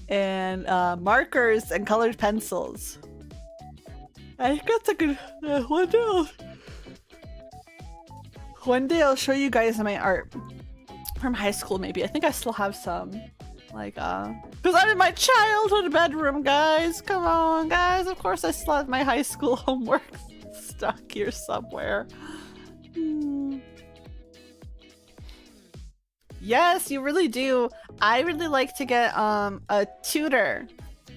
and markers and colored pencils. I got a good one day I'll show you guys my art from high school. Maybe I think I still have some. Like, because I'm in my childhood bedroom, guys. Come on, guys. Of course I still have my high school homework stuck here somewhere. Yes, you really do. I really like to get a tutor.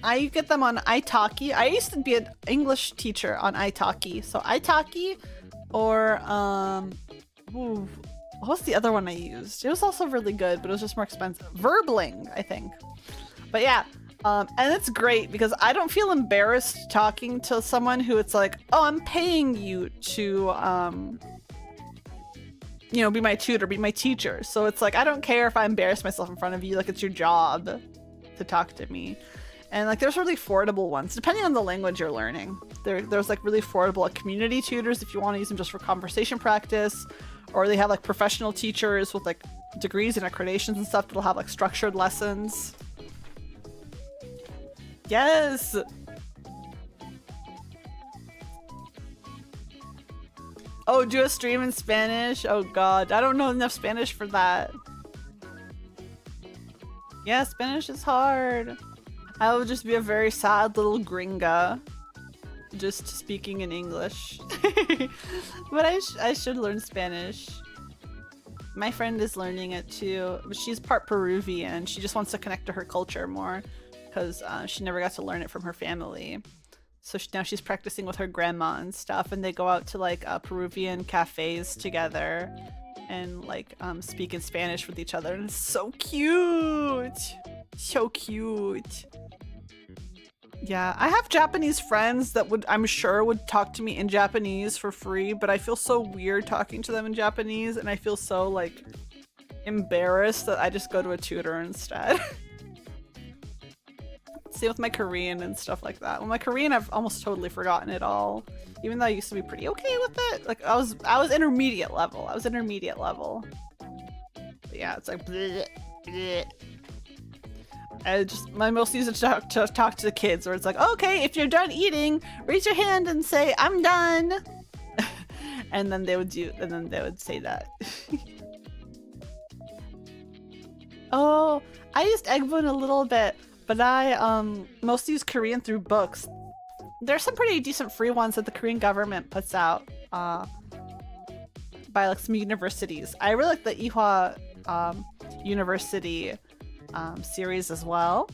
I get them on italki. I used to be an English teacher on italki. So italki or what's the other one I used? It was also really good, but it was just more expensive. Verbling, I think. But yeah, and it's great because I don't feel embarrassed talking to someone who it's like, oh, I'm paying you to, you know, be my tutor, be my teacher. So it's like, I don't care if I embarrass myself in front of you. Like, it's your job to talk to me. And like, there's really affordable ones, depending on the language you're learning. There's like really affordable like, community tutors if you want to use them just for conversation practice. Or they have like professional teachers with like degrees and accreditations and stuff that'll have like structured lessons. Yes! Oh, do a stream in Spanish? Oh god, I don't know enough Spanish for that. Yeah, Spanish is hard. I would just be a very sad little gringa. Just speaking in English. But I should learn Spanish. My friend is learning it too. She's part Peruvian. She just wants to connect to her culture more because she never got to learn it from her family. So now she's practicing with her grandma and stuff, and they go out to like Peruvian cafes together and like speak in Spanish with each other, and it's so cute. So cute. Yeah, I have Japanese friends that I'm sure would talk to me in Japanese for free, but I feel so weird talking to them in Japanese, and I feel so like embarrassed that I just go to a tutor instead. Same with my Korean and stuff like that. Well, my Korean, I've almost totally forgotten it all, even though I used to be pretty okay with it. Like I was intermediate level. I was intermediate level. But yeah, it's like bleh, bleh. I mostly use it to talk to the kids, where it's like, okay, if you're done eating, raise your hand and say I'm done, and then they would say that. Oh, I used Eggbone a little bit, but I mostly use Korean through books. There's some pretty decent free ones that the Korean government puts out by like some universities. I really like the Ihwa University series as well,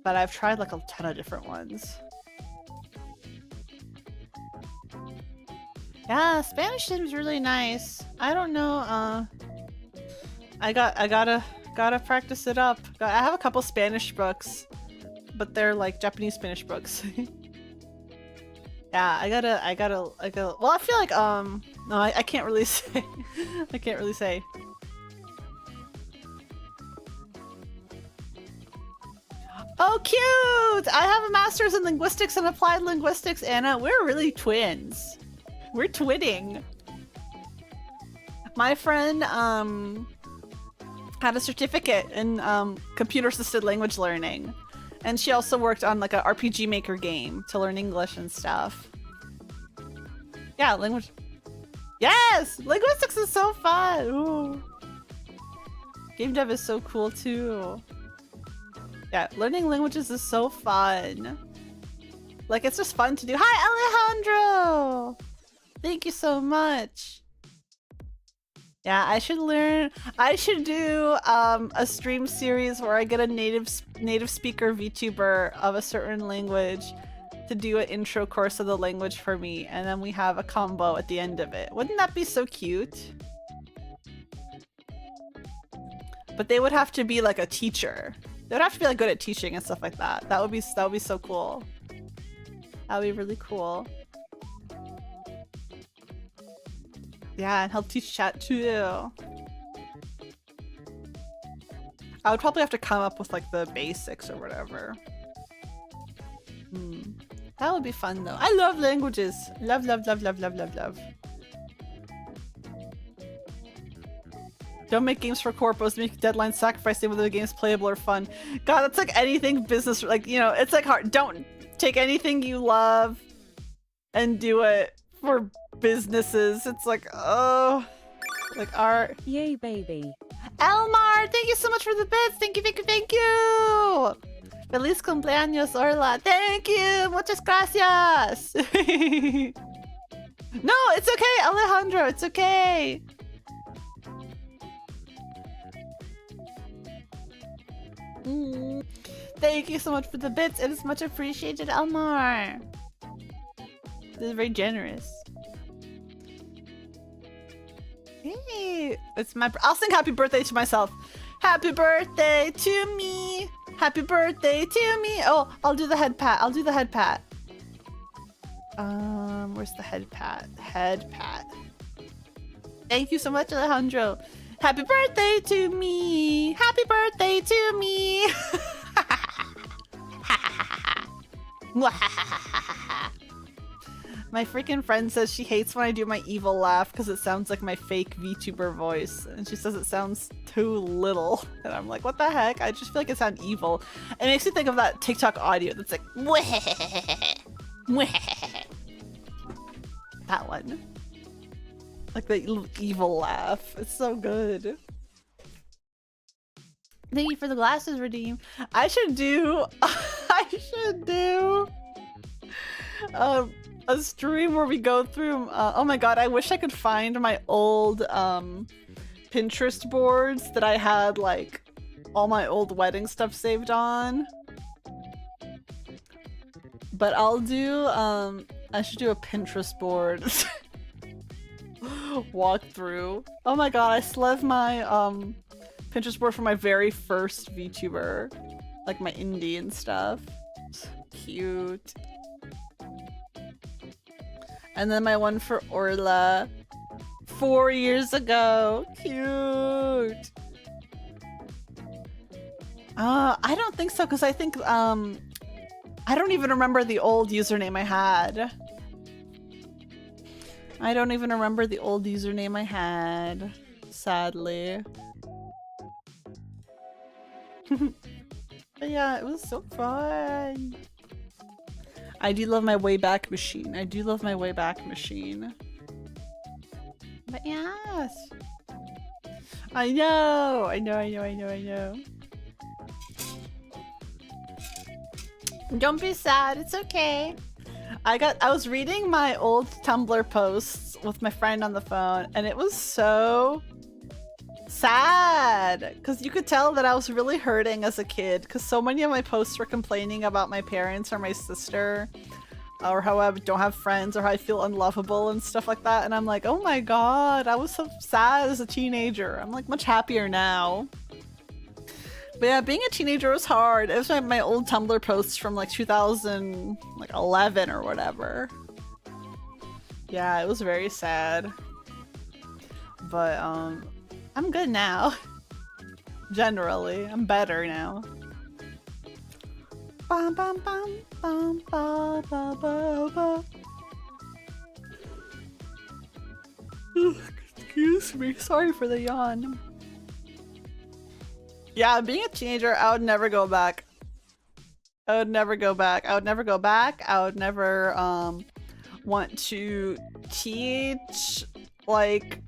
but I've tried like a ton of different ones. Yeah, Spanish seems really nice. I don't know. I gotta practice it up. I have a couple Spanish books, but they're like Japanese Spanish books. Yeah, I gotta. Well, I feel like no, I can't really say. I can't really say. Oh, cute! I have a master's in linguistics and applied linguistics, Anna. We're really twins. We're twinning. My friend had a certificate in computer-assisted language learning, and she also worked on like a RPG Maker game to learn English and stuff. Yeah, language. Yes, linguistics is so fun. Ooh. Game dev is so cool too. Yeah, learning languages is so fun. Like, it's just fun to do. Hi, Alejandro! Thank you so much. Yeah, I should do a stream series where I get a native speaker VTuber of a certain language to do an intro course of the language for me, and then we have a combo at the end of it. Wouldn't that be so cute? But they would have to be like a teacher. They would have to be like good at teaching and stuff like that. That would be so cool. That would be really cool. Yeah, and help teach chat too. I would probably have to come up with like the basics or whatever. That would be fun though. I love languages. Love. Don't make games for corpos, make deadlines, sacrificing whether the game's playable or fun. God, that's like anything business, like, you know, it's like hard. Don't take anything you love and do it for businesses. It's like, oh, like art. Yay, baby. Elmar, thank you so much for the bits. Thank you. Feliz cumpleaños, Orla. Thank you. Muchas gracias. No, it's okay, Alejandro. It's okay. Thank you so much for the bits. It is much appreciated, Elmar. This is very generous. Hey, it's my. I'll sing happy birthday to myself. Happy birthday to me. Happy birthday to me. Oh, I'll do the head pat. Where's the head pat? Head pat. Thank you so much, Alejandro. Happy birthday to me. Happy birthday to me. My freaking friend says she hates when I do my evil laugh because it sounds like my fake VTuber voice. And she says it sounds too little. And I'm like, what the heck? I just feel like it sounds evil. It makes me think of that TikTok audio that's like, that one. Like the evil laugh. It's so good. Thank you for the glasses, Redeem. I should do a stream where we go through oh my god, I wish I could find my old Pinterest boards that I had like all my old wedding stuff saved on. But I'll do I should do a Pinterest board. walk through. Oh my god, I still have my Pinterest board for my very first VTuber. Like my indie and stuff. Cute. And then my one for Orla 4 years ago. Cute. I don't think so, because I think I don't even remember the old username I had. I don't even remember the old username I had, sadly. But yeah, it was so fun. I do love my Wayback Machine. I do love my Wayback Machine. But yes. I know. Don't be sad. It's okay. I was reading my old Tumblr posts with my friend on the phone, and it was so sad because you could tell that I was really hurting as a kid because so many of my posts were complaining about my parents or my sister or how I don't have friends or how I feel unlovable and stuff like that. And I'm like, oh my god, I was so sad as a teenager. I'm like much happier now. But yeah, being a teenager was hard. It was my old Tumblr posts from like 2011 or whatever. Yeah, it was very sad. But I'm good now. Generally, I'm better now. Bum, bum, bum, bum, ba, ba, ba, ba. Excuse me, sorry for the yawn. Yeah, being a teenager, I would never go back. I would never go back. I would never go back. I would never want to teach like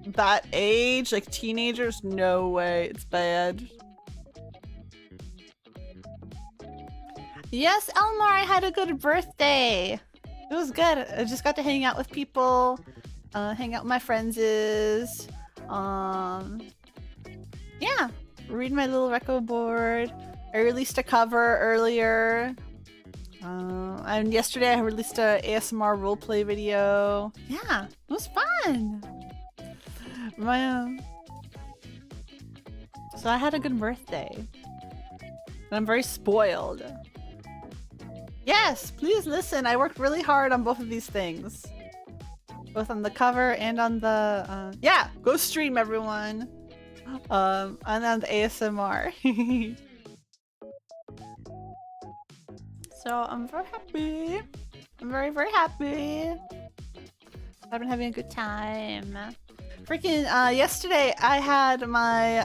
that age, like teenagers. No way, it's bad. Yes, Elmore, I had a good birthday. It was good. I just got to hang out with people, hang out with my friends. Yeah. Read my little reco board. I released a cover earlier. And yesterday I released a ASMR roleplay video. Yeah, it was fun. So I had a good birthday. And I'm very spoiled. Yes, please listen. I worked really hard on both of these things. Both on the cover and on the... yeah, go stream, everyone. And then the ASMR. So I'm very happy. I'm very, very happy. I've been having a good time. Freaking yesterday I had my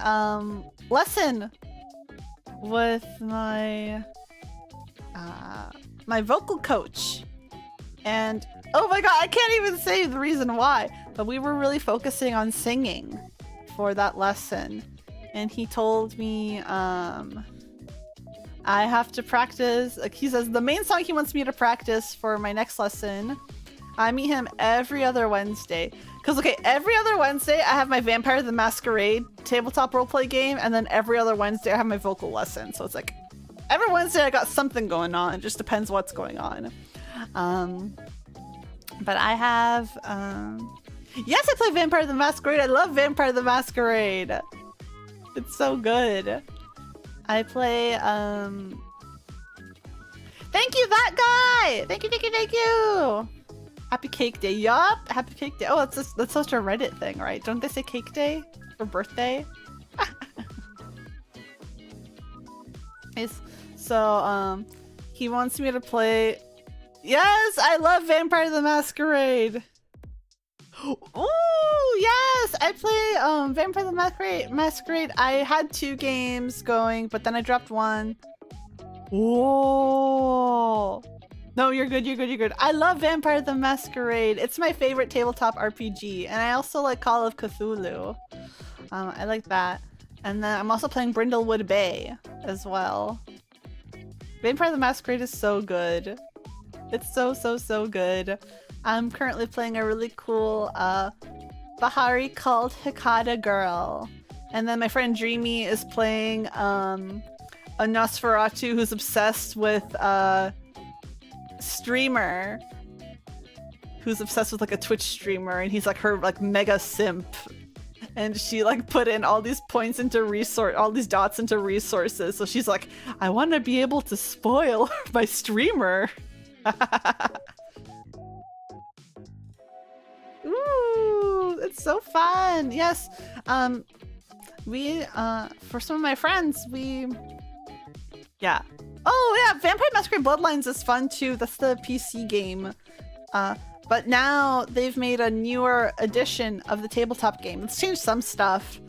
lesson with my my vocal coach. And oh my god, I can't even say the reason why, but we were really focusing on singing for that lesson, and he told me I have to practice, like he says the main song he wants me to practice for my next lesson. I meet him every other Wednesday because okay, every other Wednesday I have my Vampire the Masquerade tabletop roleplay game, and then every other Wednesday I have my vocal lesson. So it's like every Wednesday I got something going on. It just depends what's going on. But I have yes, I play Vampire the Masquerade. I love Vampire the Masquerade. It's so good. I play thank you, that guy! Thank you! Happy Cake Day. Yup, Happy Cake Day. Oh, that's such a Reddit thing, right? Don't they say Cake Day for birthday? Yes. So he wants me to play. Yes, I love Vampire the Masquerade. Oh yes, I play Vampire the Masquerade. I had 2 games going, but then I dropped one. Whoa. No, you're good. I love Vampire the Masquerade. It's my favorite tabletop RPG, and I also like Call of Cthulhu. I like that. And then I'm also playing Brindlewood Bay as well. Vampire the Masquerade is so good. It's so good. I'm currently playing a really cool Bahari called Hikata Girl. And then my friend Dreamy is playing a Nosferatu who's obsessed with streamer who's obsessed with like a Twitch streamer, and he's like her like mega simp. And she like put in all these points into all these dots into resources. So she's like, I want to be able to spoil my streamer. Ooh, it's so fun. Yes. We for some of my friends, yeah. Oh yeah, Vampire Masquerade Bloodlines is fun too. That's the PC game. But now they've made a newer edition of the tabletop game. It's changed some stuff.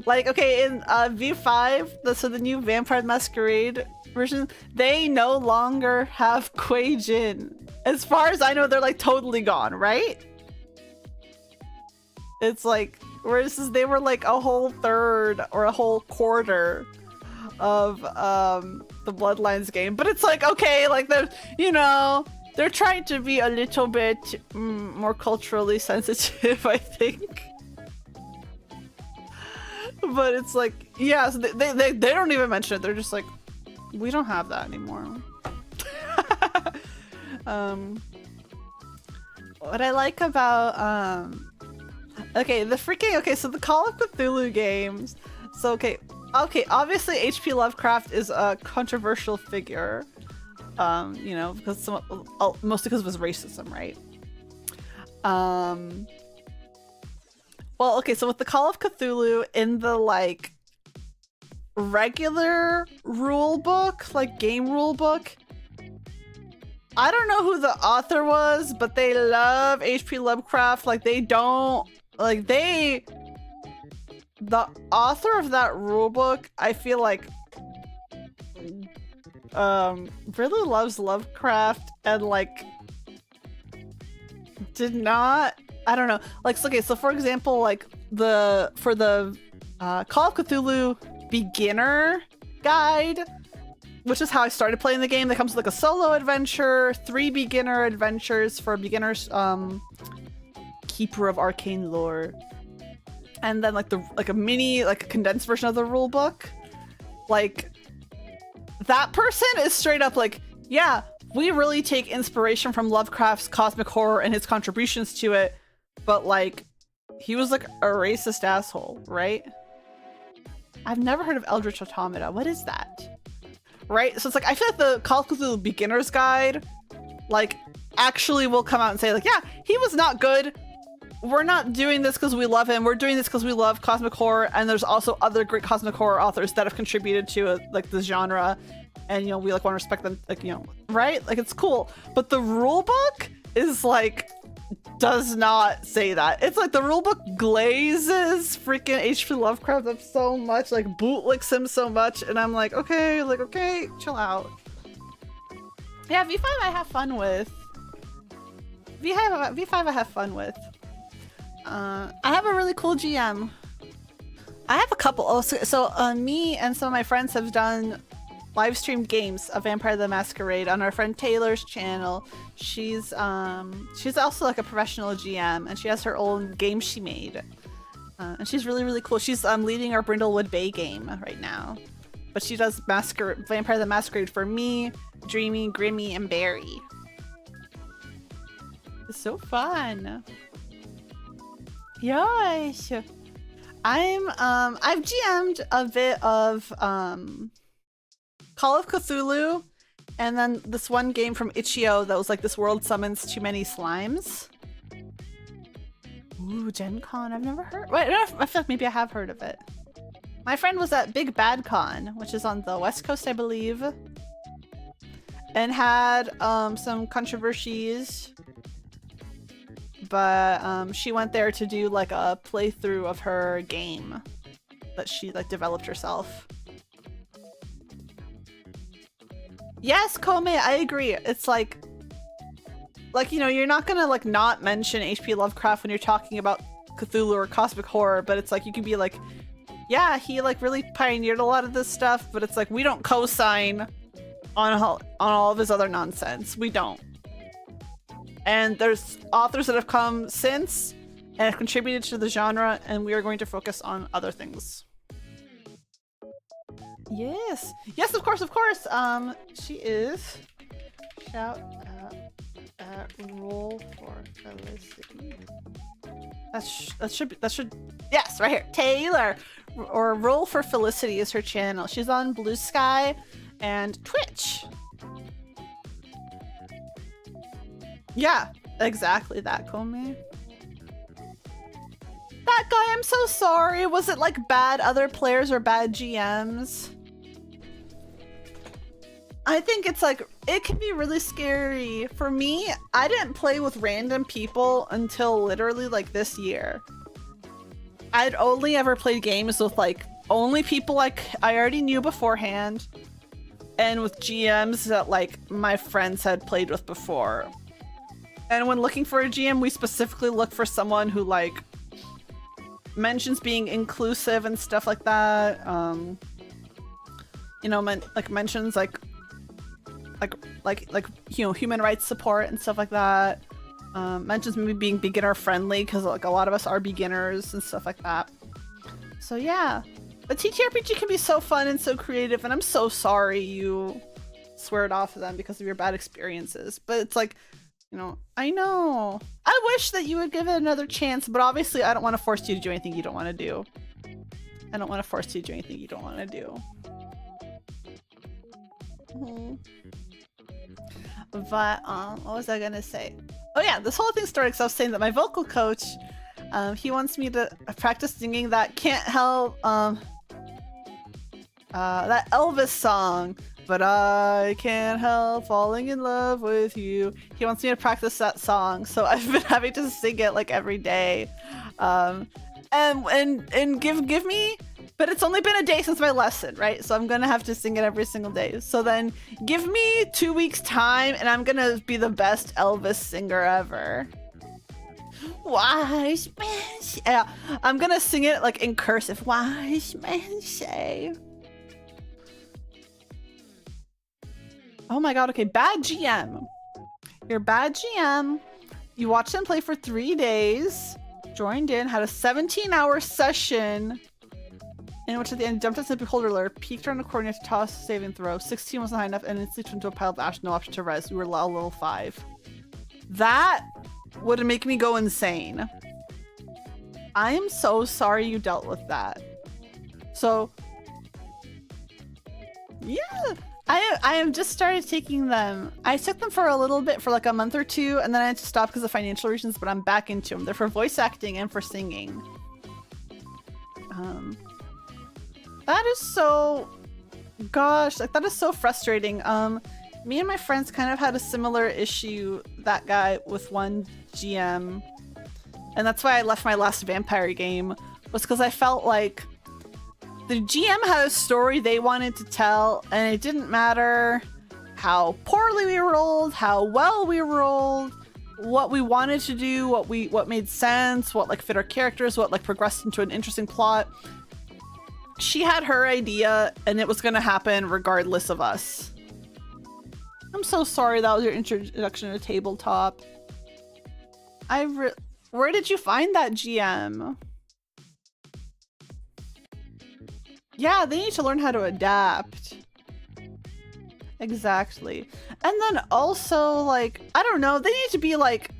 Like, okay, in V5, so the new Vampire Masquerade version, they no longer have Kuei Jin. As far as I know, they're like totally gone, right? It's like, whereas they were like a whole third or a whole quarter of the Bloodlines game. But it's like, okay, like they're, you know, they're trying to be a little bit more culturally sensitive, I think. But it's like, yeah, so they don't even mention it. They're just like, we don't have that anymore. What I like about okay, so the Call of Cthulhu games. So okay, obviously H.P. Lovecraft is a controversial figure. You know, because mostly because of his racism, right? Well, okay, so with the Call of Cthulhu in the like regular rule book, like game rule book, I don't know who the author was, but they love H.P. Lovecraft. Like they don't like the author of that rule book, I feel like really loves Lovecraft and like did not, I don't know, like, so, okay, so for example, like for the Call of Cthulhu beginner guide, which is how I started playing the game, that comes with like a solo adventure, 3 beginner adventures for beginners, keeper of arcane lore, and then like a mini, like a condensed version of the rule book. Like that person is straight up like, yeah, we really take inspiration from Lovecraft's cosmic horror and his contributions to it, but like he was like a racist asshole, right? I've never heard of Eldritch Automata. What is that? Right? So it's like, I feel like the Call of Cthulhu beginner's guide like actually will come out and say like, yeah, he was not good. We're not doing this because we love him. We're doing this because we love cosmic horror, and there's also other great cosmic horror authors that have contributed to like the genre, and you know, we like want to respect them, like, you know, right? Like it's cool. But the rule book is like, does not say that. It's like the rule book glazes freaking H.P. Lovecraft up so much, like bootlicks him so much, and I'm like, okay, chill out. Yeah, V5 I have fun with. V5 I have fun with. I have a really cool GM. I have a couple. Oh, so me and some of my friends have done live streamed games of Vampire the Masquerade on our friend Taylor's channel. She's also like a professional GM, and she has her own game she made. And she's really cool. She's leading our Brindlewood Bay game right now. But she does Vampire the Masquerade for me, Dreamy, Grimmy, and Barry. It's so fun. Yes. I've GM'd a bit of Call of Cthulhu, and then this one game from Itch.io that was like, this world summons too many slimes. Ooh, Gen Con, I've never heard. Wait, I feel like maybe I have heard of it. My friend was at Big Bad Con, which is on the West Coast, I believe, and had some controversies. But she went there to do like a playthrough of her game that she like developed herself. Yes, Kome, I agree. It's like, you know, you're not gonna like not mention H.P. Lovecraft when you're talking about Cthulhu or cosmic horror, but it's like, you can be like, yeah, he like really pioneered a lot of this stuff, but it's like, we don't co-sign on all of his other nonsense. We don't. And there's authors that have come since and have contributed to the genre, and we are going to focus on other things. Yes, of course. She is. Shout out Roll for Felicity. That should yes, right here. Taylor or Roll for Felicity is her channel. She's on Blue Sky and Twitch. Yeah, exactly that, Komi. That guy, I'm so sorry. Was it like bad other players or bad GMs? I think it's like, it can be really scary. For me, I didn't play with random people until literally like this year. I'd only ever played games with like only people like I already knew beforehand and with GMs that like my friends had played with before. And when looking for a GM, we specifically look for someone who like mentions being inclusive and stuff like that. You know, mentions like you know, human rights support and stuff like that. Mentions maybe being beginner friendly because like a lot of us are beginners and stuff like that. So yeah, but TTRPG can be so fun and so creative, and I'm so sorry you swear it off to them because of your bad experiences. But it's like, you know, I know. I wish that you would give it another chance, but obviously I don't want to force you to do anything you don't want to do. I don't want to force you to do anything you don't want to do. But what was I gonna say? Oh yeah, this whole thing started because I was saying that my vocal coach, he wants me to practice singing that Can't Help that Elvis song, but I can't help falling in love with you. He wants me to practice that song, so I've been having to sing it like every day. And give me, but it's only been a day since my lesson, right? So I'm gonna have to sing it every single day. So then give me 2 weeks time and I'm gonna be the best Elvis singer ever. Wise men say. Yeah, I'm gonna sing it like in cursive. Wise men say. Oh my god, okay, bad GM. You're bad GM. You watched them play for 3 days, joined in, had a 17-hour session, in which at the end jumped as a beholder alert, peeked around the corner to toss a saving throw. 16 wasn't high enough and instantly turned into a pile of ash, no option to res. We were level 5. That would make me go insane. I am so sorry you dealt with that. So, yeah. I have just started taking them. I took them for a little bit, for like a month or two, and then I had to stop because of financial reasons, but I'm back into them. They're for voice acting and for singing. That is so... Gosh, like that is so frustrating. Me and my friends kind of had a similar issue, that guy, with one GM. And that's why I left my last vampire game, was because I felt like the GM had a story they wanted to tell, and it didn't matter how poorly we rolled, how well we rolled, what we wanted to do, what made sense, what like fit our characters, what like progressed into an interesting plot. She had her idea, and it was gonna happen regardless of us. I'm so sorry that was your introduction to tabletop. Where did you find that GM? Yeah, they need to learn how to adapt. Exactly. And then also, like, I don't know, they need to be like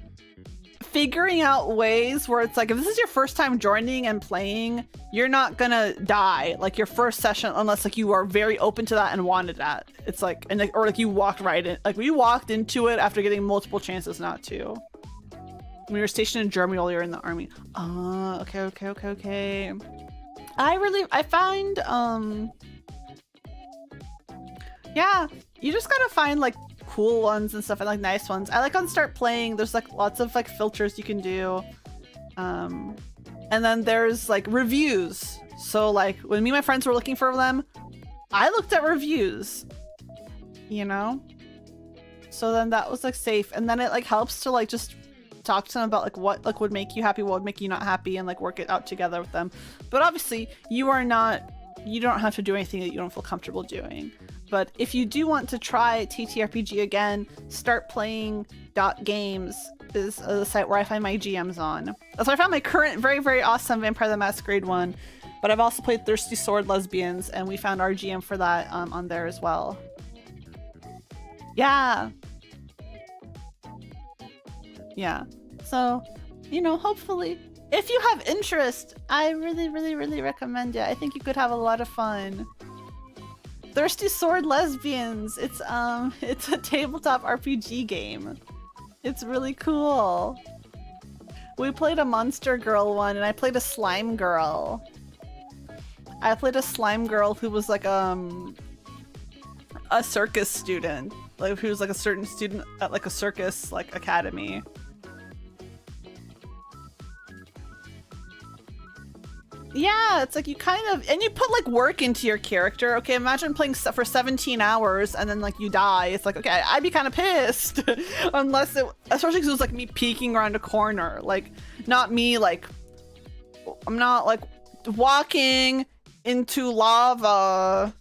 figuring out ways where it's like, if this is your first time joining and playing, you're not gonna die like your first session unless like you are very open to that and wanted that. It's like, and like, or like you walked right in, like we walked into it after getting multiple chances not to. We were stationed in Germany while you were in the army. Okay. I find, yeah, you just gotta find like cool ones and stuff and like nice ones. I like on Start Playing, there's like lots of like filters you can do. And then there's like reviews. So like when me and my friends were looking for them, I looked at reviews, you know? So then that was like safe. And then it like helps to like just talk to them about like what like would make you happy, what would make you not happy, and like work it out together with them. But obviously you don't have to do anything that you don't feel comfortable doing. But if you do want to try TTRPG again, startplaying.games is the site where I find my GMs on. That's where I found my current very, very awesome Vampire the Masquerade one. But I've also played Thirsty Sword Lesbians, and we found our GM for that on there as well. Yeah. Yeah. So, you know, hopefully, if you have interest, I really recommend it. I think you could have a lot of fun. Thirsty Sword Lesbians. It's a tabletop RPG game. It's really cool. We played a monster girl one, and I played a slime girl. I played a slime girl who was like a circus student, like who was like a certain student at like a circus like academy. Yeah, it's like you kind of, and you put like work into your character. Okay, imagine playing for 17 hours and then like you die. It's like, okay, I'd be kind of pissed. Unless it, especially because it was like me peeking around a corner. Like, not me like, I'm not like walking into lava.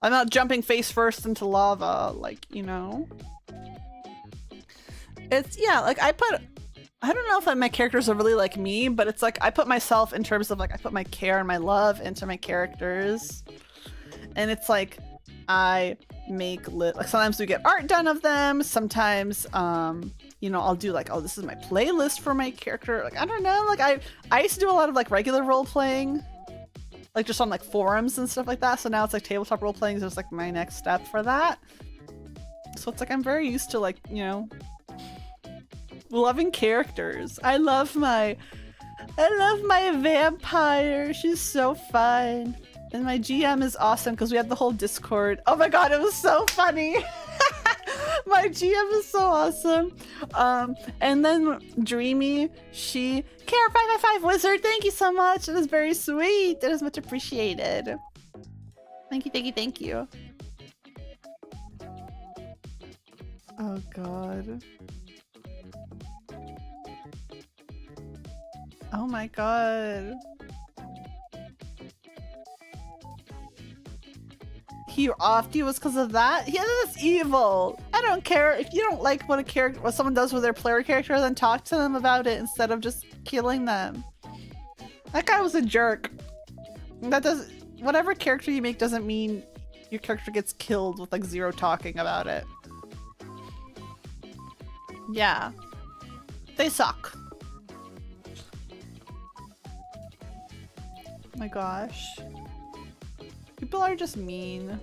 I'm not jumping face first into lava. Like, you know. It's, yeah, like I don't know if my characters are really like me, but it's like I put myself in terms of like I put my care and my love into my characters, and it's like I make like sometimes we get art done of them. Sometimes you know, I'll do like, oh, this is my playlist for my character. Like, I don't know, like I used to do a lot of like regular role playing, like just on like forums and stuff like that. So now it's like tabletop role playing is just like my next step for that. So it's like I'm very used to like, you know, loving characters. I love my vampire. She's so fun. And my GM is awesome because we had the whole Discord. Oh my god, it was so funny. My GM is so awesome. And then Dreamy, she Care555 Wizard, thank you so much. It was very sweet. It is much appreciated. Thank you. Oh god. Oh my god. He offed you was because of that? Yeah, that's evil. I don't care. If you don't like what someone does with their player character, then talk to them about it instead of just killing them. That guy was a jerk. Whatever character you make doesn't mean your character gets killed with like zero talking about it. Yeah. They suck. Oh my gosh. People are just mean.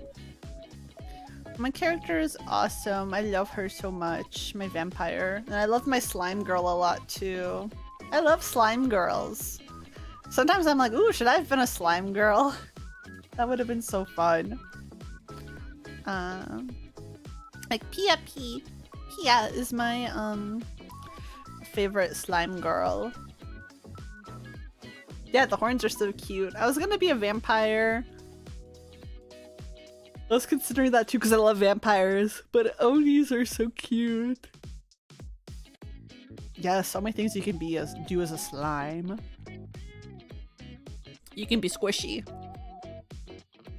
My character is awesome. I love her so much. My vampire. And I love my slime girl a lot too. I love slime girls. Sometimes I'm like, ooh, should I have been a slime girl? That would have been so fun. Like Pia P. Pia is my favorite slime girl. Yeah, the horns are so cute. I was gonna be a vampire. I was considering that too because I love vampires, but Onis are so cute. Yeah, so many things you can do as a slime. You can be squishy.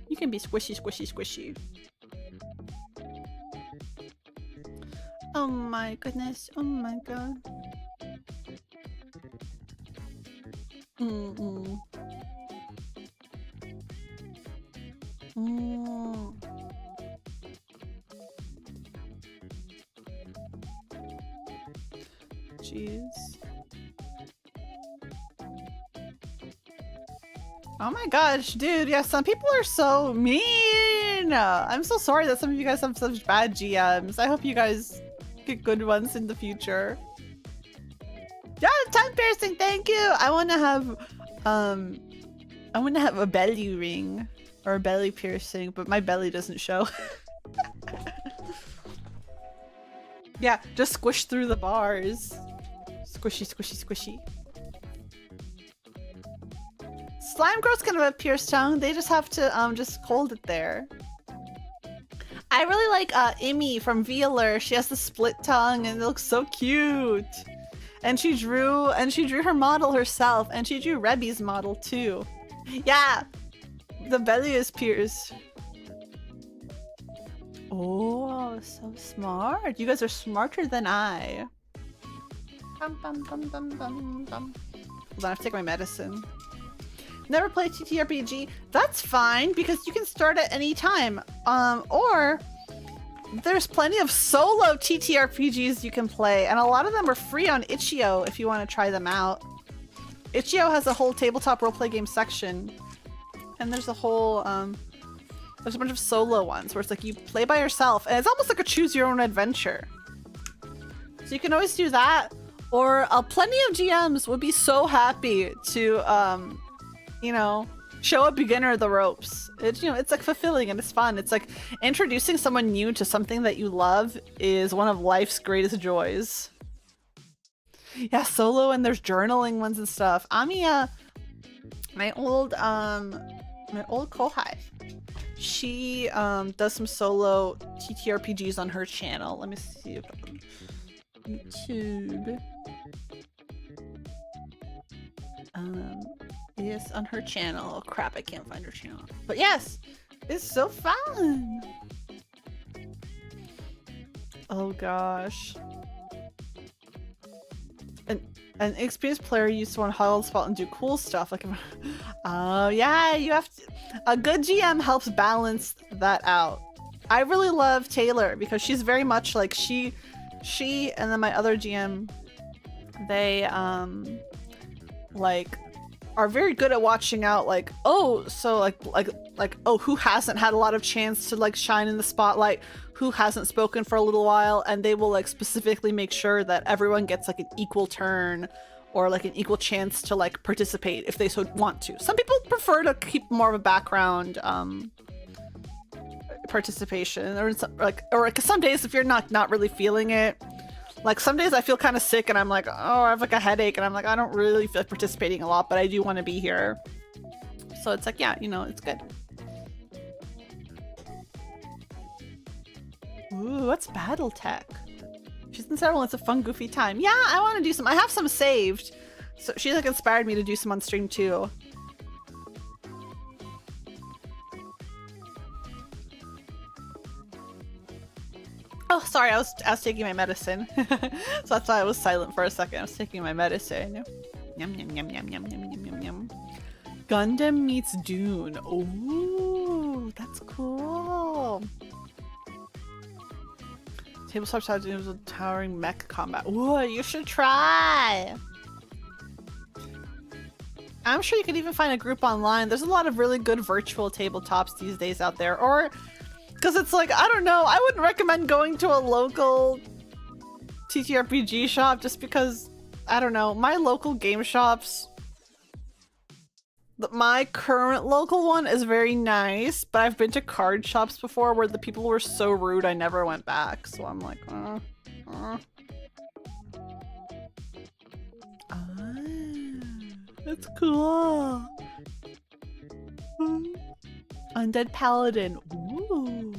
You can be squishy. Oh my goodness. Oh my god. Jeez. Oh my gosh, dude. Yeah, some people are so mean. I'm so sorry that some of you guys have such bad GMs. I hope you guys get good ones in the future. Yeah, tongue piercing, thank you. I want to have a belly ring or a belly piercing, but my belly doesn't show. Yeah, just squish through the bars. Squishy. Slime girls can have a pierced tongue. They just have to just hold it there. I really like Imi from Vealer. She has the split tongue and it looks so cute. And she drew her model herself, and she drew Rebby's model too. Yeah, the belly is pierced. Oh, so smart. You guys are smarter than I. Hold on, I have to take my medicine. Never played TTRPG. That's fine, because you can start at any time. Or there's plenty of solo TTRPGs you can play, and a lot of them are free on Itch.io if you want to try them out. Itch.io has a whole tabletop roleplay game section, and there's a whole there's a bunch of solo ones where it's like you play by yourself, and it's almost like a choose your own adventure. So you can always do that, or plenty of GMs would be so happy to you know, show a beginner the ropes. It's, you know, it's like fulfilling and it's fun. It's like introducing someone new to something that you love is one of life's greatest joys. Yeah, solo, and there's journaling ones and stuff. Amiya, my old kohai, she does some solo TTRPGs on her channel. Let me see if I can YouTube. Yes, on her channel. Oh, crap, I can't find her channel. But yes, it's so fun. Oh gosh. An experienced player used to want to huddle the spot and do cool stuff. Like, oh yeah, you have to. A good GM helps balance that out. I really love Taylor because she's very much like she and then my other GM, they like are very good at watching out, like, oh, so like oh, who hasn't had a lot of chance to like shine in the spotlight, who hasn't spoken for a little while, and they will like specifically make sure that everyone gets like an equal turn or like an equal chance to like participate if they so want to. Some people prefer to keep more of a background participation, or like some days if you're not really feeling it. Like some days I feel kind of sick and I'm like, oh, I have like a headache, and I'm like, I don't really feel like participating a lot, but I do want to be here. So it's like, yeah, you know, it's good. Ooh, what's Battletech? She's in several. It's a fun, goofy time. Yeah, I want to do some. I have some saved. So she's like inspired me to do some on stream too. Oh, sorry, I was taking my medicine. So that's why I was silent for a second. I was taking my medicine. Yum, yum, yum, yum, yum, yum, yum, yum, yum. Gundam meets Dune. Ooh, that's cool. Tabletop strategy with towering mech combat. Ooh, you should try. I'm sure you could even find a group online. There's a lot of really good virtual tabletops these days out there. Or, because it's like, I don't know, I wouldn't recommend going to a local TTRPG shop just because, I don't know, my local game shops, my current local one is very nice, but I've been to card shops before where the people were so rude I never went back. So I'm like, that's cool. Undead Paladin. Ooh.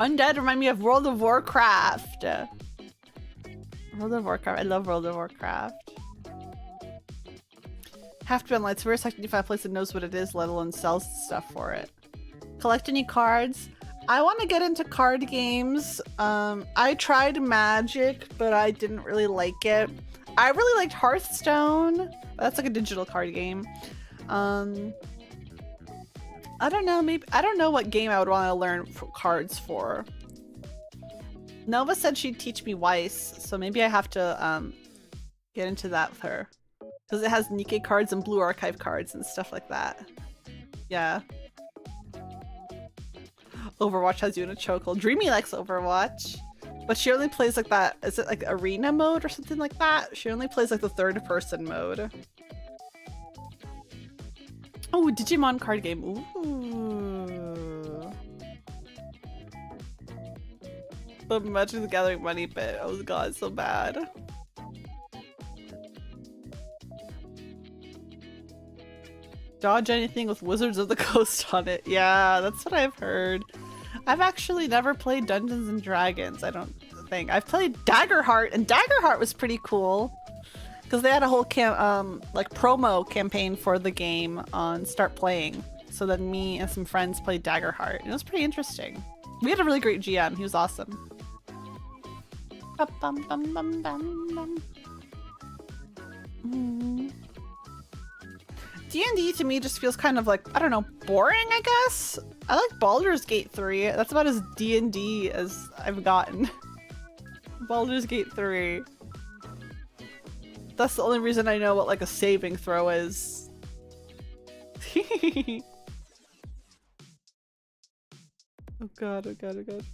Undead remind me of World of Warcraft. World of Warcraft. I love World of Warcraft. Have to be online. It's very second to find a place that knows what it is, let alone sells stuff for it. Collect any cards? I want to get into card games. I tried Magic, but I didn't really like it. I really liked Hearthstone. That's like a digital card game. I don't know, maybe I don't know what game I would want to learn cards for. Nova said she'd teach me Weiss, so maybe I have to get into that with her. Because it has Nikkei cards and Blue Archive cards and stuff like that. Yeah. Overwatch has you in a chokehold. Dreamy likes Overwatch. But she only plays like that. Is it like arena mode or something like that? She only plays like the third person mode. Oh, Digimon card game. Ooh. But Magic the Gathering money bit. Oh god, so bad. Dodge anything with Wizards of the Coast on it. Yeah, that's what I've heard. I've actually never played Dungeons and Dragons, I don't think. I've played Daggerheart, and Daggerheart was pretty cool. Because they had a whole like promo campaign for the game on Start Playing. So then me and some friends played Daggerheart. It was pretty interesting. We had a really great GM. He was awesome. D&D to me just feels kind of like, I don't know, boring, I guess? I like Baldur's Gate 3. That's about as D&D as I've gotten. Baldur's Gate 3. That's the only reason I know what like a saving throw is. Oh god, oh god, oh god.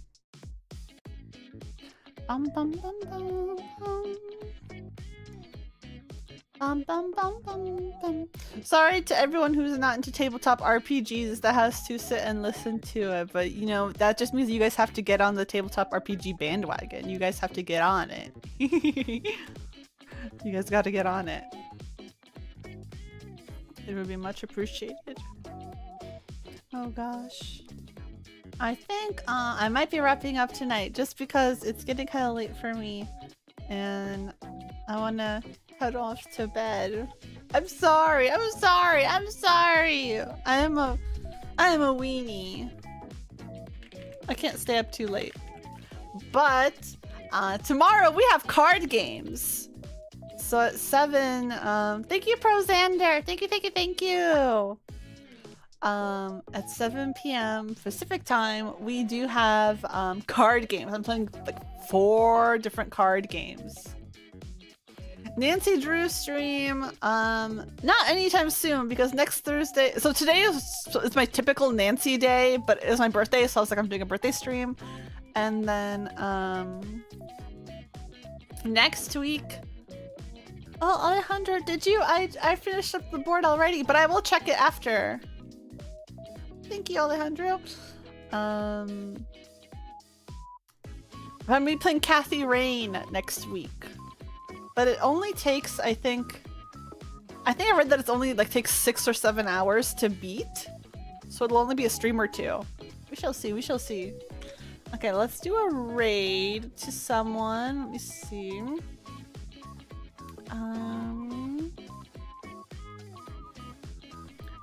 Bum bum bum bum bum. Bum bum bum bum bum. Sorry to everyone who's not into tabletop RPGs that has to sit and listen to it, but you know, that just means you guys have to get on the tabletop RPG bandwagon. You guys have to get on it. You guys gotta get on it. It would be much appreciated. Oh gosh. I think I might be wrapping up tonight just because it's getting kind of late for me and I want to head off to bed. I'm sorry. I'm sorry. I'm sorry. I am a weenie. I can't stay up too late. But tomorrow we have card games. So at 7, thank you, Prozander. Thank you, thank you, thank you. At 7 p.m. Pacific time, we do have card games. I'm playing like 4 different card games. Nancy Drew stream, not anytime soon because next Thursday. So today is my typical Nancy day, but it's my birthday, so I was like, I'm doing a birthday stream, and then next week. Oh, Alejandro, did you? I finished up the board already, but I will check it after. Thank you, Alejandro. I'm gonna be playing Kathy Rain next week, but it only takes, I think I read that it's only like takes 6 or 7 hours to beat, so it'll only be a stream or 2. We shall see. We shall see. Okay, let's do a raid to someone. Let me see.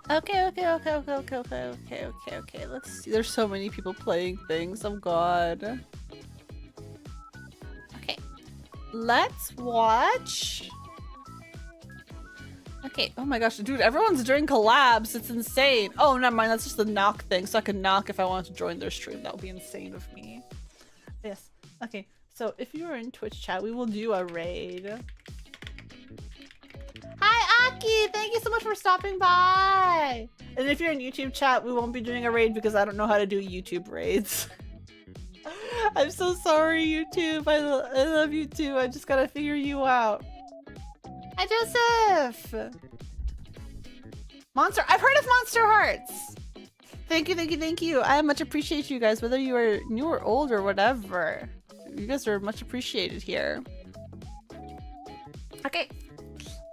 Okay. Let's see. There's so many people playing things. Oh god. Okay. Let's watch. Okay. Oh my gosh, dude, everyone's doing collabs. It's insane. Oh, never mind. That's just the knock thing. So I can knock if I wanted to join their stream. That would be insane of me. Yes. Okay. So if you are in Twitch chat, we will do a raid. Hi, Aki! Thank you so much for stopping by! And if you're in YouTube chat, we won't be doing a raid because I don't know how to do YouTube raids. I'm so sorry, YouTube. I love you too. I just gotta figure you out. Hi, Joseph! Monster- I've heard of Monster Hearts! Thank you, thank you, thank you. I much appreciate you guys, whether you are new or old or whatever. You guys are much appreciated here. Okay.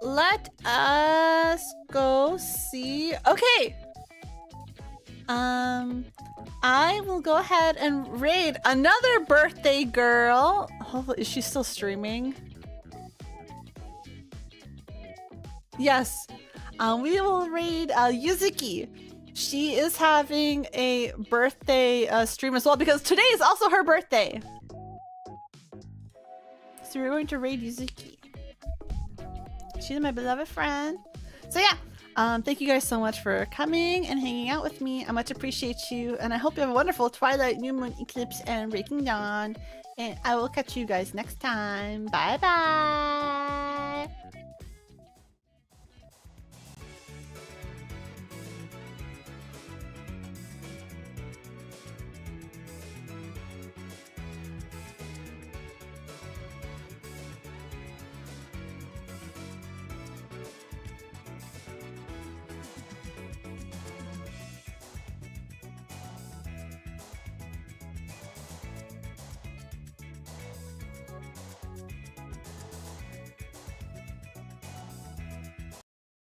Let us go see. Okay. I will go ahead and raid another birthday girl. Hopefully, is she still streaming? Yes. We will raid Yuzuki. She is having a birthday stream as well because today is also her birthday. So we're going to raid Yuzuki. She's my beloved friend. So yeah, thank you guys so much for coming and hanging out with me. I much appreciate you, and I hope you have a wonderful twilight, new moon, eclipse, and breaking dawn. And I will catch you guys next time. Bye bye.